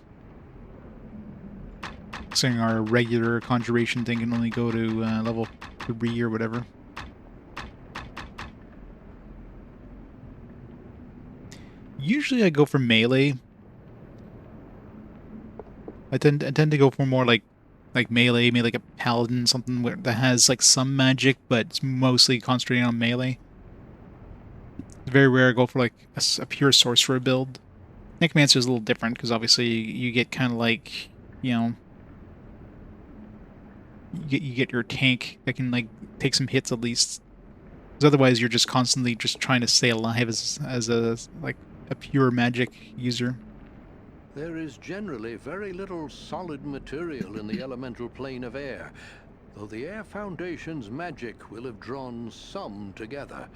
S1: Saying our regular conjuration thing can only go to level 3 or whatever. Usually I go for melee. I tend to go for more like melee, maybe like a paladin, something that has like some magic, but it's mostly concentrating on melee. It's very rare I go for like a pure sorcerer build. Necromancer is a little different because obviously you get kind of like, you know, you get your tank that can like take some hits at least. Because otherwise you're just constantly just trying to stay alive as a like a pure magic user.
S8: There is generally very little solid material in the elemental plane of air, though the Air Foundation's magic will have drawn some together.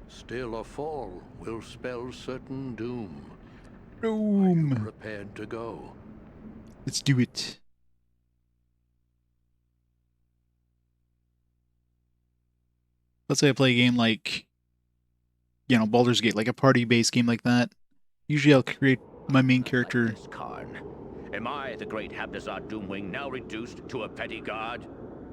S8: Still, a fall will spell certain doom.
S1: Doom.
S8: Are you prepared to go?
S1: Let's do it. Let's say I play a game like, you know, Baldur's Gate, like a party-based game like that. Usually I'll create my main character.
S14: Karn. Am I, the great Habdazar Doomwing, now reduced to a petty guard?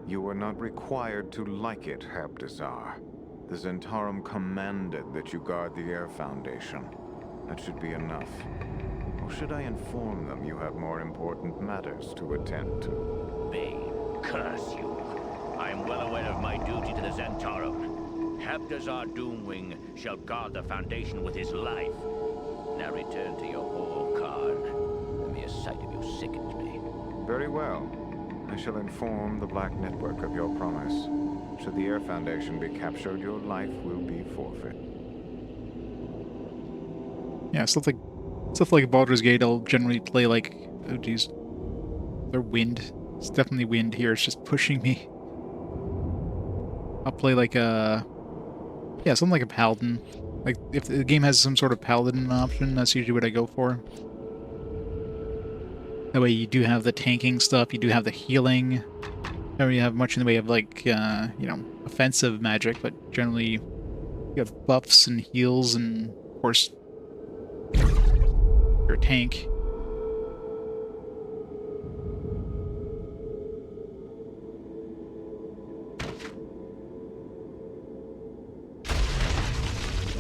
S15: You are not required to like it, Habdazar. The Zentarum commanded that you guard the Air Foundation. That should be enough. Or should I inform them you have more important matters to attend to?
S14: Bane, curse you. I am well aware of my duty to the Zentarum. Habdazar Doomwing shall guard the Foundation with his life. Now return to your hole, Karn. The mere sight of you sickens me.
S15: Very well. I shall inform the Black Network of your promise. Should the Air Foundation be captured, your life will be forfeit.
S1: Yeah, stuff like Baldur's Gate, I'll generally play like, oh geez, there's wind. It's definitely wind here. It's just pushing me. I'll play like a, yeah, something like a paladin. Like if the game has some sort of paladin option, that's usually what I go for. That way you do have the tanking stuff, you do have the healing. Don't really have much in the way of like, you know, offensive magic, but generally you have buffs and heals and, of course, your tank.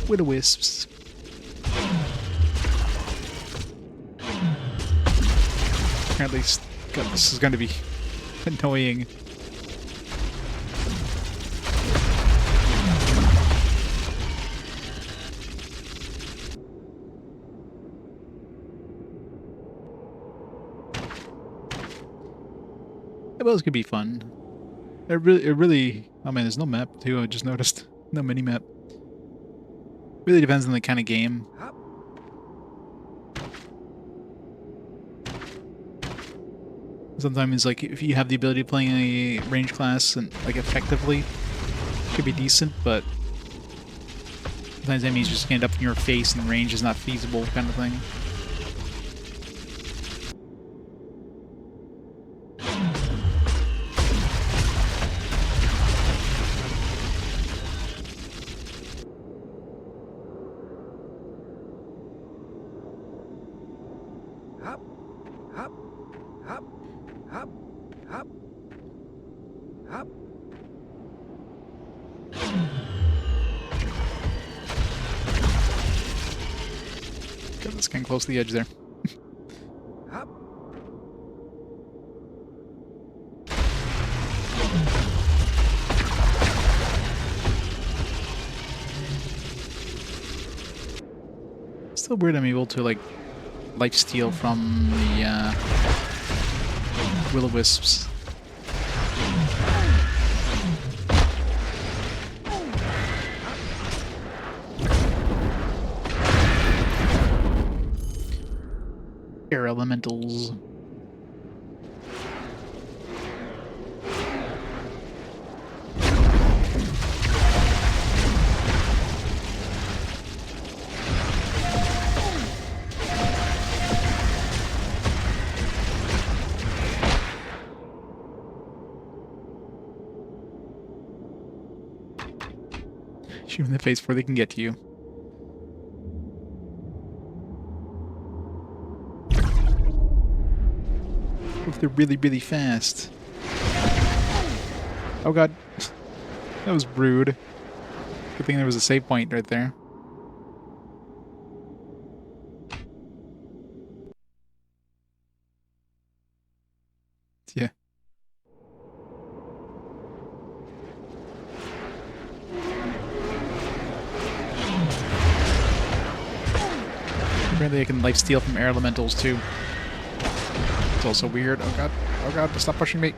S1: Will-o-wisps. Apparently, God, this is going to be annoying. Those could be fun. It really. Oh man, there's no map too. I just noticed no mini map. Really depends on the kind of game. Sometimes, like, if you have the ability of playing a range class and like effectively, it could be decent. But sometimes enemies just end up in your face, and range is not feasible, kind of thing. God, that's getting close to the edge there. Still weird I'm able to, like, lifesteal from the will-o-wisps. Air elementals. Shoot in the face before they can get to you. If they're really, really fast. Oh god. That was rude. Good thing there was a save point right there. Yeah. Apparently I can lifesteal from air elementals too. It's also weird. Oh god, stop pushing me.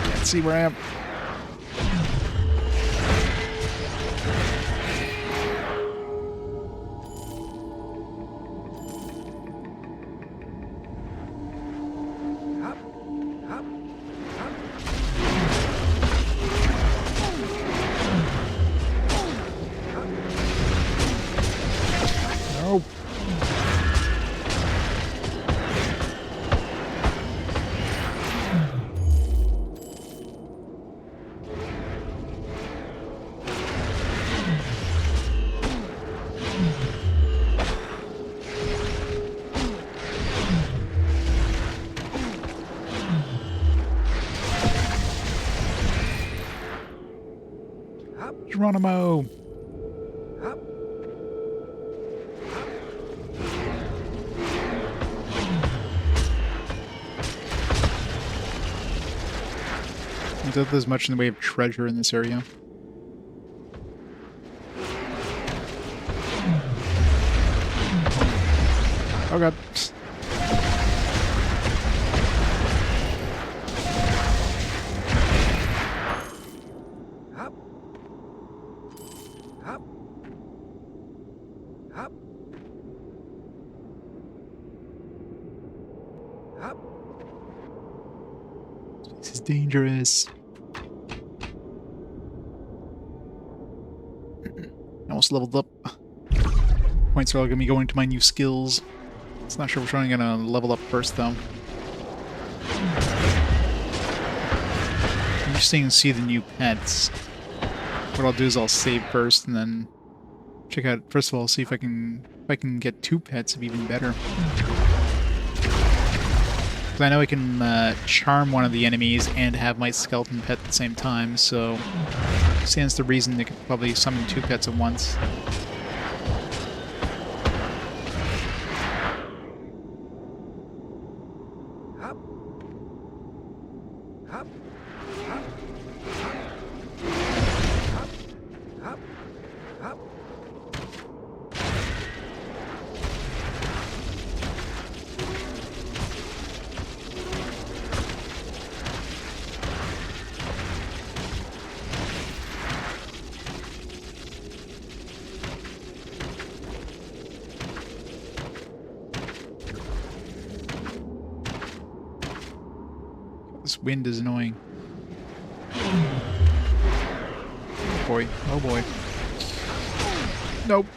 S1: Can't see where I am. Geronimo! I doubt there's much in the way of treasure in this area. Oh god. This is dangerous. Almost leveled up. Points are all gonna be going to my new skills. It's not sure which one I'm gonna level up first, though. Interesting to see the new pets. What I'll do is I'll save first and then check out. First of all, see if I can get 2 pets, it'd be even better. Because I know I can charm one of the enemies and have my skeleton pet at the same time, so stands to reason they could probably summon 2 pets at once. This wind is annoying. Oh boy. Oh boy. Nope.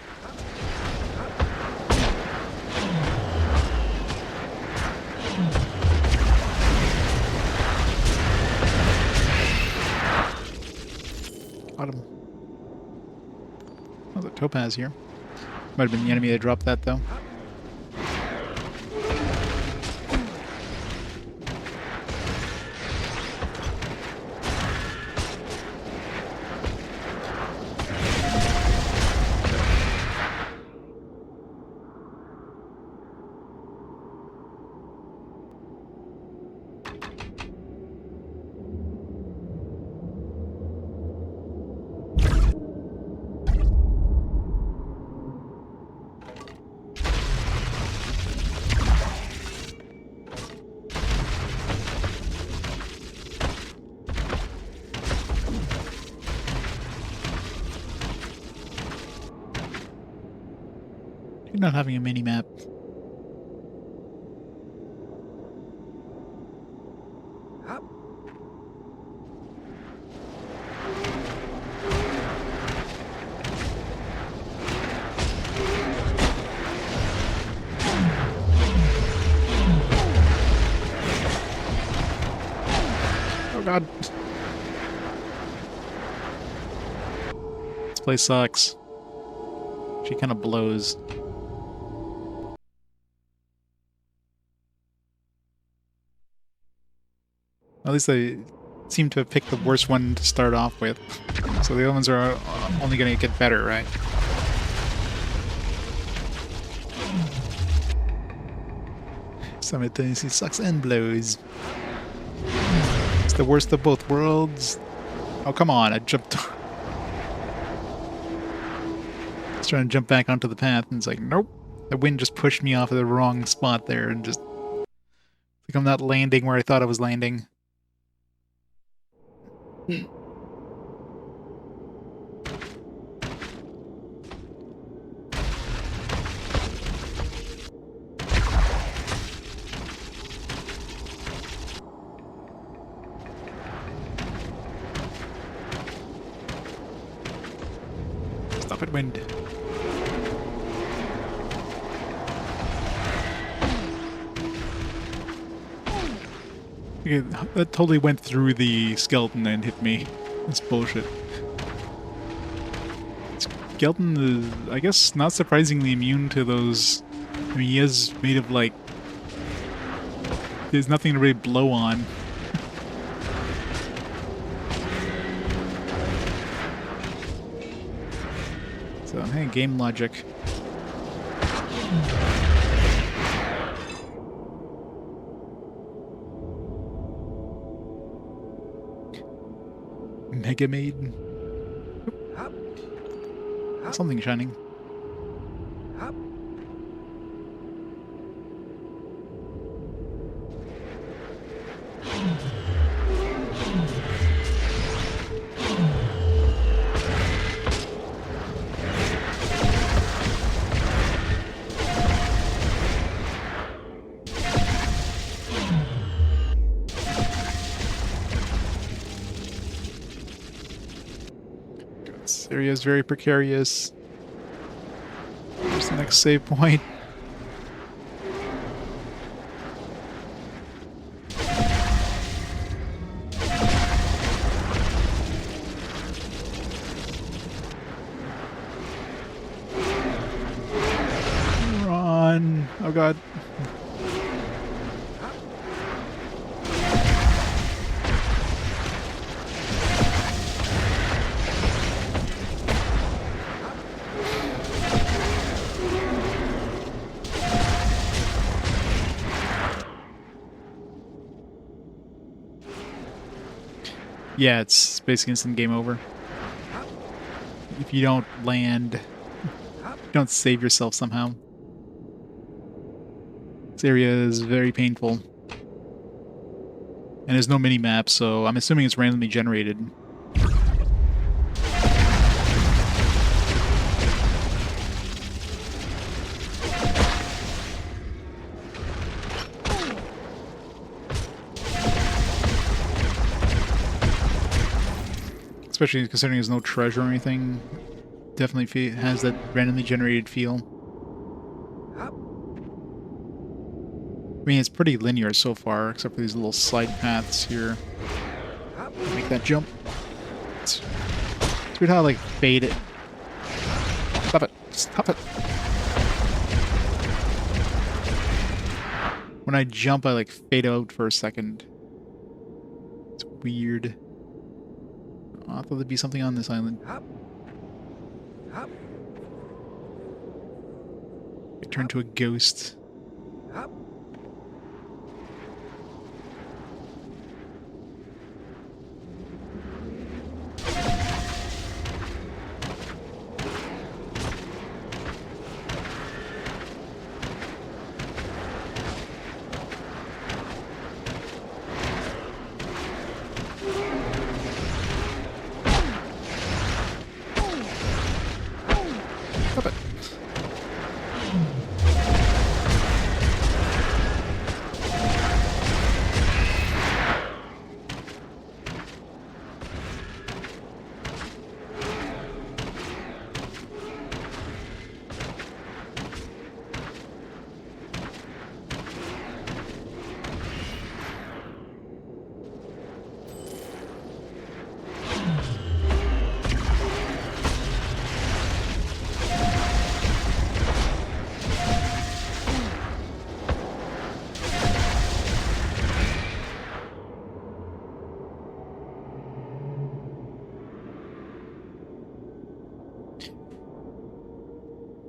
S1: Got him. Oh, the topaz here. Might have been the enemy that dropped that, though. You're not having a mini-map. Oh god. This place sucks. She kind of blows. At least they seem to have picked the worst one to start off with. So the other ones are only going to get better, right? Simultaneously sucks and blows. It's the worst of both worlds. Oh, come on, I jumped. I was trying to jump back onto the path, and it's like, nope. The wind just pushed me off of the wrong spot there, and just... like I'm not landing where I thought I was landing. Stop it, wind. Okay, that totally went through the skeleton and hit me. That's bullshit. Skeleton is, I guess, not surprisingly immune to those. I mean, he is made of, like... there's nothing to really blow on. So, hey, game logic. Mega Maid. Something shining. This area is very precarious. Where's the next save point? Run! Oh god. Yeah, it's basically instant game over. If you don't land, don't save yourself somehow. This area is very painful. And there's no mini-map, so I'm assuming it's randomly generated. Especially considering there's no treasure or anything. Definitely has that randomly generated feel. I mean, it's pretty linear so far, except for these little side paths here. Make that jump. It's weird how I, like, fade it. Stop it. Stop it. When I jump, I, like, fade out for a second. It's weird. Oh, I thought there'd be something on this island. It turned to a ghost. Stop it.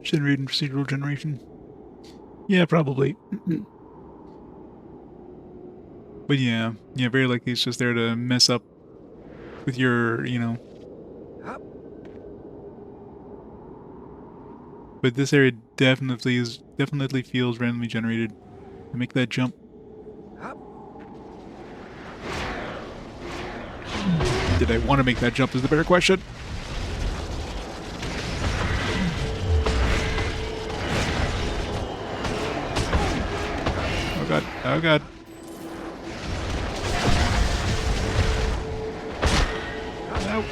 S1: Generating procedural generation. Yeah, probably. But yeah, very likely it's just there to mess up with your, you know. But this area definitely feels randomly generated. To make that jump. Did I want to make that jump is the better question. Oh god, oh god. Nope.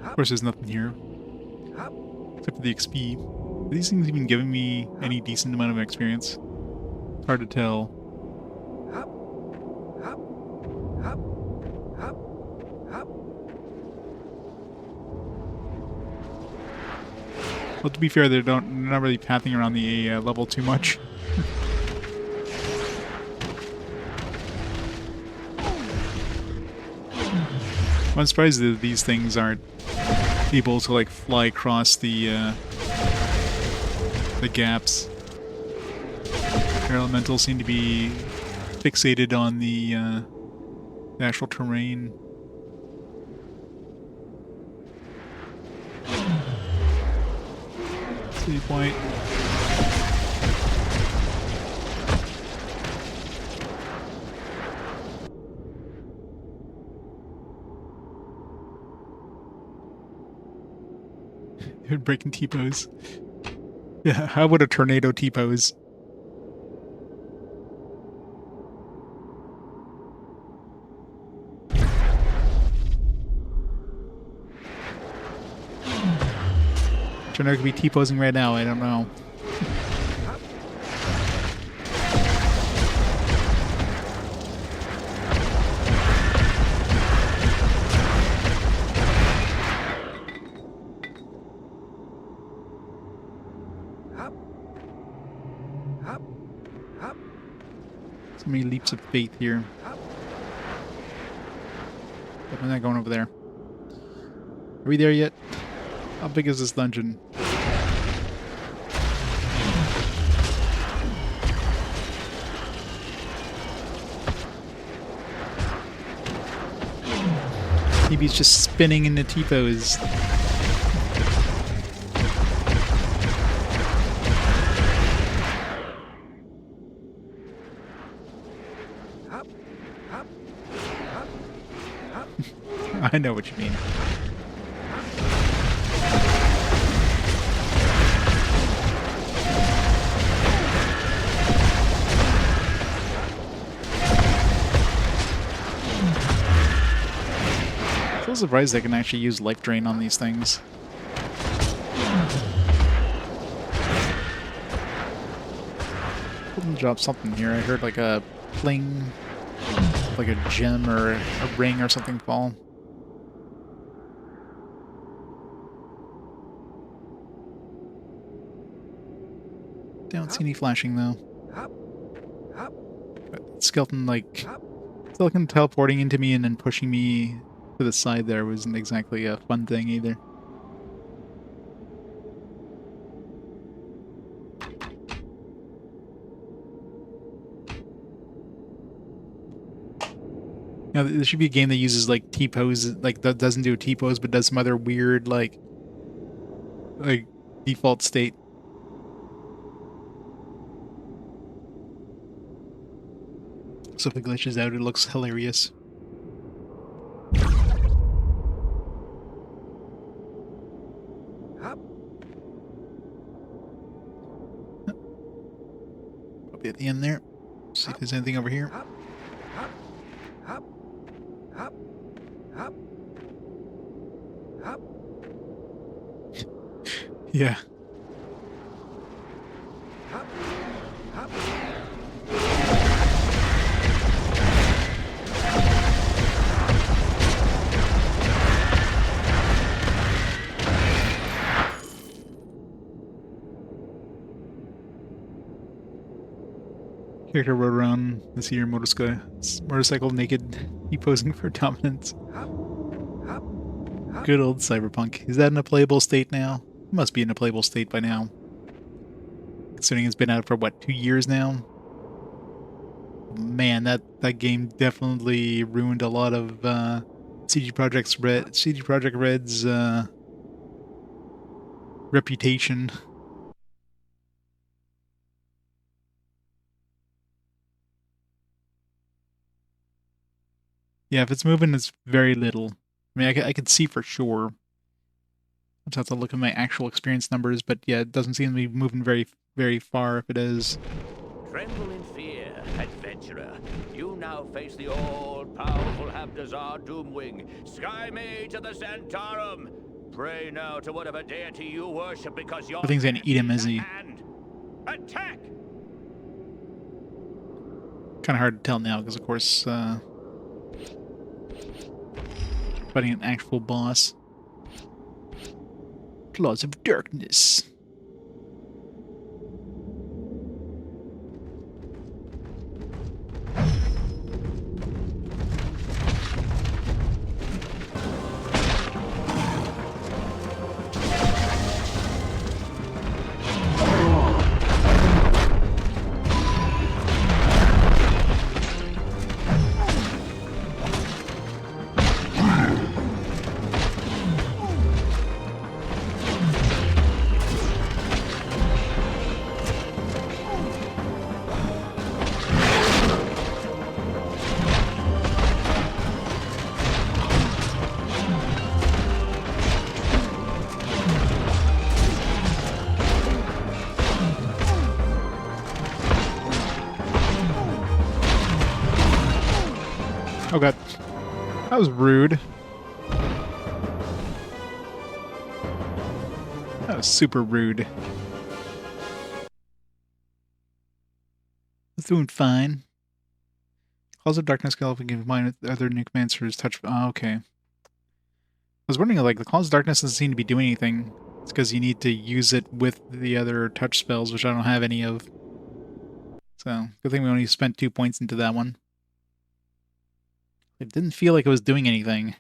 S1: Of course there's nothing here. Except for the XP. Are these things even giving me any decent amount of experience? Hard to tell. Well, to be fair, they're not really pathing around the level too much. I'm surprised that these things aren't able to like fly across the gaps. Their elementals seem to be fixated on the actual terrain. Save point. You're breaking T-pose. Yeah, how would a tornado T-pose? Tornado could be T-posing right now, I don't know. So many leaps of faith here. But we're not going over there. Are we there yet? How big is this dungeon? TV's just spinning in the T-pose. I know what you mean. I'm so surprised they can actually use life drain on these things. Couldn't drop something here. I heard like a fling, like a gem or a ring or something fall. Don't see any flashing though. But skeleton teleporting into me and then pushing me to the side there wasn't exactly a fun thing either. Now, there should be a game that uses like T-pose, like that doesn't do a T-pose, but does some other weird like default state. So if it glitches out, it looks hilarious. Probably at the end there. See if there's anything over here. Yeah. Character rode around this year motorcycle naked, he posing for dominance. Good old Cyberpunk. Is that in a playable state now? It must be in a playable state by now. Considering it's been out for what, 2 years now? Man, that game definitely ruined a lot of CD Projekt Red's reputation. Yeah, if it's moving, it's very little. I mean, I could see for sure. I just have to look at my actual experience numbers, but yeah, it doesn't seem to be moving very, very far if it is.
S14: Tremble in fear, adventurer. You now face the all-powerful Habdazar Doomwing, Sky Mage of the Zentarum. Pray now to whatever deity you worship because your
S1: I think he's gonna eat him, isn't he?
S14: Attack!
S1: Kind of hard to tell now, because of course, fighting an actual boss. Claws of Darkness. Oh god. That was rude. That was super rude. It's doing fine. Calls of Darkness can help combine with other new commands for his touch. Oh, okay. I was wondering, like, the Calls of Darkness doesn't seem to be doing anything. It's because you need to use it with the other touch spells, which I don't have any of. So, good thing we only spent 2 points into that one. It didn't feel like it was doing anything.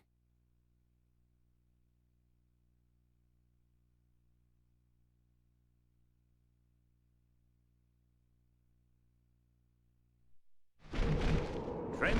S14: Friend?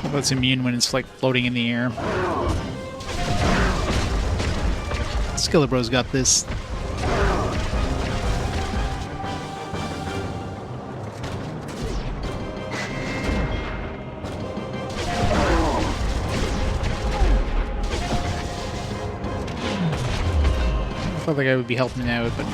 S1: Well, it's immune when it's like floating in the air. Skillabro's got this. I felt like I would be helping out, but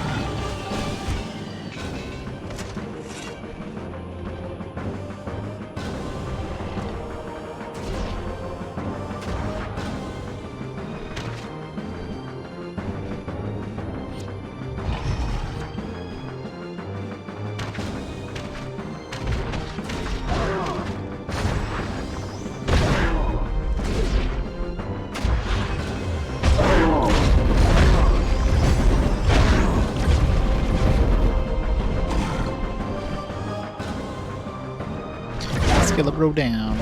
S1: Skillabro down.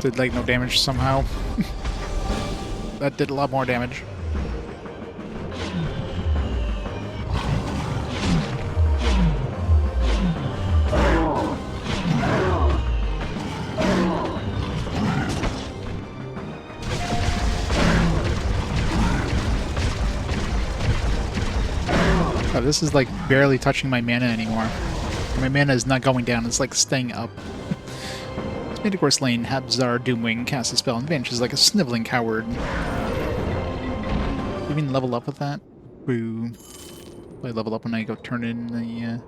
S1: Did like no damage somehow. That did a lot more damage. Oh, this is like barely touching my mana anymore. My mana is not going down, it's like staying up. Mid-course lane, Habzar Doomwing casts a spell and vanishes like a sniveling coward. You mean level up with that? Boo. I level up when I go turn in the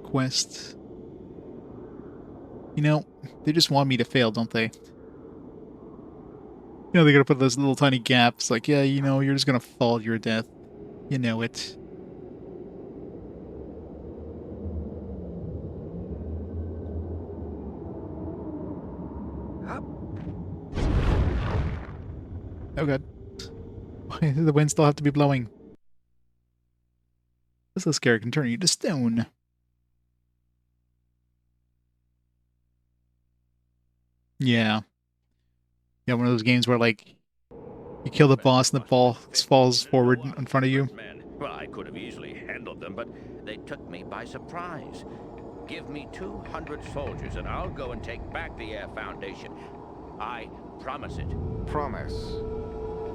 S1: quest. You know, they just want me to fail, don't they? You know, they're gonna put those little tiny gaps, like, yeah, you know, you're just gonna fall to your death. You know it. Oh god. Why does the wind still have to be blowing? This little scare can turn you to stone. Yeah. Yeah, one of those games where, like, You kill the boss and the ball falls forward in front of you.
S14: Men. Well, I could have easily handled them, but they took me by surprise. Give me 200 soldiers and I'll go and take back the Air Foundation. I promise it.
S15: Promise?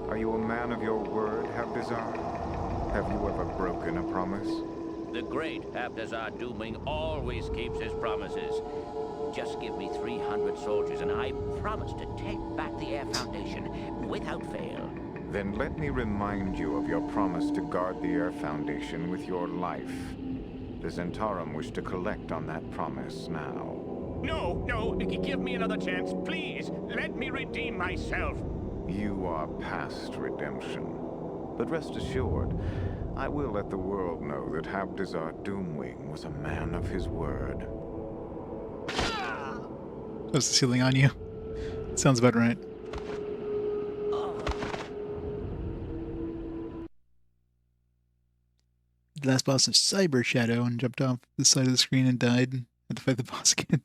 S15: Are you a man of your word, Habdazar? Have you ever broken a promise?
S14: The great Habdazar Doomwing always keeps his promises. Just give me 300 soldiers and I promise to take back the Air Foundation without fail.
S15: Then let me remind you of your promise to guard the Air Foundation with your life. The Zentarum wish to collect on that promise now.
S14: No, give me another chance, please. Let me redeem myself.
S15: You are past redemption. But rest assured, I will let the world know that Habdazar Doomwing was a man of his word.
S1: Close the ceiling on you. Sounds about right. The last boss of Cyber Shadow and jumped off the side of the screen and died. Had to fight the boss again.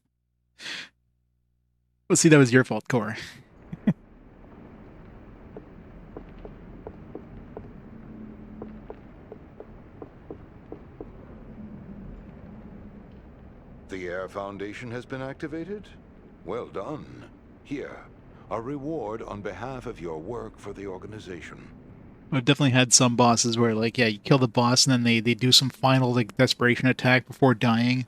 S1: Well, see, that was your fault, Core.
S9: The Air Foundation has been activated? Well done. Here, a reward on behalf of your work for the organization.
S1: I've definitely had some bosses where, like, yeah, you kill the boss and then they do some final, like, desperation attack before dying,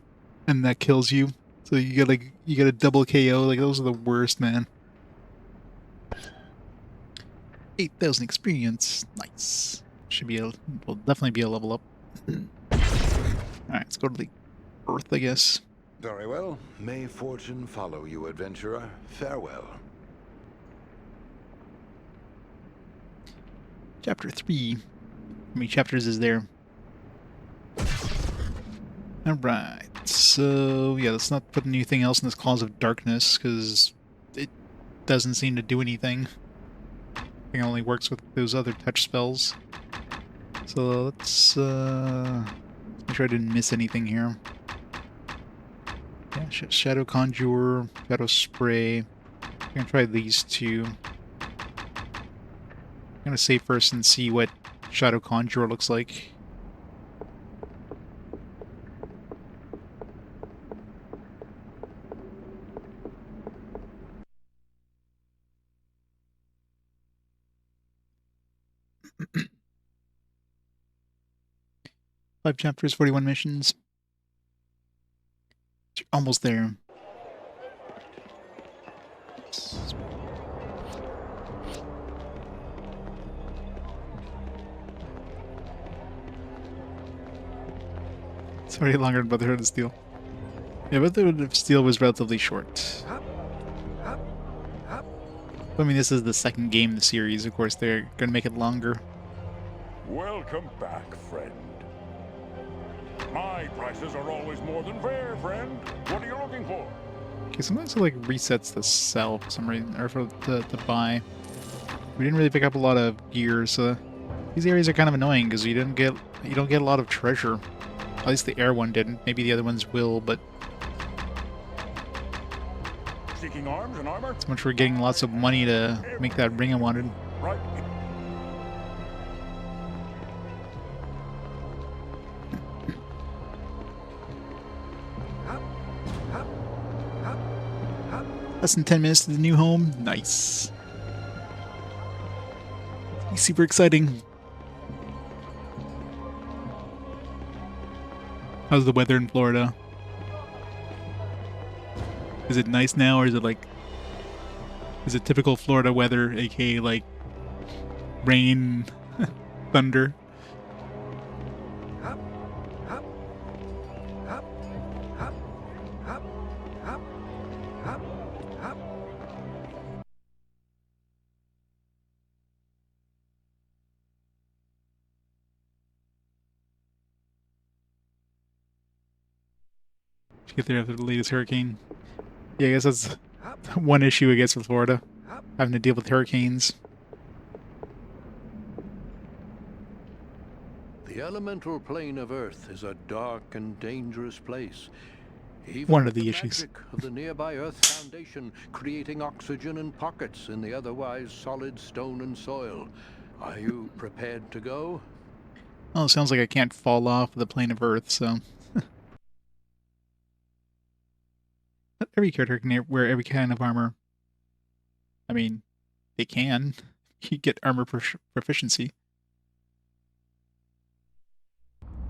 S1: and that kills you. So you get a double KO. Like, those are the worst, man. 8,000 experience. Nice. Should be will definitely be a level up. Alright, let's go to the Earth, I guess.
S9: Very well. May fortune follow you, adventurer. Farewell.
S1: Chapter 3. How many chapters is there? Alright, so yeah, let's not put anything else in this Claws of Darkness, because it doesn't seem to do anything. I think it only works with those other touch spells. So let's make sure I didn't miss anything here. Yeah, Shadow Conjure, Shadow Spray. I'm gonna try these two. I'm gonna save first and see what Shadow Conjure looks like. Five chapters, 41 missions. Almost there. It's already longer than Brotherhood of Steel. Yeah, Brotherhood of Steel was relatively short. I mean, this is the second game in the series. Of course, they're going to make it longer.
S2: Welcome back, friend. My prices are always more than fair, friend. What are you looking for?
S1: Okay, sometimes it like resets the sell for some reason, or for to buy. We didn't really pick up a lot of gear, so these areas are kind of annoying because you don't get a lot of treasure. At least the air one didn't. Maybe the other ones will, but
S2: Seeking arms and armor?
S1: so much for getting lots of money to make that ring I wanted.
S2: Right.
S1: Less than 10 minutes to the new home. Nice. Super exciting. How's the weather in Florida? Is it nice now, or is it like... Is it typical Florida weather, aka like... rain, thunder? Get there after the latest hurricane. Yeah, I guess that's one issue, I guess, with Florida. Having to deal with hurricanes.
S8: The elemental plane of Earth is a dark and dangerous place. Even
S1: one
S8: with
S1: of the
S8: the
S1: issues.
S8: magic of the nearby Earth Foundation creating oxygen in pockets in the otherwise solid stone and soil. Are you prepared to go?
S1: Oh, it sounds like I can't fall off the plane of Earth, so... Not every character can wear every kind of armor. I mean, they can. You get armor proficiency.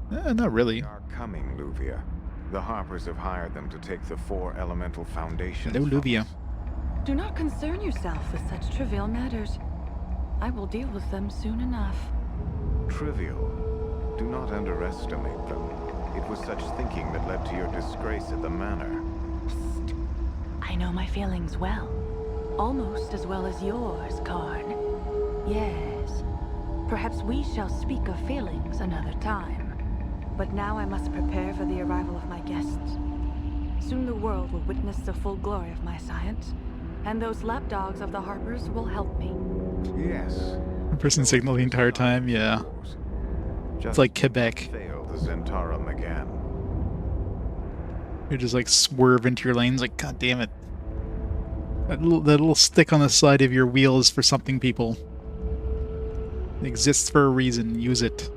S1: Not really.
S15: They are coming, Luvia. The Harpers have hired them to take the 4 elemental foundations.
S1: Hello, Luvia.
S5: Do not concern yourself with such trivial matters. I will deal with them soon enough.
S15: Trivial. Do not underestimate them. It was such thinking that led to your disgrace at the manor.
S5: Psst. I know my feelings well. Almost as well as yours, Karn. Yes. Perhaps we shall speak of feelings another time. But now I must prepare for the arrival of my guests. Soon the world will witness the full glory of my science, and those lapdogs of the Harpers will help me.
S15: Yes.
S1: Person signal the entire time, yeah. It's like Quebec.
S15: Fail the Zentarum again.
S1: You just like swerve into your lanes, like, god damn it. That little stick on the side of your wheel is for something, people. It exists for a reason. Use it.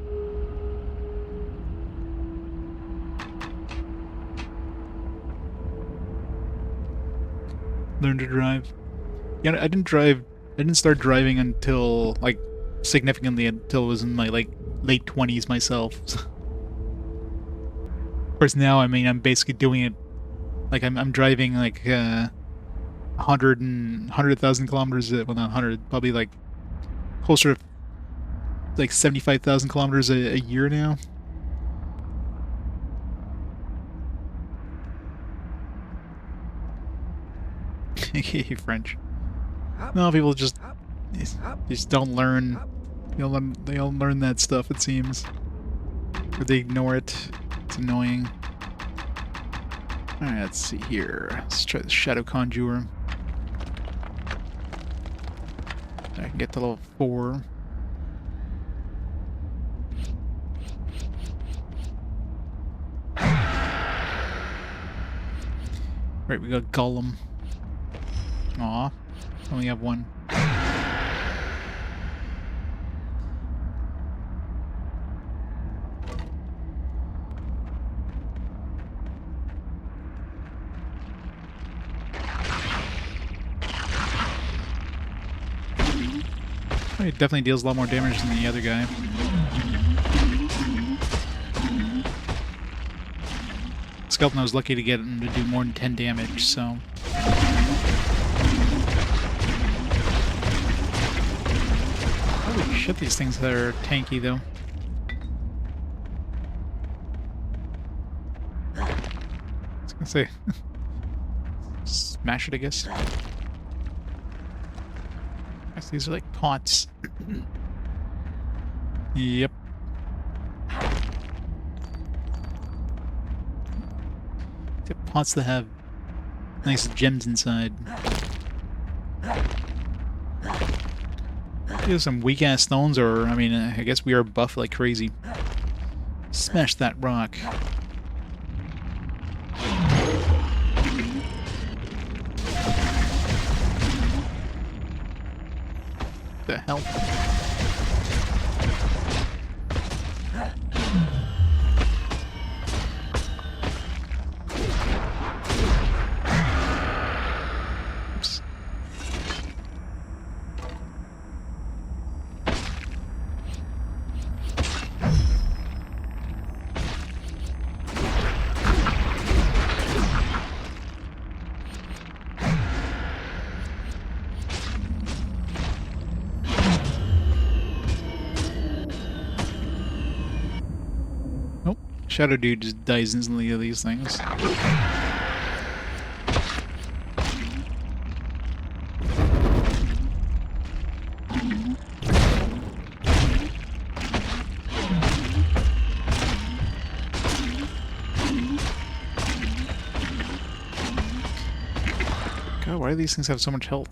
S1: Learn to drive. Yeah, I didn't start driving until, like, significantly until I was in my, like, late 20s myself. Of course, now, I mean, I'm basically doing it, like, I'm driving, like, 100,000 kilometers, well, not 100, probably, like, closer to, like, 75,000 kilometers a year now. French. No, people just don't learn. They don't learn that stuff, it seems, or they ignore it. It's annoying. All right, let's see here. Let's try the Shadow Conjurer. I can get to level 4. Right, we got Gollum. Aw, only have one. It definitely deals a lot more damage than the other guy. Skeleton, I was lucky to get him to do more than 10 damage, so... Holy shit, these things are tanky, though. I was gonna say... Smash it, I guess. Guess these are like pots. Yep. The pots that have nice gems inside. Either some weak ass stones, or I mean, I guess we are buff like crazy. Smash that rock. The hell? Oops. Shadow Dude just dies instantly to these things. God, why do these things have so much health?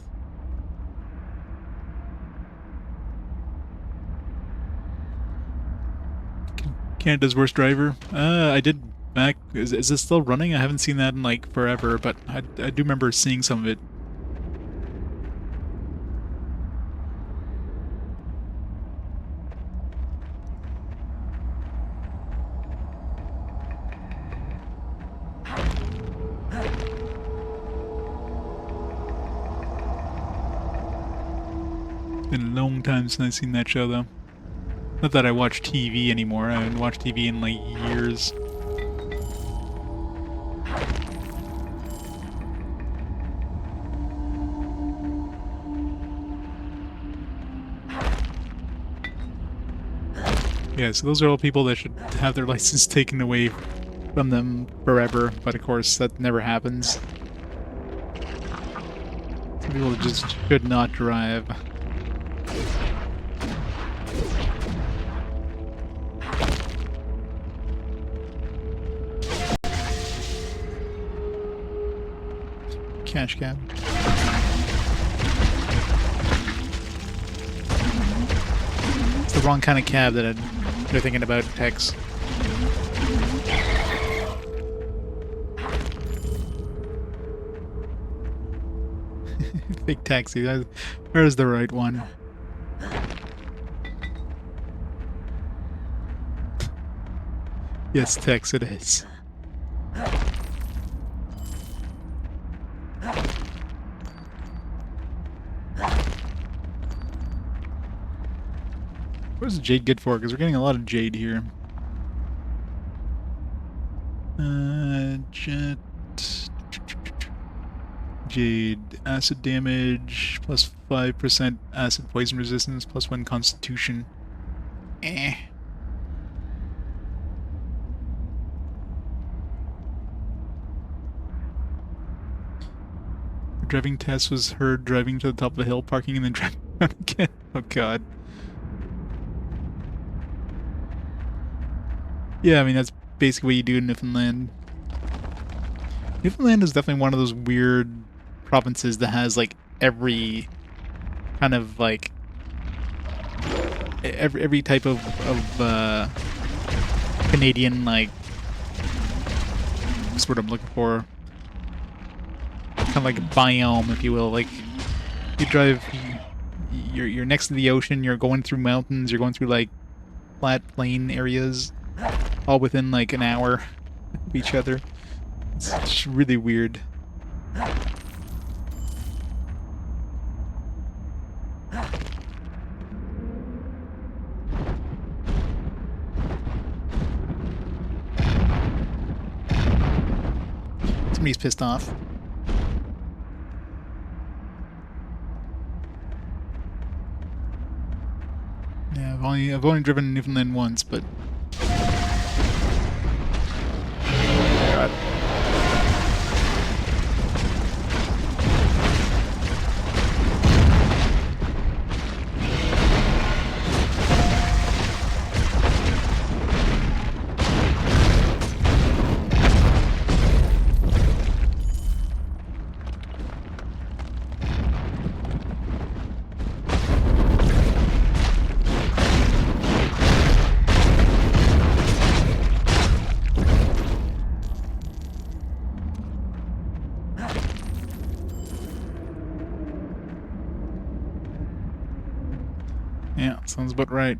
S1: Canada's worst driver. I did back. Is it still running? I haven't seen that in like forever, but I do remember seeing some of it. It's been a long time since I've seen that show, though. Not that I watch TV anymore. I haven't watched TV in like years. Yeah, so those are all people that should have their license taken away from them forever, but of course that never happens. Some people just should not drive. Cash cab. It's the wrong kind of cab that they're thinking about, Tex. Big taxi. Where's the right one? Yes, Tex, it is. What's jade good for? Because we're getting a lot of jade here. Jet. Jade. Acid damage. Plus 5% acid poison resistance. Plus 1 constitution. Eh. The driving test was heard driving to the top of a hill, parking, and then driving around again. Oh god. Yeah, I mean, that's basically what you do in Newfoundland. Newfoundland is definitely one of those weird provinces that has, like, every kind of, like, every type of Canadian, like, what's the word I'm looking for? Kind of like a biome, if you will. Like, you drive, you're next to the ocean, you're going through mountains, you're going through, like, flat plain areas. All within like an hour of each other. It's just really weird. Somebody's pissed off. Yeah, I've only driven Newfoundland once, but yeah, sounds about right.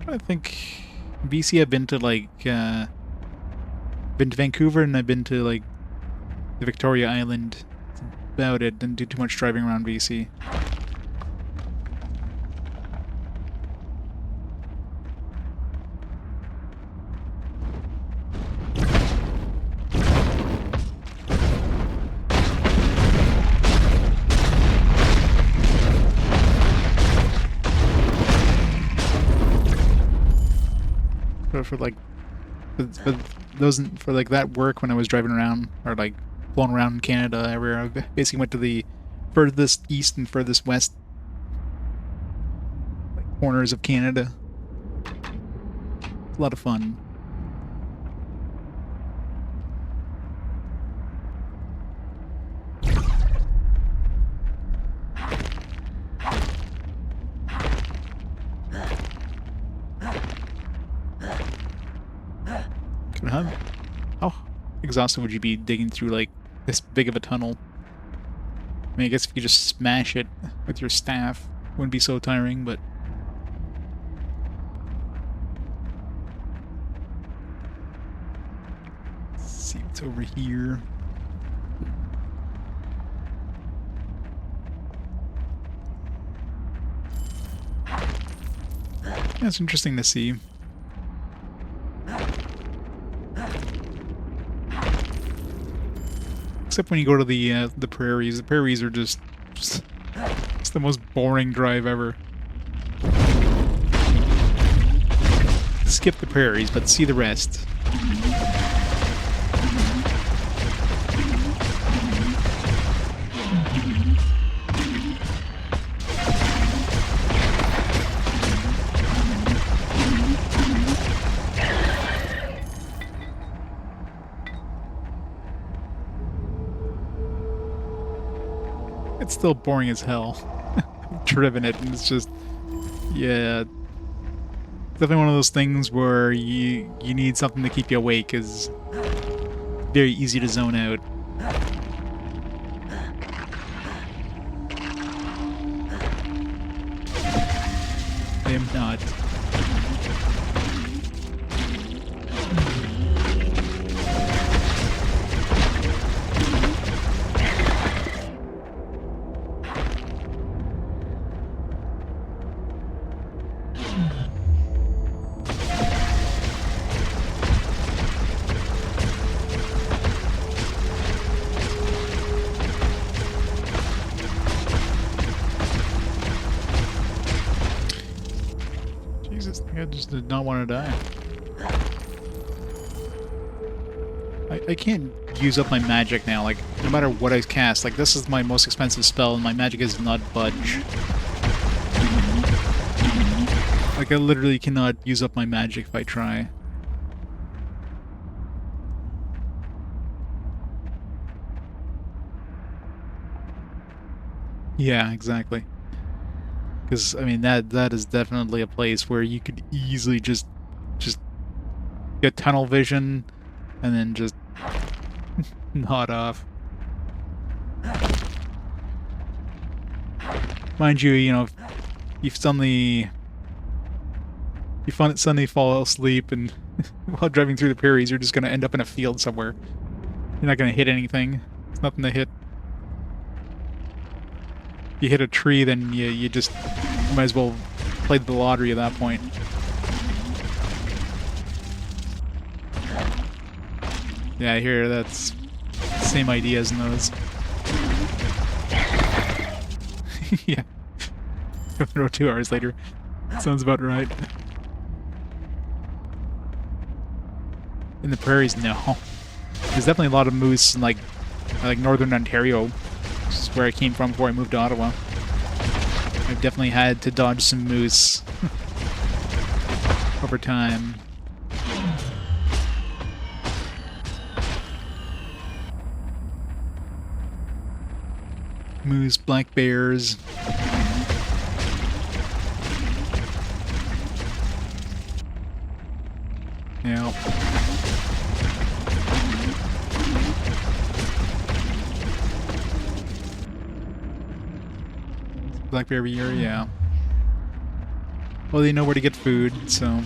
S1: I think BC I've been to like been to Vancouver and I've been to like the Victoria Island. That's about it. Didn't do too much driving around BC. For like for like that work when I was driving around or like flown around in Canada everywhere, I basically went to the furthest east and furthest west like corners of Canada. It's a lot of fun. But how exhausted would you be digging through, like, this big of a tunnel? I mean, I guess if you just smash it with your staff, it wouldn't be so tiring, but... Let's see what's over here. Yeah, it's interesting to see. Except when you go to the prairies. The prairies are just it's the most boring drive ever. Skip the prairies, but see the rest. It's still boring as hell. I've driven it, and it's just, yeah, definitely one of those things where you need something to keep you awake. Is very easy to zone out. I am not. I just did not want to die. I can't use up my magic now, like, no matter what I cast. Like, this is my most expensive spell, and my magic is not budge. Like, I literally cannot use up my magic if I try. Yeah, exactly. Because, I mean, that is definitely a place where you could easily just get tunnel vision and then just nod off. Mind you, you know, if you suddenly fall asleep and while driving through the prairies, you're just going to end up in a field somewhere. You're not going to hit anything. There's nothing to hit. You hit a tree, then you just might as well play the lottery at that point. Yeah, I hear that's the same idea as in those. Yeah. Throw 2 hours later. Sounds about right. In the prairies, no. There's definitely a lot of moose in like northern Ontario. This is where I came from before I moved to Ottawa. I've definitely had to dodge some moose over time. Moose, black bears. Yeah. Black bear every year, yeah. Well, they know where to get food, so...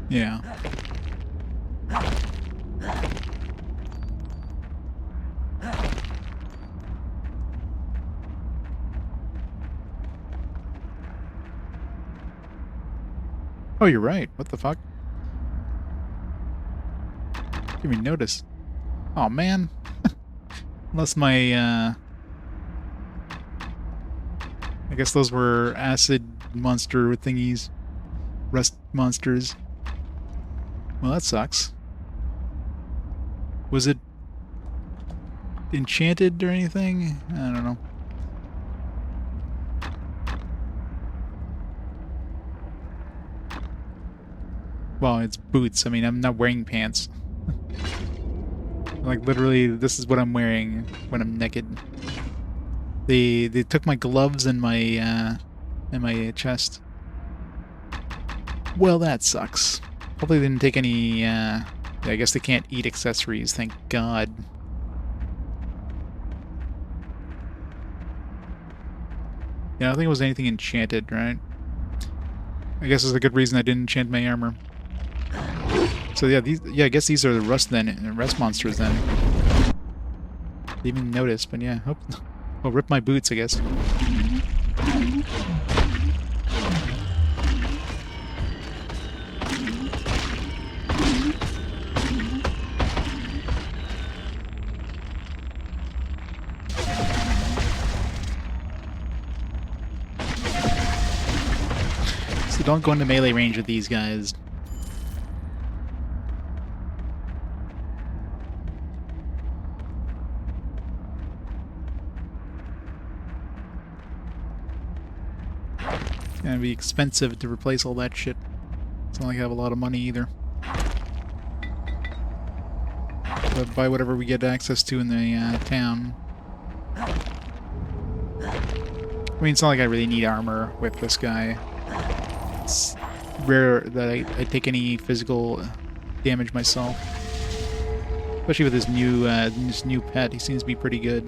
S1: Yeah. Oh, you're right. What the fuck? Give me notice. Oh, man. Unless my, I guess those were acid monster thingies. Rust monsters. Well, that sucks. Was it enchanted or anything. I don't know. Well, it's boots. I mean, I'm not wearing pants. Like, literally, this is what I'm wearing when I'm naked. They took my gloves and my chest. Well, that sucks. Hopefully they didn't take any, yeah, I guess they can't eat accessories, thank God. Yeah, I don't think it was anything enchanted, right? I guess it's a good reason I didn't enchant my armor. So yeah, I guess these are the rust monsters then. Didn't even notice, but yeah, I'll rip my boots, I guess. So don't go into melee range with these guys. It's gonna be expensive to replace all that shit. It's not like I have a lot of money either. But buy whatever we get access to in the town. I mean, it's not like I really need armor with this guy. It's rare that I take any physical damage myself. Especially with this new pet, he seems to be pretty good.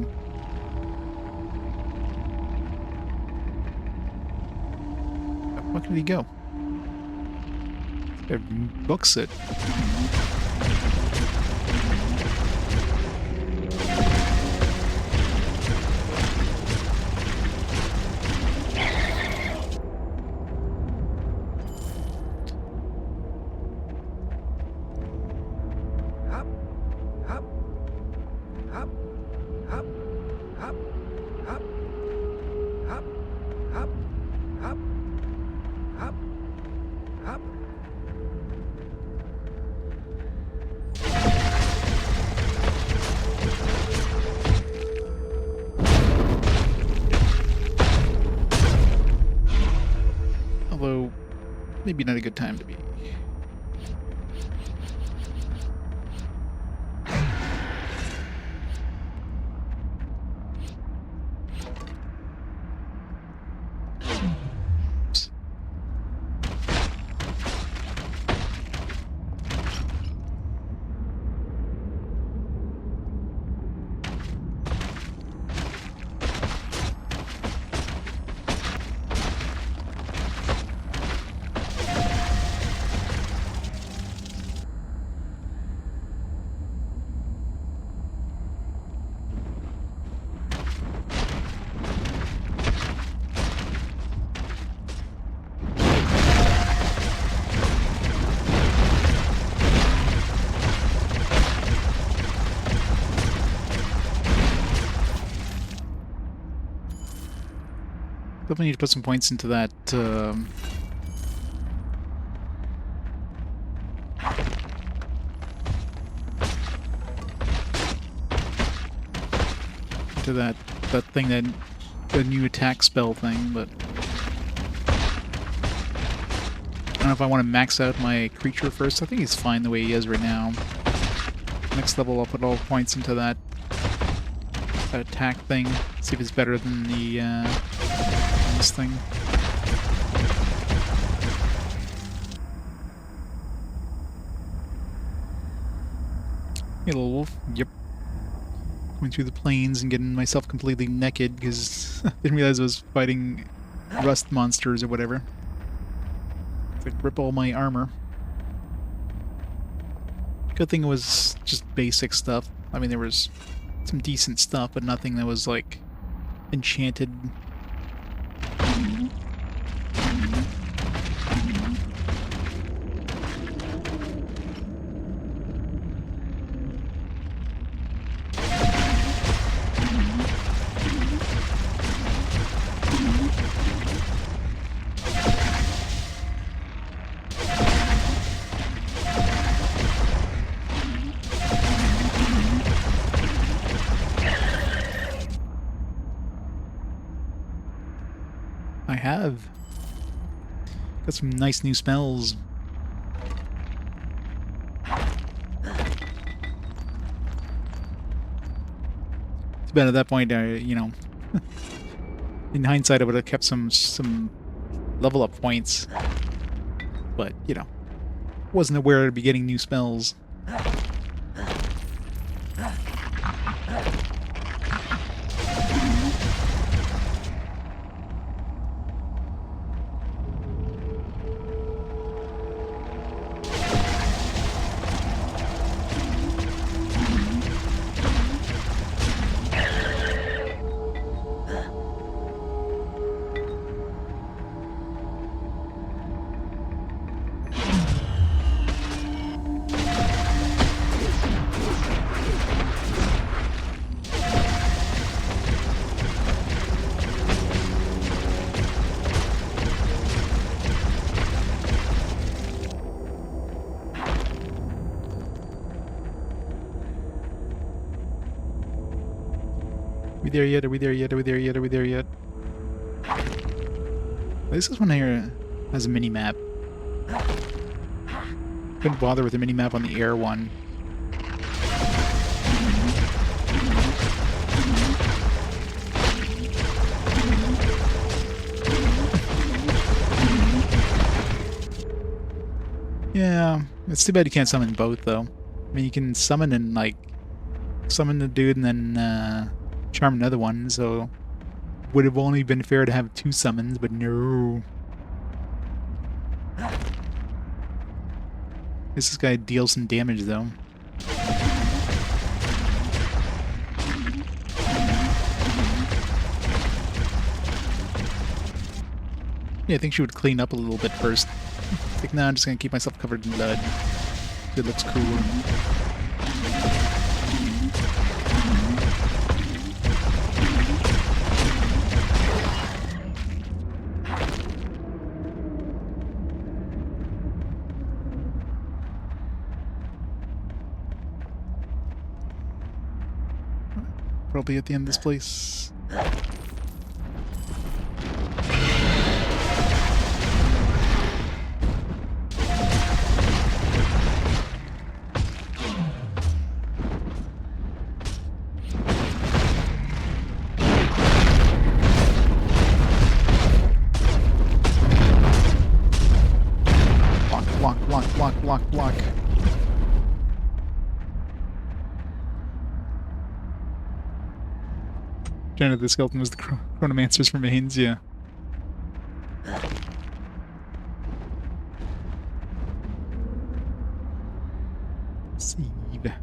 S1: Where did he go? There books it. Although, maybe not a good time to be. Definitely need to put some points into that, to that thing, that the new attack spell thing, but I don't know if I want to max out my creature first. I think he's fine the way he is right now. Next level I'll put all points into that attack thing, see if it's better than the this thing. Hey, little wolf. Yep. Going through the plains and getting myself completely naked because I didn't realize I was fighting rust monsters or whatever. It's like rip all my armor. Good thing it was just basic stuff. I mean, there was some decent stuff, but nothing that was like enchanted. have. Got some nice new spells. Too bad at that point, you know, in hindsight, I would have kept some level up points. But, you know, wasn't aware I'd be getting new spells. Are we there yet? Are we there yet? Are we there yet? Are we there yet? This one here has a mini-map. Couldn't bother with a mini-map on the air one. Yeah, it's too bad you can't summon both, though. I mean, you can summon and, like, summon the dude and then, charm another one, so would have only been fair to have 2 summons, but no. This guy deals some damage, though. Yeah, I think she would clean up a little bit first. Like, no, I'm just gonna keep myself covered in blood. It looks cool. Probably at the end of this place. Block. Janet the Skeleton was the Chronomancer's remains, yeah. Seed.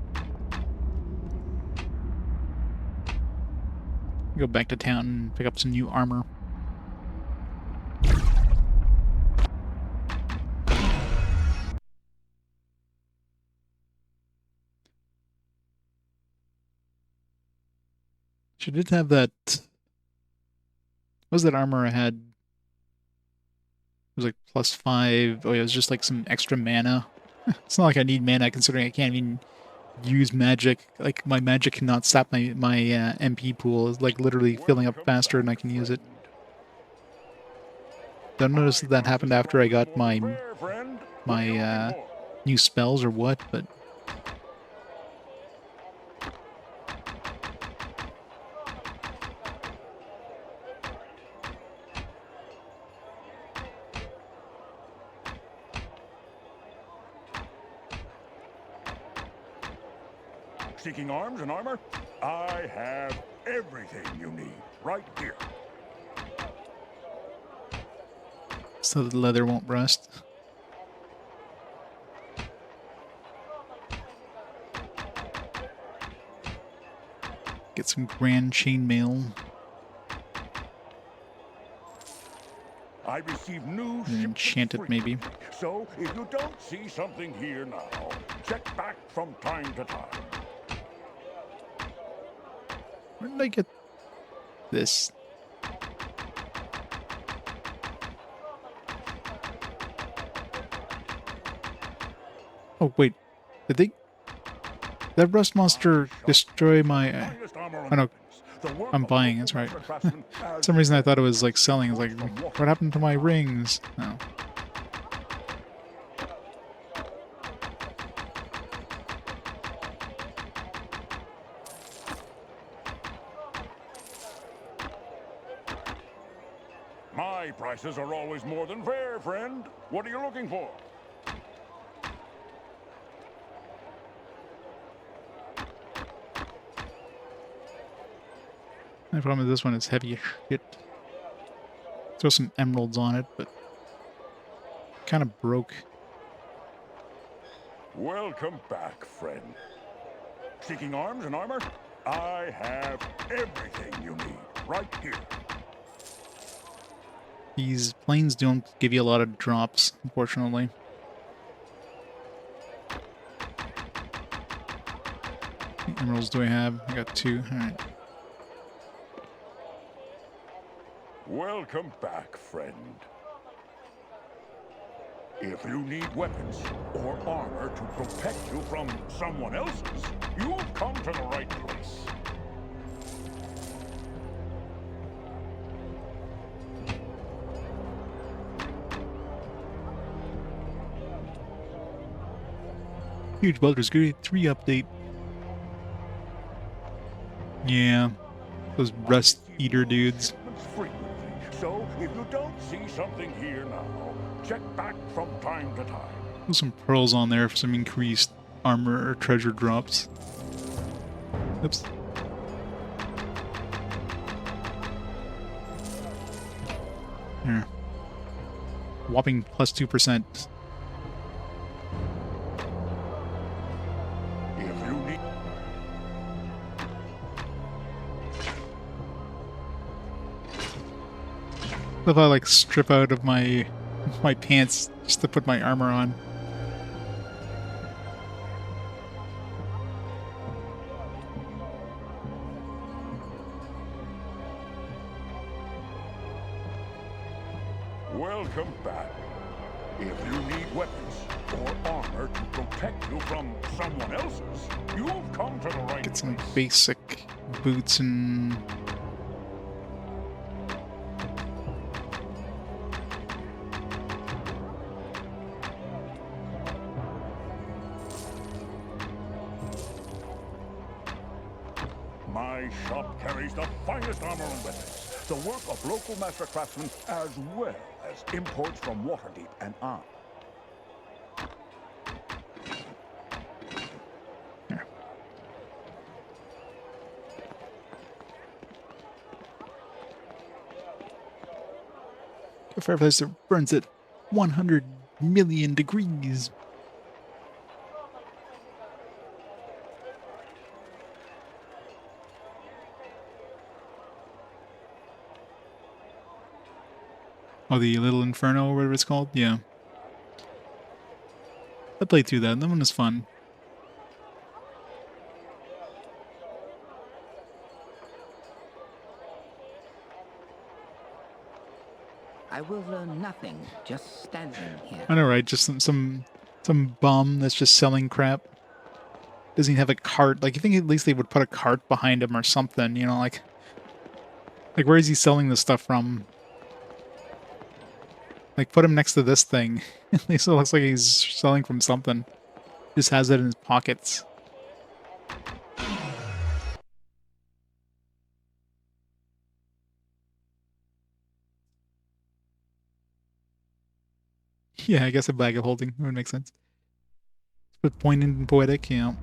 S1: Go back to town and pick up some new armor. She did have that... What was that armor I had? It was like +5. Oh yeah, it was just like some extra mana. It's not like I need mana considering I can't even use magic. Like my magic cannot stop my MP pool. It's like literally filling up faster and I can use it. Don't notice that happened after I got my new spells or what, but...
S2: Seeking arms and armor? I have everything you need right here.
S1: So the leather won't rust. Get some grand chainmail.
S2: I receive new
S1: And enchant it, maybe.
S2: So if you don't see something here now, check back from time to time.
S1: Where did I get this? Oh, wait. Did that rust monster destroy my... oh, no. I'm buying, that's right. For some reason I thought it was like selling. I was like, what happened to my rings? Oh.
S2: My prices are always more than fair, friend. What are you looking for?
S1: The problem with this one is heavy as shit. Throw some emeralds on it, but kind of broke.
S2: Welcome back, friend. Seeking arms and armor? I have everything you need right here.
S1: These planes don't give you a lot of drops, unfortunately. How many emeralds do I have? I got 2. Alright.
S2: Welcome back, friend. If you need weapons or armor to protect you from someone else's, you've come to the right place.
S1: Huge Baldur's Gate 3 update. Yeah. Those rust eater dudes.
S2: Frequently. So, if you don't see something here now, check back from time to time.
S1: Put some pearls on there for some increased armor or treasure drops. Oops. Here. Whopping plus 2%. If I like strip out of my pants just to put my armor on.
S2: Welcome back. If you need weapons or armor to protect you from someone else's, you've come to the right
S1: Get some
S2: place.
S1: basic boots and
S2: My shop carries the finest armor and weapons, the work of local master craftsmen, as well as imports from Waterdeep and on.
S1: a fireplace that burns at 100 million degrees. Oh, the Little Inferno, or whatever it's called? Yeah. I played through that. That one was fun.
S4: I will learn nothing, just standing here.
S1: I know, right? Just some bum that's just selling crap. Doesn't even have a cart. Like, you think at least they would put a cart behind him or something, you know, like where is he selling this stuff from? Like, put him next to this thing. At least it looks like he's selling from something. Just has it in his pockets. Yeah, I guess a bag of holding would make sense. But poignant and poetic, you know.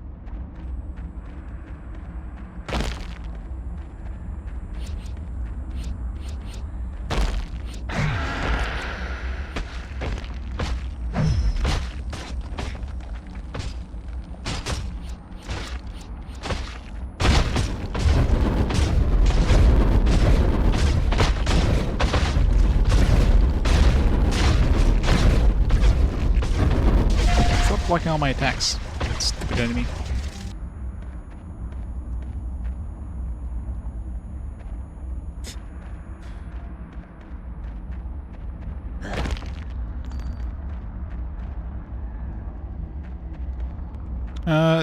S1: Blocking all my attacks. Stupid enemy.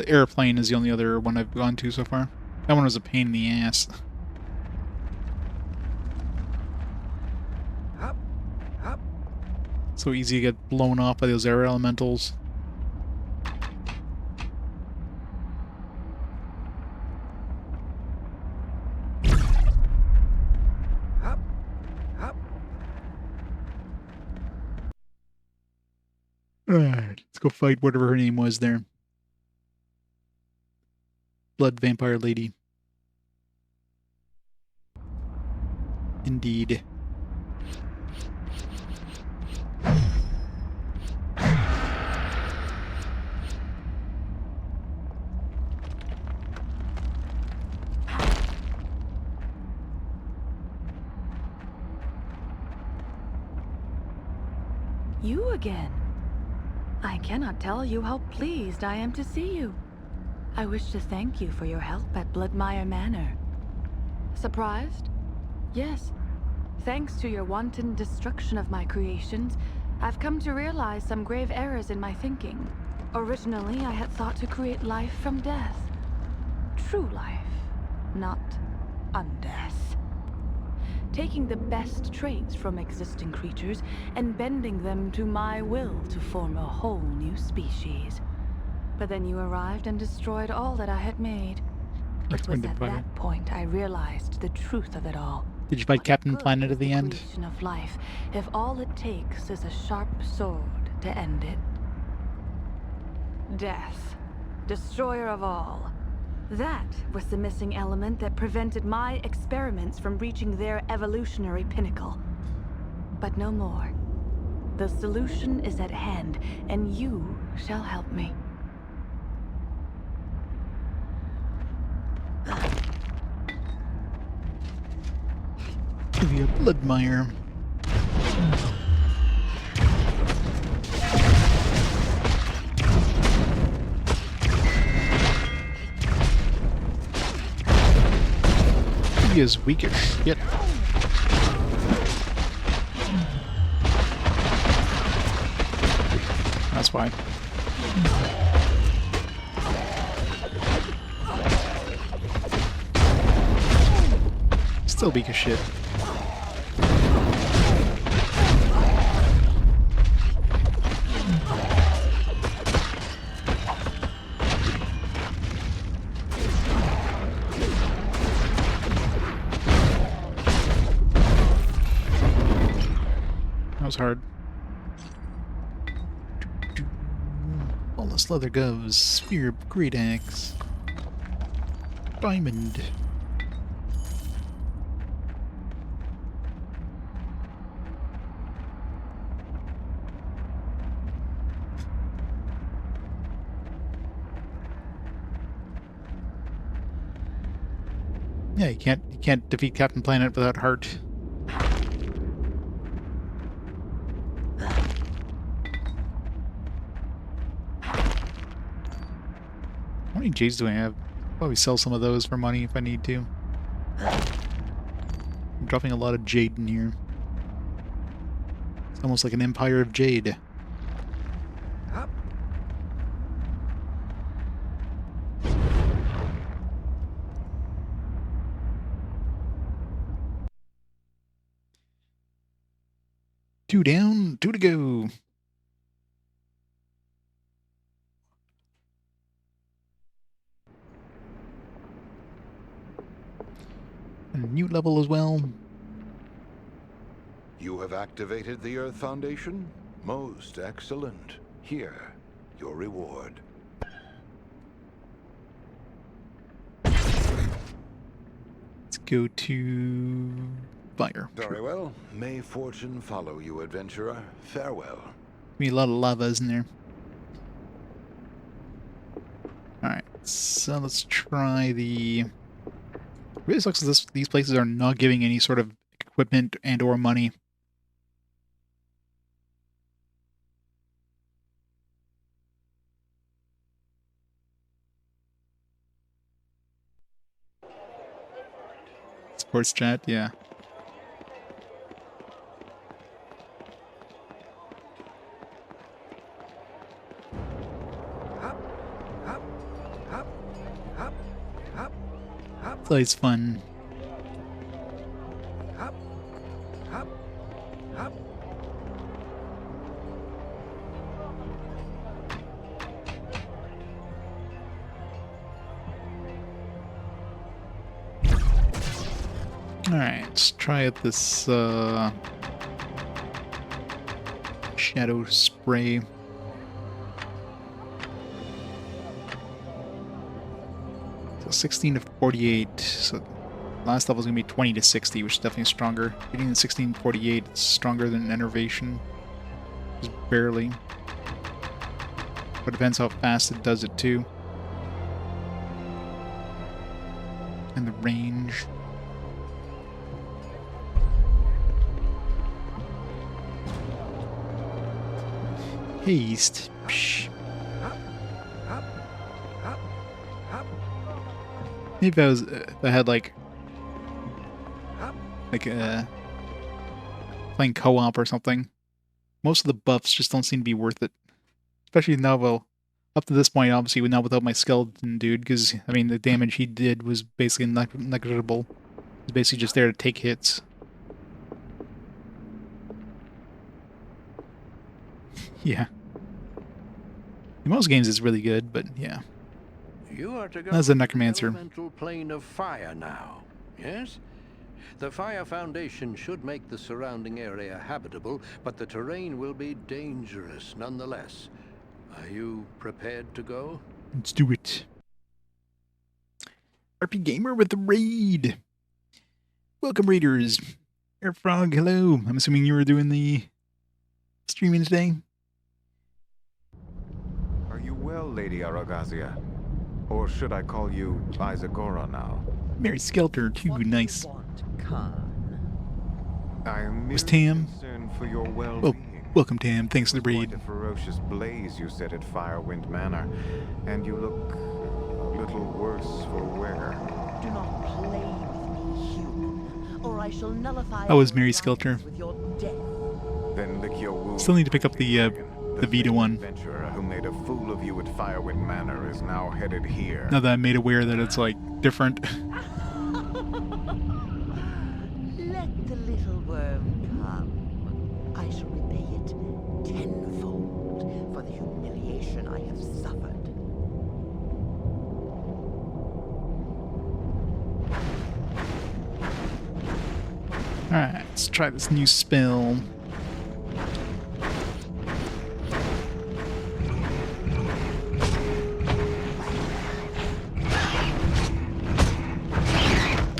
S1: Airplane is the only other one I've gone to so far. That one was a pain in the ass. So easy to get blown off by those air elementals. Alright, let's go fight whatever her name was there. Blood Vampire Lady. Indeed.
S5: You again. I cannot tell you how pleased I am to see you. I wish to thank you for your help at Bloodmire Manor. Surprised? Yes. Thanks to your wanton destruction of my creations, I've come to realize some grave errors in my thinking. Originally, I had thought to create life from death. True life, not undeath. Taking the best traits from existing creatures and bending them to my will to form a whole new species. But then you arrived and destroyed all that I had made. It was at that point I realized the truth of it all.
S1: Did you fight Captain Planet at the end?
S5: Creation of life, if all it takes is a sharp sword to end it. Death, destroyer of all. That was the missing element that prevented my experiments from reaching their evolutionary pinnacle. But no more. The solution is at hand, and you shall help me.
S1: Give you a Bloodmire. He is weak as shit. That's why. Still weak as shit. That was hard. All this leather gloves, spear, great axe, diamond. Yeah, you can't defeat Captain Planet without heart. How many Jades do I have? Probably sell some of those for money if I need to. I'm dropping a lot of Jade in here. It's almost like an empire of Jade. Two down, two to go. A new level as well.
S9: You have activated the Earth Foundation? Most excellent. Here, your reward.
S1: Let's go to fire.
S9: Very well. May fortune follow you, adventurer. Farewell.
S1: Be a lot of lavas in there. Alright, so let's try the... Really sucks that these places are not giving any sort of equipment and or money. Sports chat, yeah. It's always fun. Alright, let's try out this shadow spray. So 16 to 48. So last level is going to be 20 to 60, which is definitely stronger. Getting the 16 to 48 is stronger than Enervation. Just barely. But it depends how fast it does it too. And the range. Haste. Psh. Maybe if I had like playing co-op or something. Most of the buffs just don't seem to be worth it. Especially now, well, up to this point, obviously, now without my skeleton dude, because, I mean, the damage he did was basically negligible. He's basically just there to take hits. Yeah. In most games, it's really good, but yeah.
S8: You are to go
S1: As a
S8: to the
S1: necromancer.
S8: elemental plane of fire now, yes? The Fire Foundation should make the surrounding area habitable, but the terrain will be dangerous nonetheless. Are you prepared to go?
S1: Let's do it. RP Gamer with the raid. Welcome, raiders. Airfrog, hello. I'm assuming you were doing the streaming today.
S15: Are you well, Lady Aragazia? Or should I call you Isagora now?
S1: Mary Skelter, too. Nice.
S15: I am
S1: Was
S15: merely
S1: Tam?
S15: concerned for your well-being.
S1: Oh, welcome, Tam. Thanks for the raid.
S15: Quite a ferocious blaze you set at Firewind Manor, and you look a little worse for wear.
S16: Do not play with me, human, or I shall nullify.
S1: I was Mary Skelter.
S16: with your death.
S15: Then lick your wounds.
S1: Still need to pick up the Vita one.
S15: Adventurer who made a fool of you at Firewind Manor is now headed here.
S1: Now that I'm made aware that it's like different.
S16: Let the little worm come. I shall repay it tenfold for the humiliation I have suffered.
S1: Alright, let's try this new spell.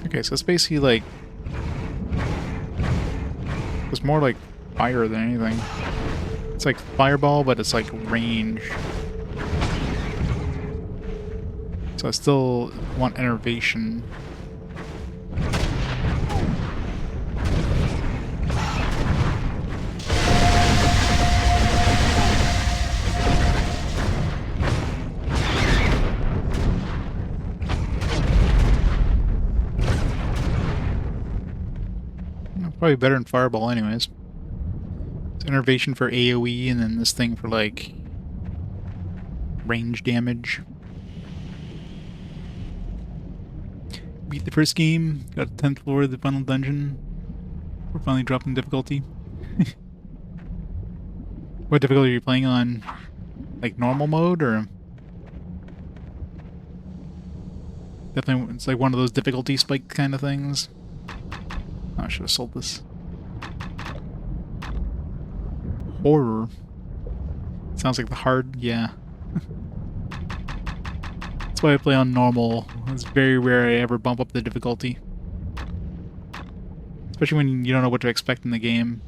S1: Okay, so it's basically like... It's more like fire than anything. It's like fireball, but it's like range. So I still want enervation. Probably better than fireball anyways. It's enervation for AoE and then this thing for like range damage. Beat the first game, got the 10th floor of the final dungeon. We're finally dropping difficulty. What difficulty are you playing on? Like normal mode or? Definitely, it's like one of those difficulty spike kind of things. Oh, I should have sold this. Horror. Sounds like the hard, yeah. That's why I play on normal. It's very rare I ever bump up the difficulty. Especially when you don't know what to expect in the game.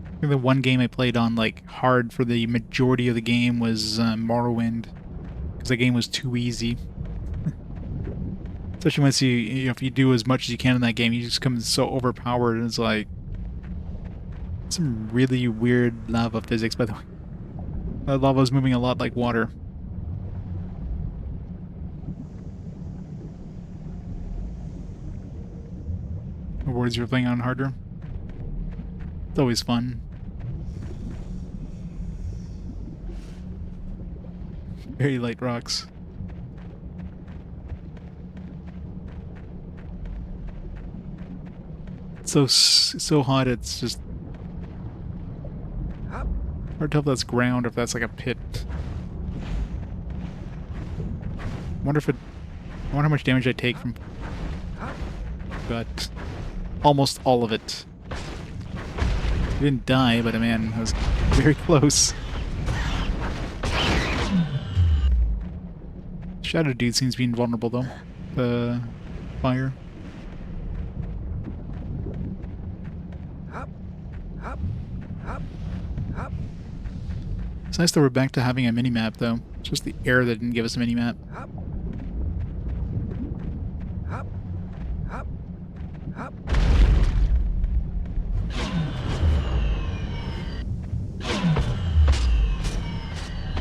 S1: I think the one game I played on like hard for the majority of the game was Morrowind. Because the game was too easy. Especially once you know, if you do as much as you can in that game, you just come so overpowered, and it's like some really weird lava physics, by the way. That lava is moving a lot like water. Awards you're playing on harder. It's always fun. Very light rocks. So hot, it's just hard to tell if that's ground or if that's like a pit. I wonder wonder how much damage I take from... Got almost all of it. I didn't die, but man, I was very close. Shadow dude seems to be invulnerable though. The fire. It's nice that we're back to having a mini-map though. It's just the air that didn't give us a mini-map.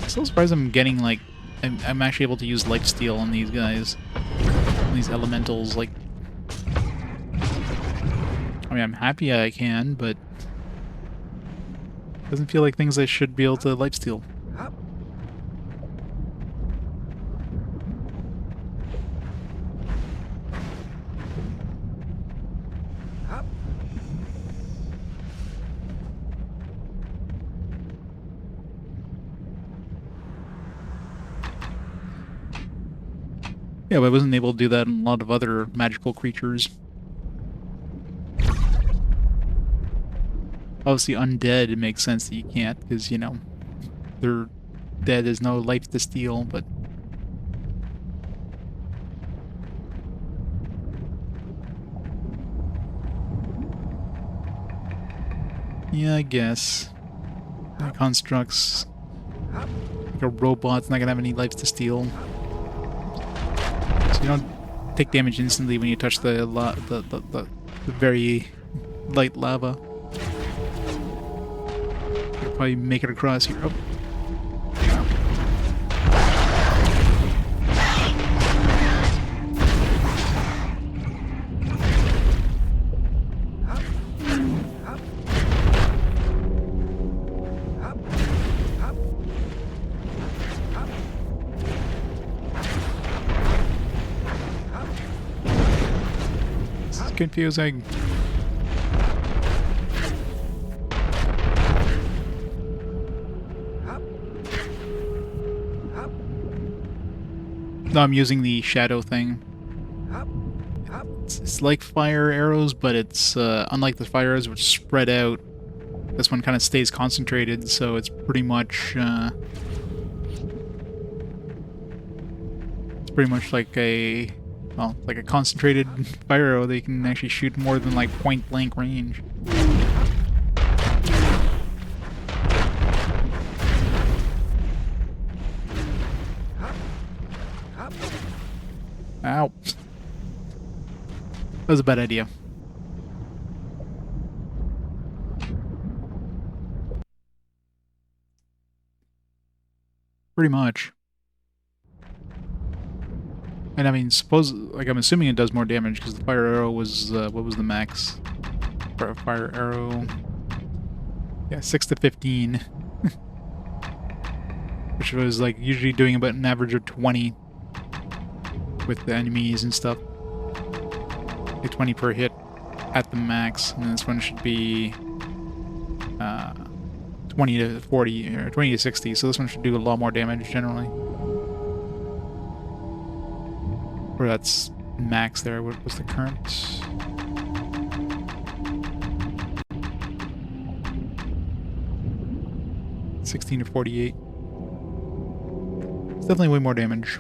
S1: So surprised I'm getting like I'm actually able to use lifesteal on these guys. On these elementals, like I mean I'm happy I can, but it doesn't feel like things I should be able to lifesteal. Yeah, but I wasn't able to do that in a lot of other magical creatures. Obviously, undead, it makes sense that you can't, because, you know, they're dead, there's no life to steal, but... Yeah, I guess. Constructs... Like a robot's not gonna have any life to steal. So you don't take damage instantly when you touch the very light lava. You'll probably make it across here. Oh. Confusing. No, I'm using the shadow thing. It's like fire arrows, but it's unlike the fire arrows which spread out. This one kind of stays concentrated, so it's pretty much like a like a concentrated fire arrow. They can actually shoot more than like point blank range. Ow. That was a bad idea. Pretty much. And I mean, I'm assuming it does more damage because the fire arrow was, what was the max? For a fire arrow? Yeah, 6 to 15. Which was like usually doing about an average of 20 with the enemies and stuff. Like 20 per hit at the max, and this one should be 20 to 40 or 20 to 60, so this one should do a lot more damage generally. Or that's max there. What was the current? $16 to 48. It's definitely way more damage.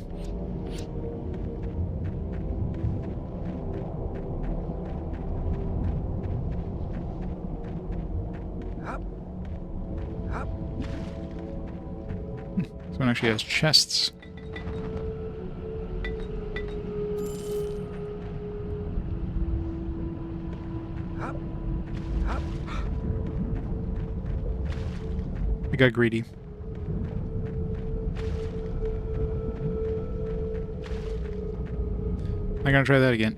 S1: This one actually has chests. I got greedy. I'm gonna try that again.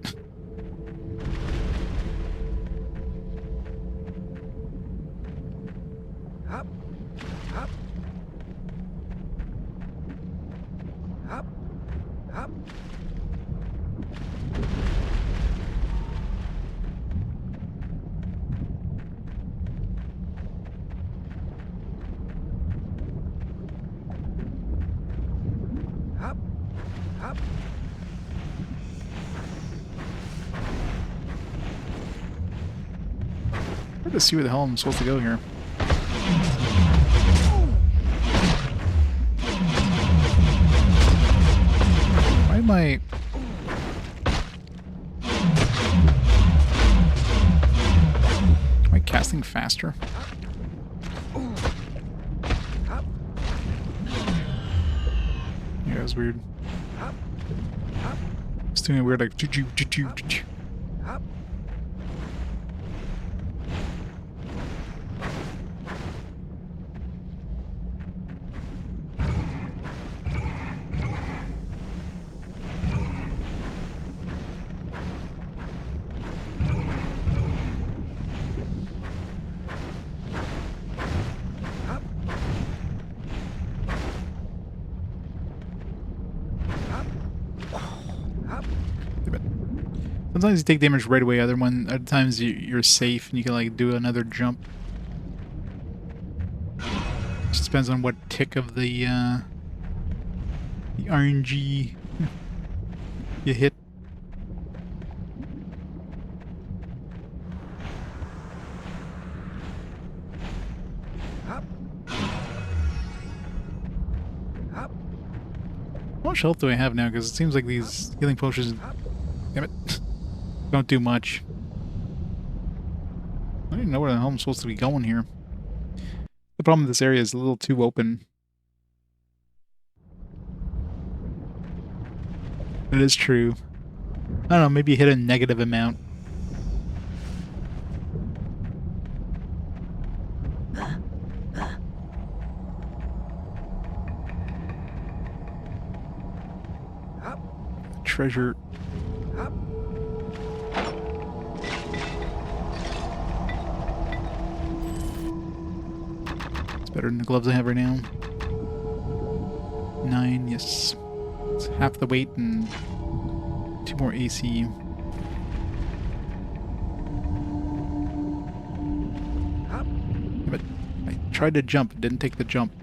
S1: Hard to see where the hell I'm supposed to go here. Why am I... Am I casting faster? Yeah, it was weird. It's doing a weird like... Sometimes you take damage right away, other times you're safe and you can like do another jump. Just depends on what tick of the RNG you hit. How much health do I have now? Because it seems like these healing potions... Damn it. Don't do much. I don't even know where the hell I'm supposed to be going here. The problem with this area is a little too open. It is true. I don't know, maybe hit a negative amount. Treasure. It's better than the gloves I have right now. 9, yes. It's half the weight and 2 more AC. But I tried to jump, it didn't take the jump.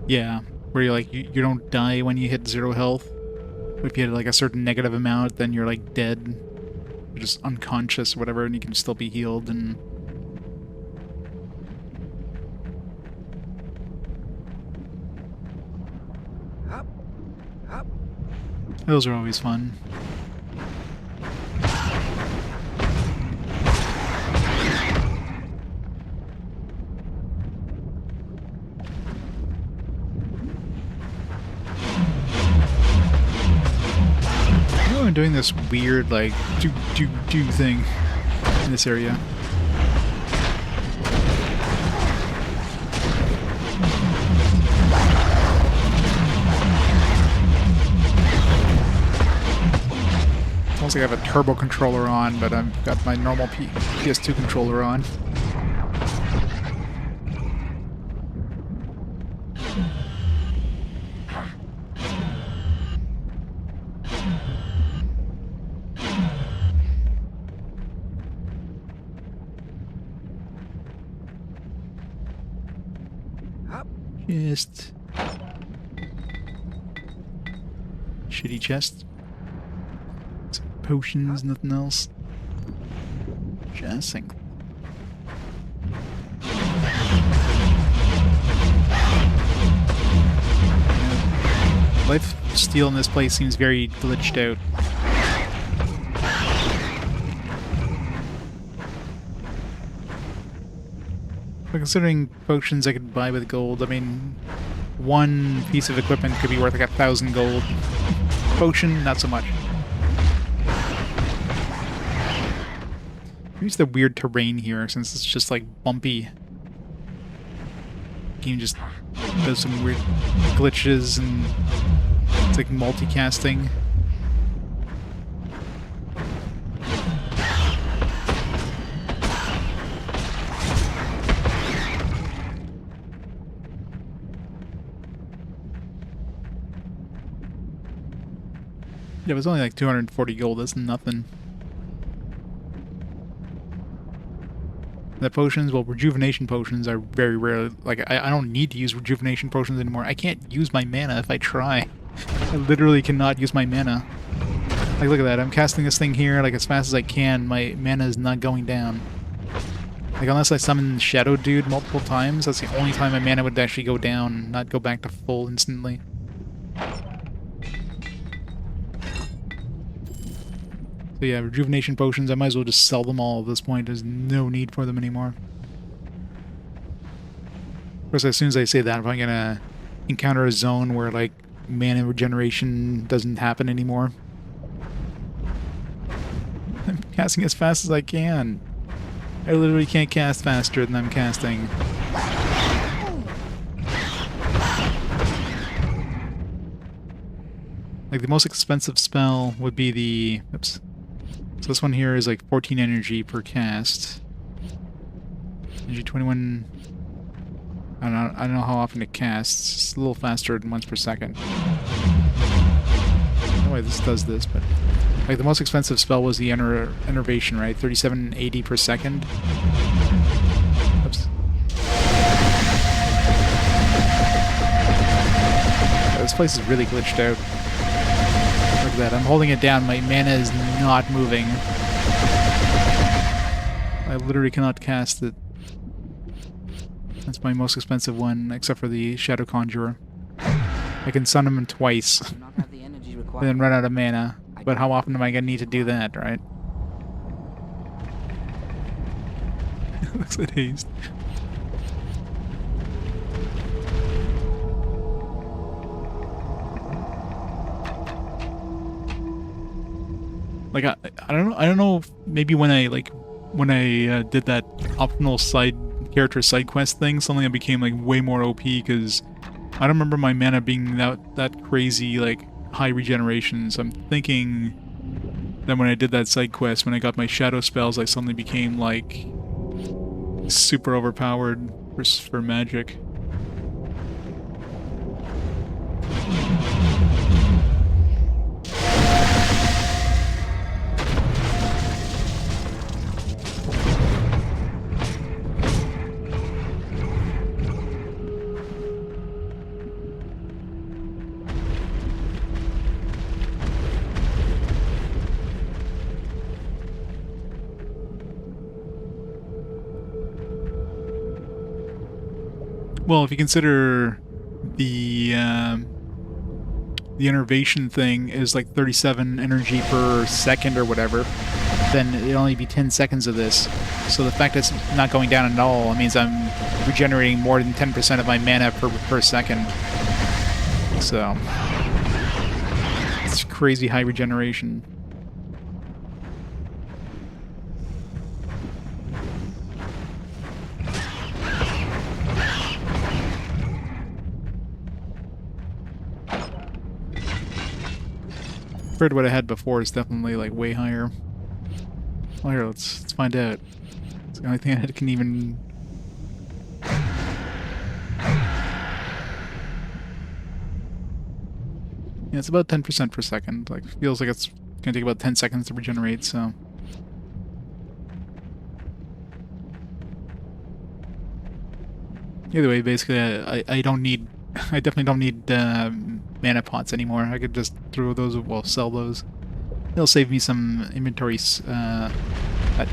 S1: Yeah, where you're like, you don't die when you hit 0 health. If you hit like a certain negative amount, then you're like dead. You're just unconscious or whatever, and you can still be healed and... Those are always fun. I'm doing this weird, like, do thing in this area. Almost like I have a turbo controller on, but I've got my normal PS2 controller on. Chest. Shitty chest. Some potions, nothing else. Just life steal in this place seems very glitched out. But considering potions I could buy with gold, I mean, one piece of equipment could be worth like 1,000 gold. Potion, not so much. Maybe it's the weird terrain here, since it's just like bumpy. The game just does some weird glitches and it's like multicasting. Yeah, it was only like 240 gold. That's nothing. The potions, well, rejuvenation potions are very rare. Like, I don't need to use rejuvenation potions anymore. I can't use my mana if I try. I literally cannot use my mana. Like, look at that. I'm casting this thing here, like, as fast as I can. My mana is not going down. Like, unless I summon Shadow Dude multiple times, that's the only time my mana would actually go down, not go back to full instantly. So yeah, rejuvenation potions, I might as well just sell them all at this point. There's no need for them anymore. Of course, as soon as I say that, I'm probably gonna encounter a zone where, like, mana regeneration doesn't happen anymore. I'm casting as fast as I can. I literally can't cast faster than I'm casting. Like, the most expensive spell would be the... Oops. So this one here is like 14 energy per cast. Energy 21... I don't know how often it casts. It's a little faster than once per second. I don't know why this does this, but... Like, the most expensive spell was the Enervation, right? 3780 per second. Oops. This place is really glitched out. Look at that. I'm holding it down. My mana is not moving. I literally cannot cast it. That's my most expensive one, except for the Shadow Conjurer. I can summon him twice. And then run out of mana. But how often am I going to need to do that, right? Looks like haste. Like, I don't know if maybe when I did that optional character side quest thing, suddenly I became like way more OP, because I don't remember my mana being that crazy, like, high regeneration. So I'm thinking that when I did that side quest, when I got my shadow spells, I suddenly became like super overpowered for magic. Well, if you consider the Enervation thing is like 37 energy per second or whatever, then it'll only be 10 seconds of this. So the fact that it's not going down at all means I'm regenerating more than 10% of my mana per second. So it's crazy high regeneration. Compared to what I had before, it's definitely like way higher. Well, here, let's find out. It's the only thing I can even... Yeah, it's about 10% per second. Like, feels like it's gonna take about 10 seconds to regenerate, so... Either way, basically, I don't need... I definitely don't need mana pots anymore. I could just throw those, well, sell those. It'll save me some inventory, not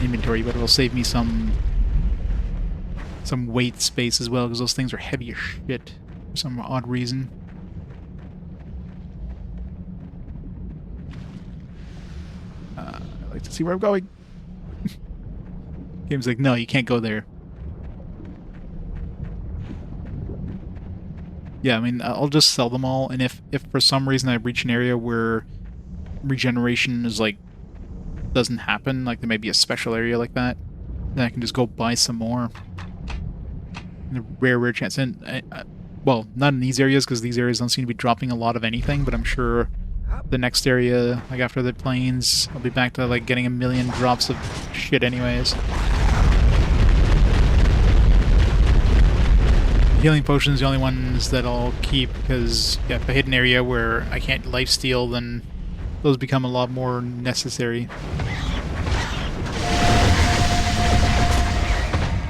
S1: inventory, but it'll save me some weight space as well, because those things are heavy as shit for some odd reason. I'd like to see where I'm going. Game's like, no, you can't go there. Yeah, I mean, I'll just sell them all, and if for some reason I reach an area where regeneration is, like, doesn't happen, like there may be a special area like that, then I can just go buy some more. In a rare chance. And, well, not in these areas, because these areas don't seem to be dropping a lot of anything, but I'm sure the next area, like after the plains, I'll be back to, like, getting a million drops of shit anyways. Healing potions are the only ones that I'll keep, because yeah, if I hit an area where I can't lifesteal, then those become a lot more necessary.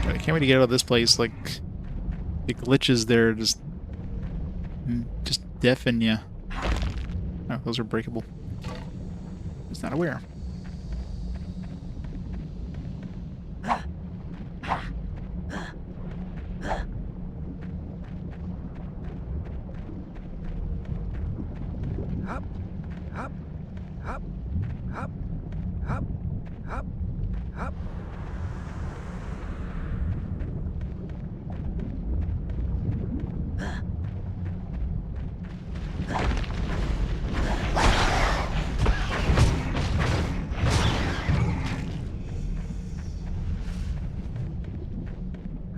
S1: I can't wait to get out of this place. Like, the glitches there just deafen you. Oh, those are breakable. Just not aware.
S12: Hop, hop, hop, hop, hop, hop, hop.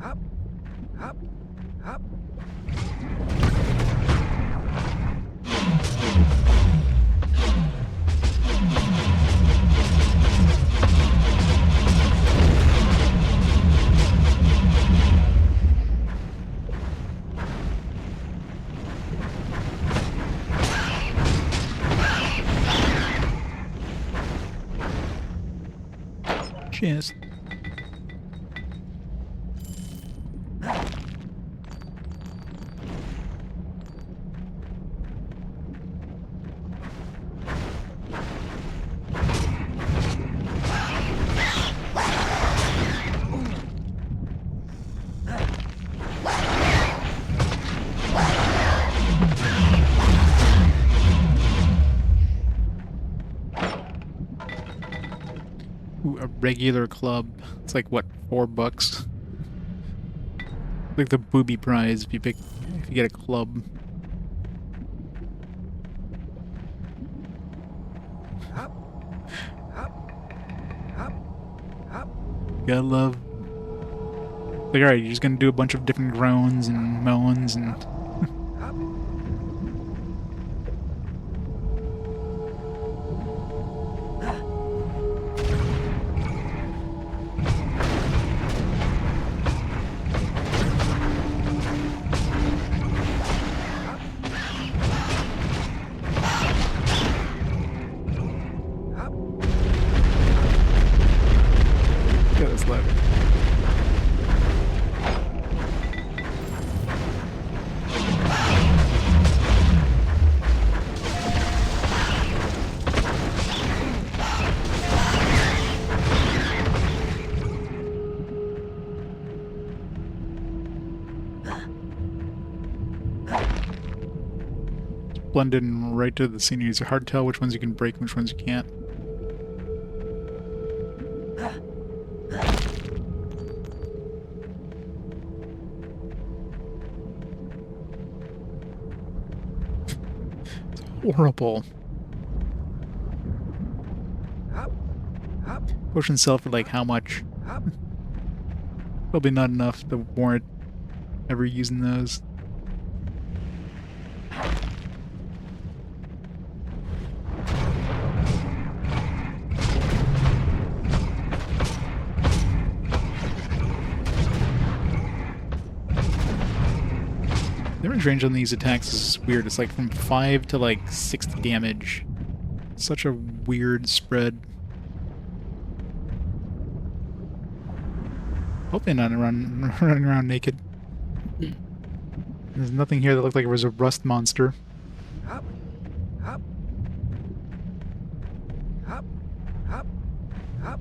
S12: Hop, hop, hop.
S1: Cheers. Ooh, a regular club. It's like what, $4? Like the booby prize if you get a club.
S12: Hop, hop, hop, hop.
S1: Gotta love. Like, alright, you're just gonna do a bunch of different groans and moans and. Yeah, that's loud. Blend in right to the scenery. It's hard to tell which ones you can break and which ones you can't. It's horrible. Potion sell for like how much? Probably not enough to warrant ever using those. The damage range on these attacks is weird. It's like from 5 to like 60 damage. Such a weird spread. Hope they're not running around naked. There's nothing here that looked like it was a rust monster.
S12: Hop, hop, hop, hop, hop.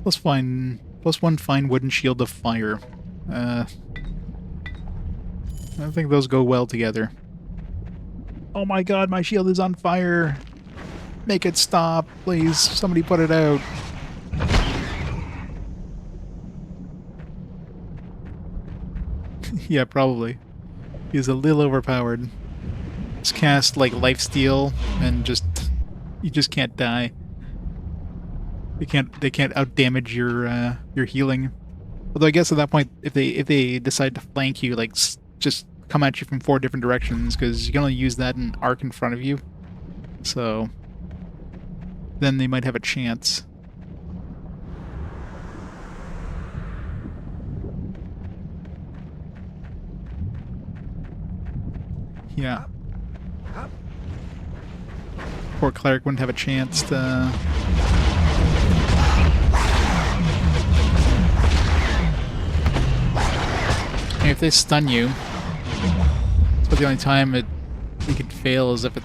S1: +1 fine wooden shield of fire. I think those go well together. Oh my god, my shield is on fire! Make it stop, please. Somebody put it out. Yeah, probably. He's a little overpowered. Just cast like lifesteal and you just can't die. They can't outdamage your healing. Although I guess at that point, if they decide to flank you, like just come at you from 4 different directions, because you can only use that in arc in front of you. So then they might have a chance. Yeah. Poor cleric wouldn't have a chance to... And if they stun you, but the only time it could fail is if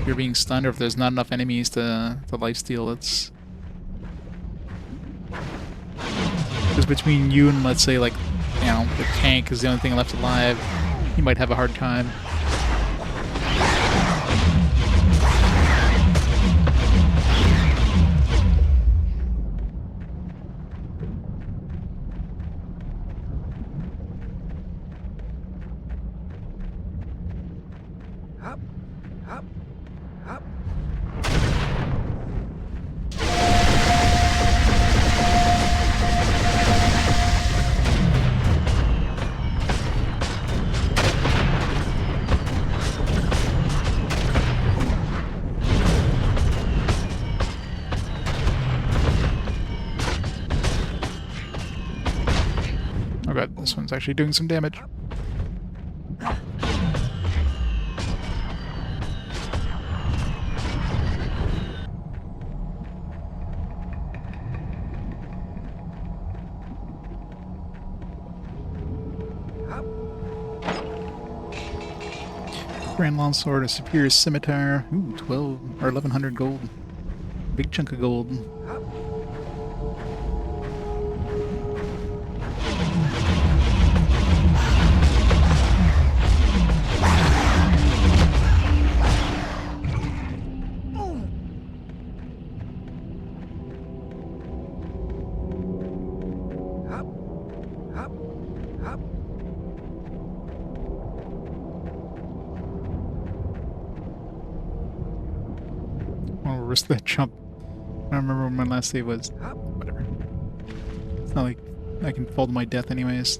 S1: you're being stunned or if there's not enough enemies to lifesteal. It's just between you and, let's say, like, you know, the tank is the only thing left alive. You might have a hard time. Oh god, this one's actually doing some damage. Grand Longsword, a superior scimitar. Ooh, 12 or 1100 gold. Big chunk of gold. I'll risk that jump. I don't remember when my last save was. Whatever. It's not like I can fall to my death anyways.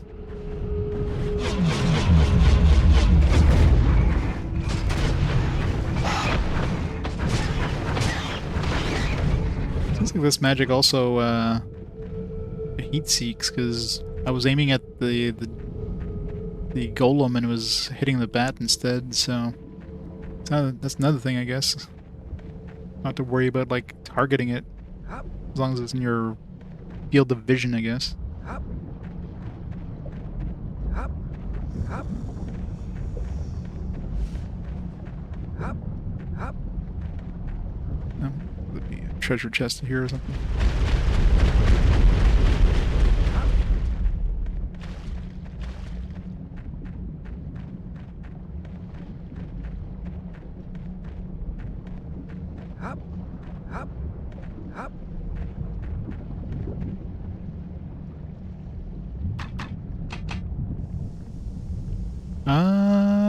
S1: Seems like this magic also heat seeks, because I was aiming at the golem and it was hitting the bat instead, so that's another thing, I guess. Not to worry about, like, targeting it, as long as it's in your field of vision, I guess. No, there'd be a treasure chest here or something.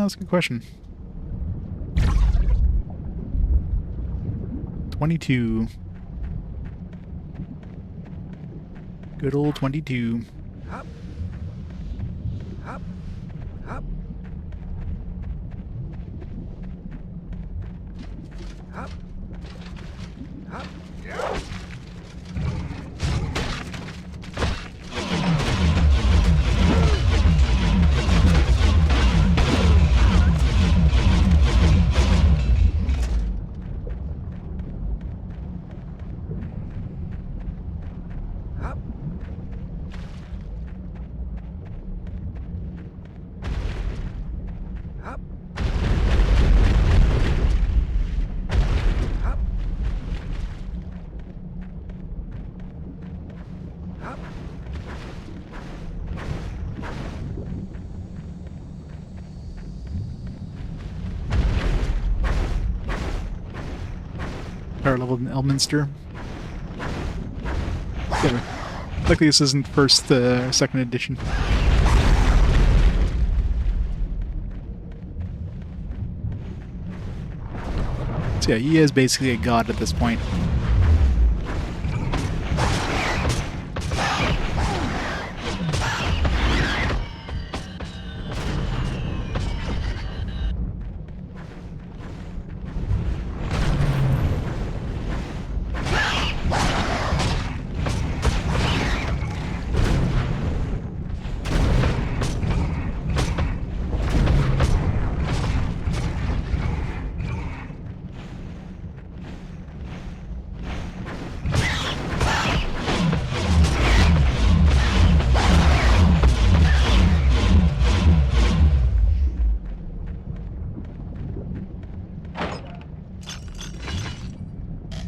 S1: That's a good question. 22. Good old 22. higher level than Elminster. Yeah, luckily this isn't first, second edition. So yeah, he is basically a god at this point.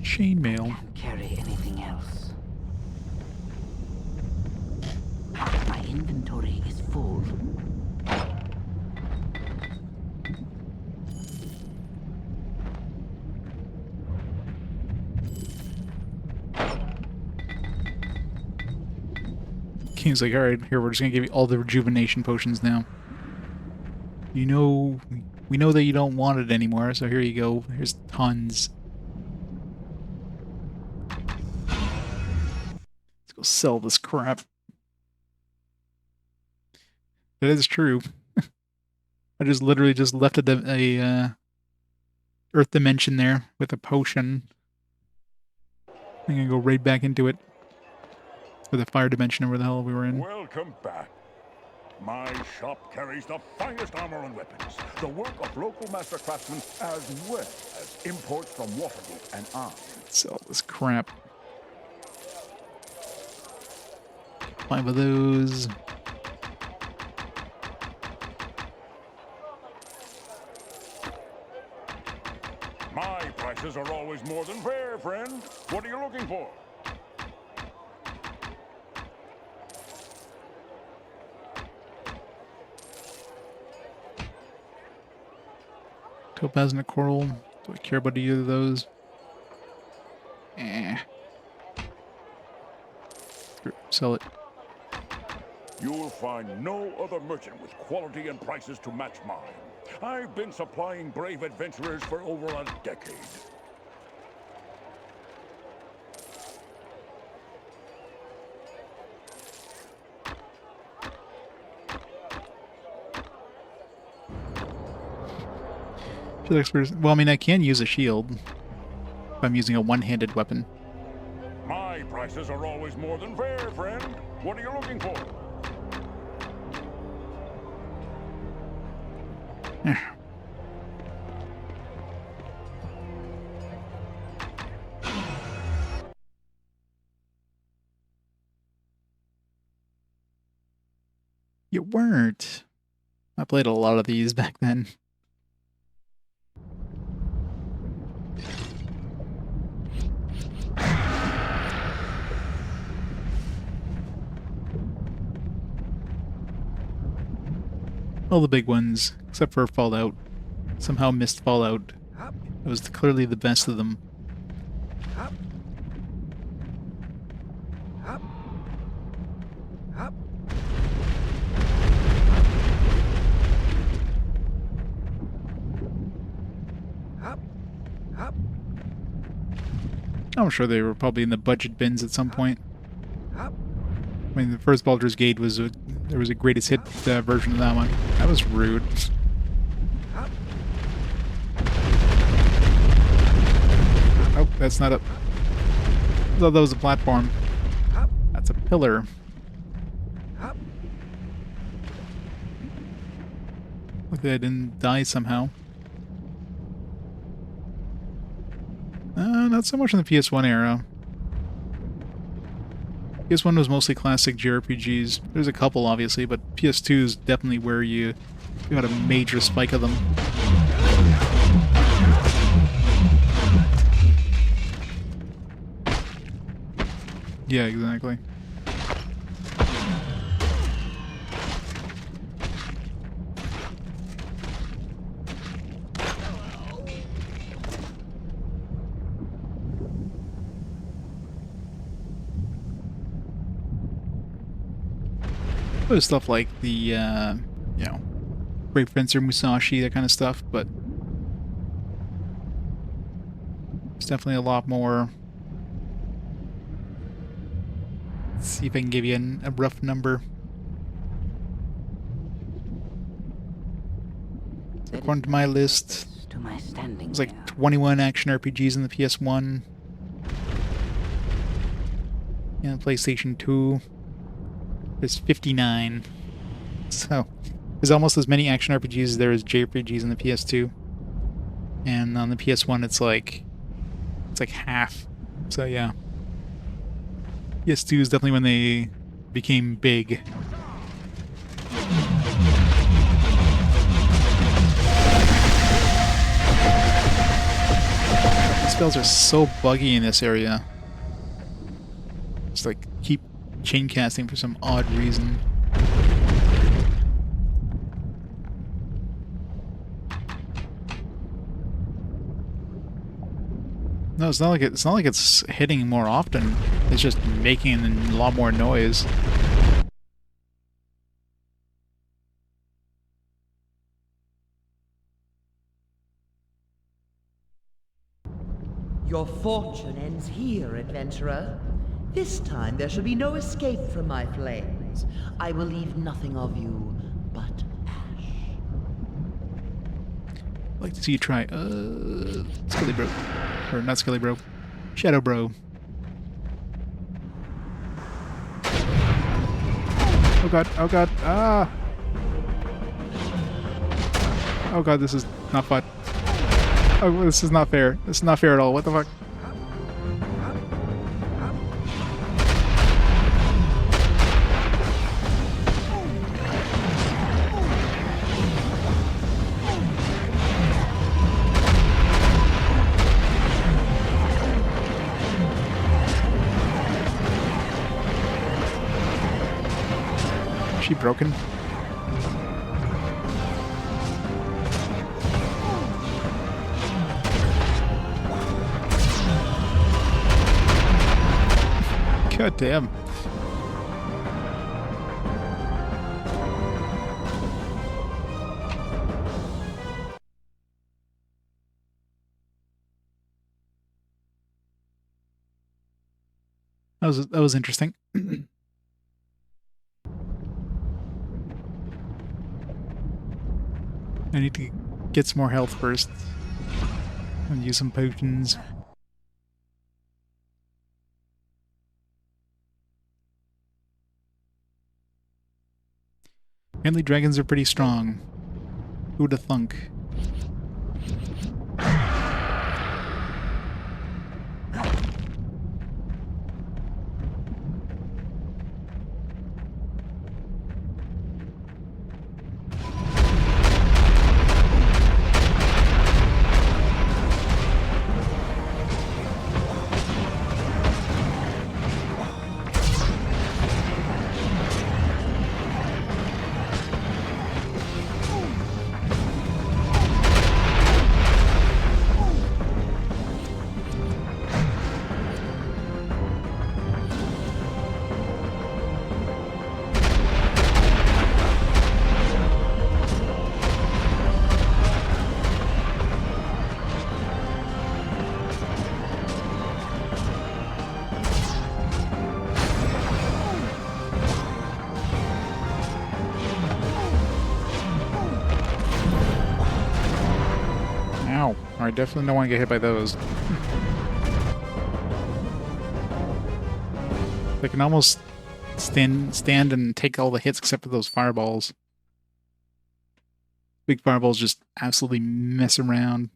S1: Chainmail.
S4: Carry anything else. My inventory is full.
S1: King's like, alright, here, we're just gonna give you all the rejuvenation potions now. You know, we know that you don't want it anymore, so here you go. Here's tons. Let's go sell this crap. That is true. I just literally just left a Earth dimension there with a potion. I'm gonna go right back into it. Or the fire dimension, or where the hell we were in.
S2: Welcome back. My shop carries the finest armor and weapons, the work of local master craftsmen, as well as imports from Waterdeep and Arm.
S1: Sell this crap. 5 of those.
S2: My prices are always more than fair, friend. What are you looking for?
S1: Topaz and a coral. Do I care about either of those? Eh. Sell it.
S2: You'll find no other merchant with quality and prices to match mine. I've been supplying brave adventurers for over a decade.
S1: Well, I mean, I can use a shield if I'm using a one-handed weapon.
S2: My prices are always more than fair, friend. What are you looking for?
S1: You weren't. I played a lot of these back then. All the big ones, except for Fallout. Somehow missed Fallout. It was clearly the best of them. I'm sure they were probably in the budget bins at some point. I mean, the first Baldur's Gate was there was a greatest hit version of that one. That was rude. Oh, that's not a... I thought that was a platform. That's a pillar. Look, I didn't die somehow. Not so much in the PS1 era. PS1 was mostly classic JRPGs. There's a couple, obviously, but PS2 is definitely where you got a major spike of them. Yeah, exactly. There's stuff like the, you know, Great Fencer Musashi, that kind of stuff, but there's definitely a lot more. Let's see if I can give you a rough number. So according to my list, there's like 21 action RPGs in the PS1 and PlayStation 2. There's 59. So there's almost as many action RPGs as there is JRPGs in the PS2. And on the PS1 it's like half. So yeah. PS2 is definitely when they became big. The spells are so buggy in this area. Just like keep chain casting for some odd reason. No, it's not like it's hitting more often. It's just making a lot more noise.
S16: Your fortune ends here, adventurer. This time there shall be no escape from my flames. I will leave nothing of you but ash.
S1: I'd like to see you try, Skelly Bro. Or not Skelly Bro. Shadow Bro. Oh god, oh god, ah! Oh god, this is not fun. Oh, this is not fair. This is not fair at all. What the fuck? Is she broken? God damn. That was interesting. I need to get some more health first and use some potions. Apparently dragons are pretty strong. Who'd have thunk? Ow. I definitely don't want to get hit by those. They can almost stand and take all the hits except for those fireballs. Big fireballs just absolutely mess around.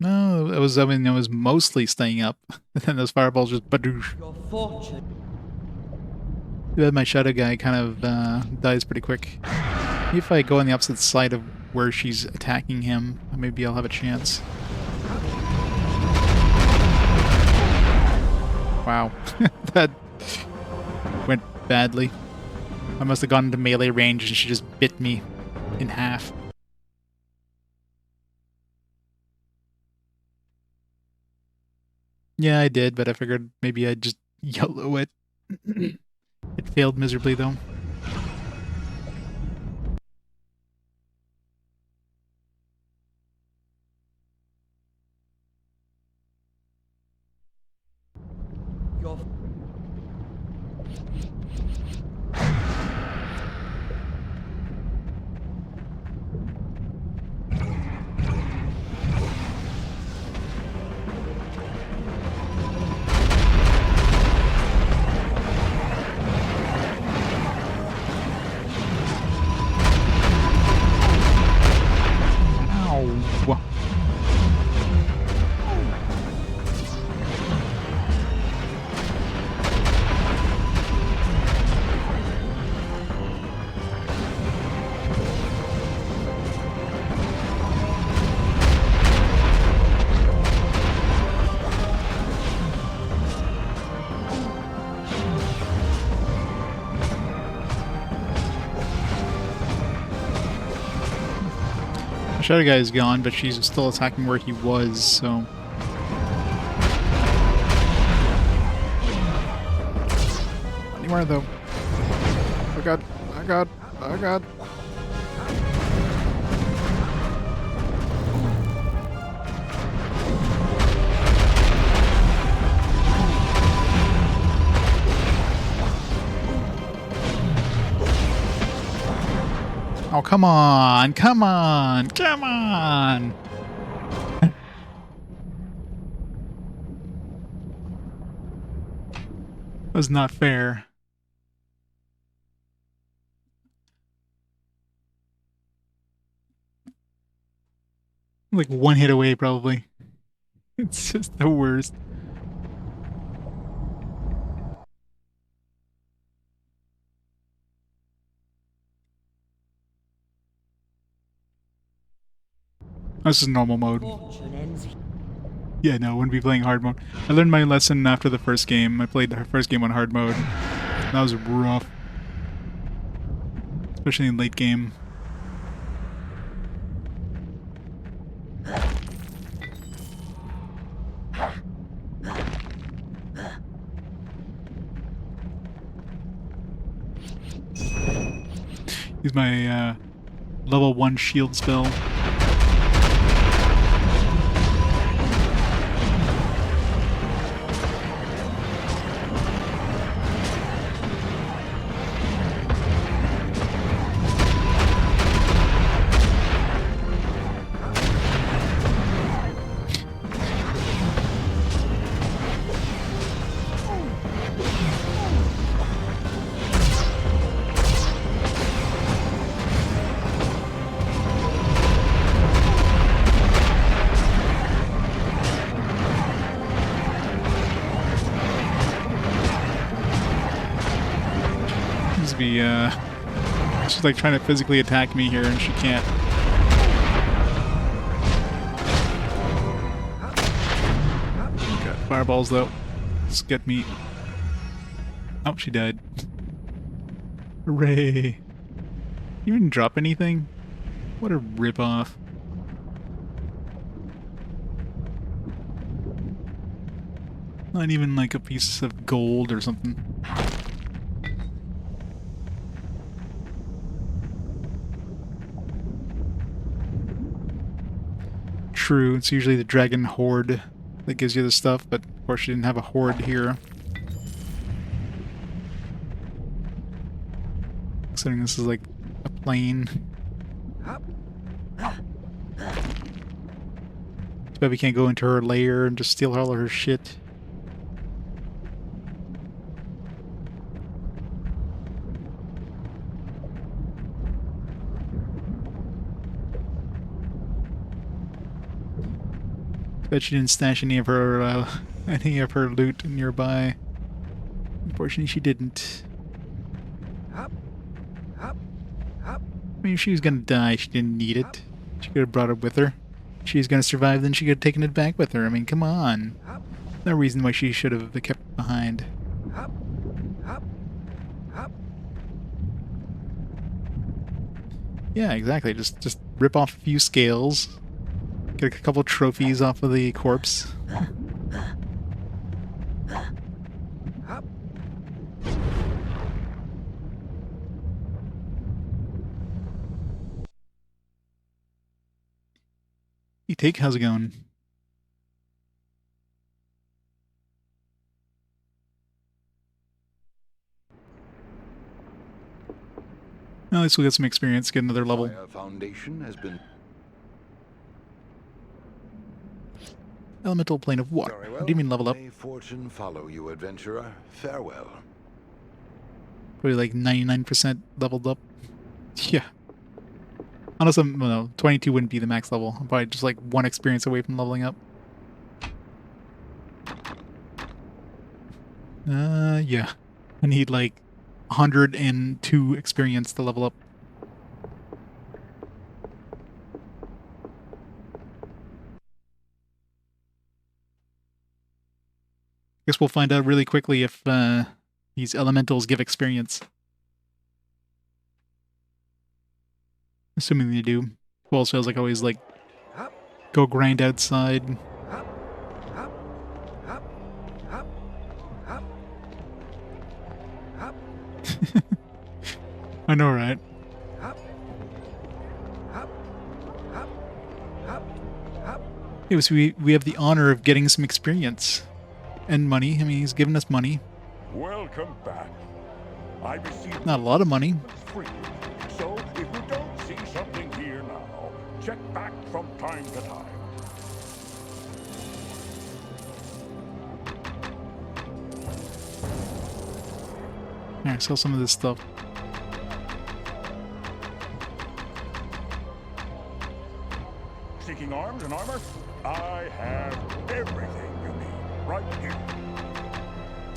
S1: No, it was, I mean, it was mostly staying up. And then those fireballs just badoosh.
S16: Your fortune.
S1: My shadow guy kind of dies pretty quick. Maybe if I go on the opposite side of where she's attacking him, maybe I'll have a chance. Wow. That went badly. I must have gone into melee range and she just bit me. in half. Yeah, I did, but I figured maybe I'd just YOLO it. It failed miserably, though. Ow. The Shadow guy is gone, but she's still attacking where he was, so... Anywhere, though. Oh god, oh god, oh god. Oh, come on, come on, come on! That was not fair. Like one hit away, probably. It's just the worst. This is normal mode. Yeah, no, I wouldn't be playing hard mode. I learned my lesson after the first game. I played the first game on hard mode. That was rough. Especially in late game. Use my level 1 shield spell. She's like trying to physically attack me here and she can't. Got fireballs though. Let's get me. Oh, she died. Hooray. You didn't drop anything? What a ripoff. Not even like a piece of gold or something. True, it's usually the dragon horde that gives you the stuff, but of course you didn't have a horde here. Considering this is like a plane. Too bad we can't go into her lair and just steal all of her shit. Bet she didn't stash any of her loot nearby. Unfortunately, she didn't. I mean, if she was gonna die, she didn't need it. She could have brought it with her. If she was gonna survive, then she could have taken it back with her. I mean, come on. No reason why she should have kept it behind. Yeah, exactly. Just rip off a few scales, get a couple trophies off of the corpse. Hey, Take, how's it going? At least we'll get some experience, get another level.
S9: Fire Foundation has been...
S1: Elemental plane of water.
S9: Very well.
S1: What do you mean level up?
S9: May fortune follow you, adventurer. Farewell.
S1: Probably like 99% leveled up. Yeah. Unless I'm, well, no, 22 wouldn't be the max level. I'm probably just like one experience away from leveling up. Yeah. I need like 102 experience to level up. Guess we'll find out really quickly if these elementals give experience. Assuming they do. Well, so like always like go grind outside. I know, right? Yeah, so we have the honor of getting some experience and money. I mean, he's given us money.
S2: Welcome back. I received
S1: Not a lot of money.
S2: free. So if you don't see something here now, check back from time to time.
S1: Alright, sell some of this stuff.
S2: Seeking arms and armor? I have everything you need right here.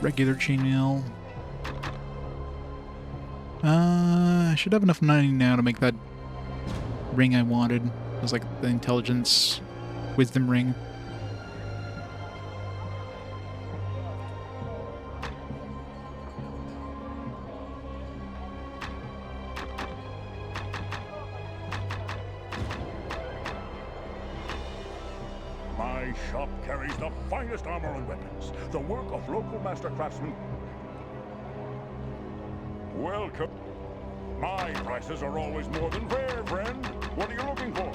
S1: Regular chainmail. I should have enough money now to make that ring I wanted. It was like the intelligence wisdom ring.
S2: My shop carries the finest armor and weapons, the work of local master craftsmen. Welcome. My prices are always more than fair, friend. What are you looking for?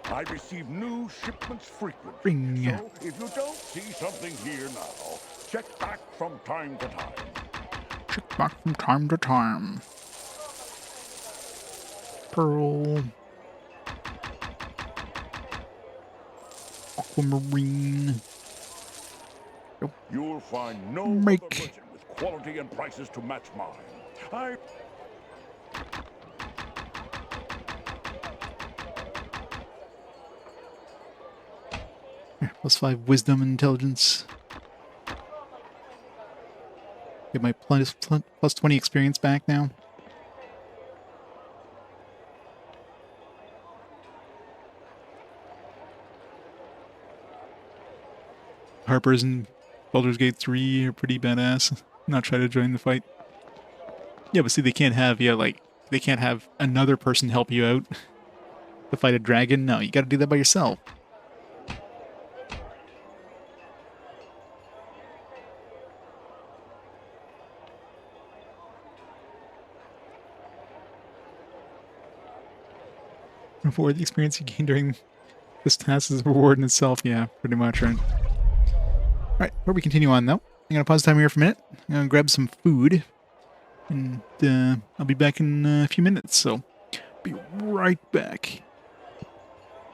S2: I receive new shipments frequently.
S1: Ring.
S2: So if you don't see something here now, check back from time to time.
S1: Check back from time to time. Pearl. Aquamarine.
S2: You'll find no
S1: Make.
S2: other merchant with quality and prices to match mine. I...
S1: Plus 5 wisdom and intelligence. Get my plus 20 experience back now. Harper's and Baldur's Gate 3 are pretty badass. Not try to join the fight. Yeah, but see, they can't have, they can't have another person help you out to fight a dragon. No, you gotta do that by yourself. For the experience you gain during this task is a reward in itself. Yeah, pretty much, right? Alright, before we continue on, though, I'm going to pause the time here for a minute. I'm going to grab some food. And I'll be back in a few minutes, so be right back.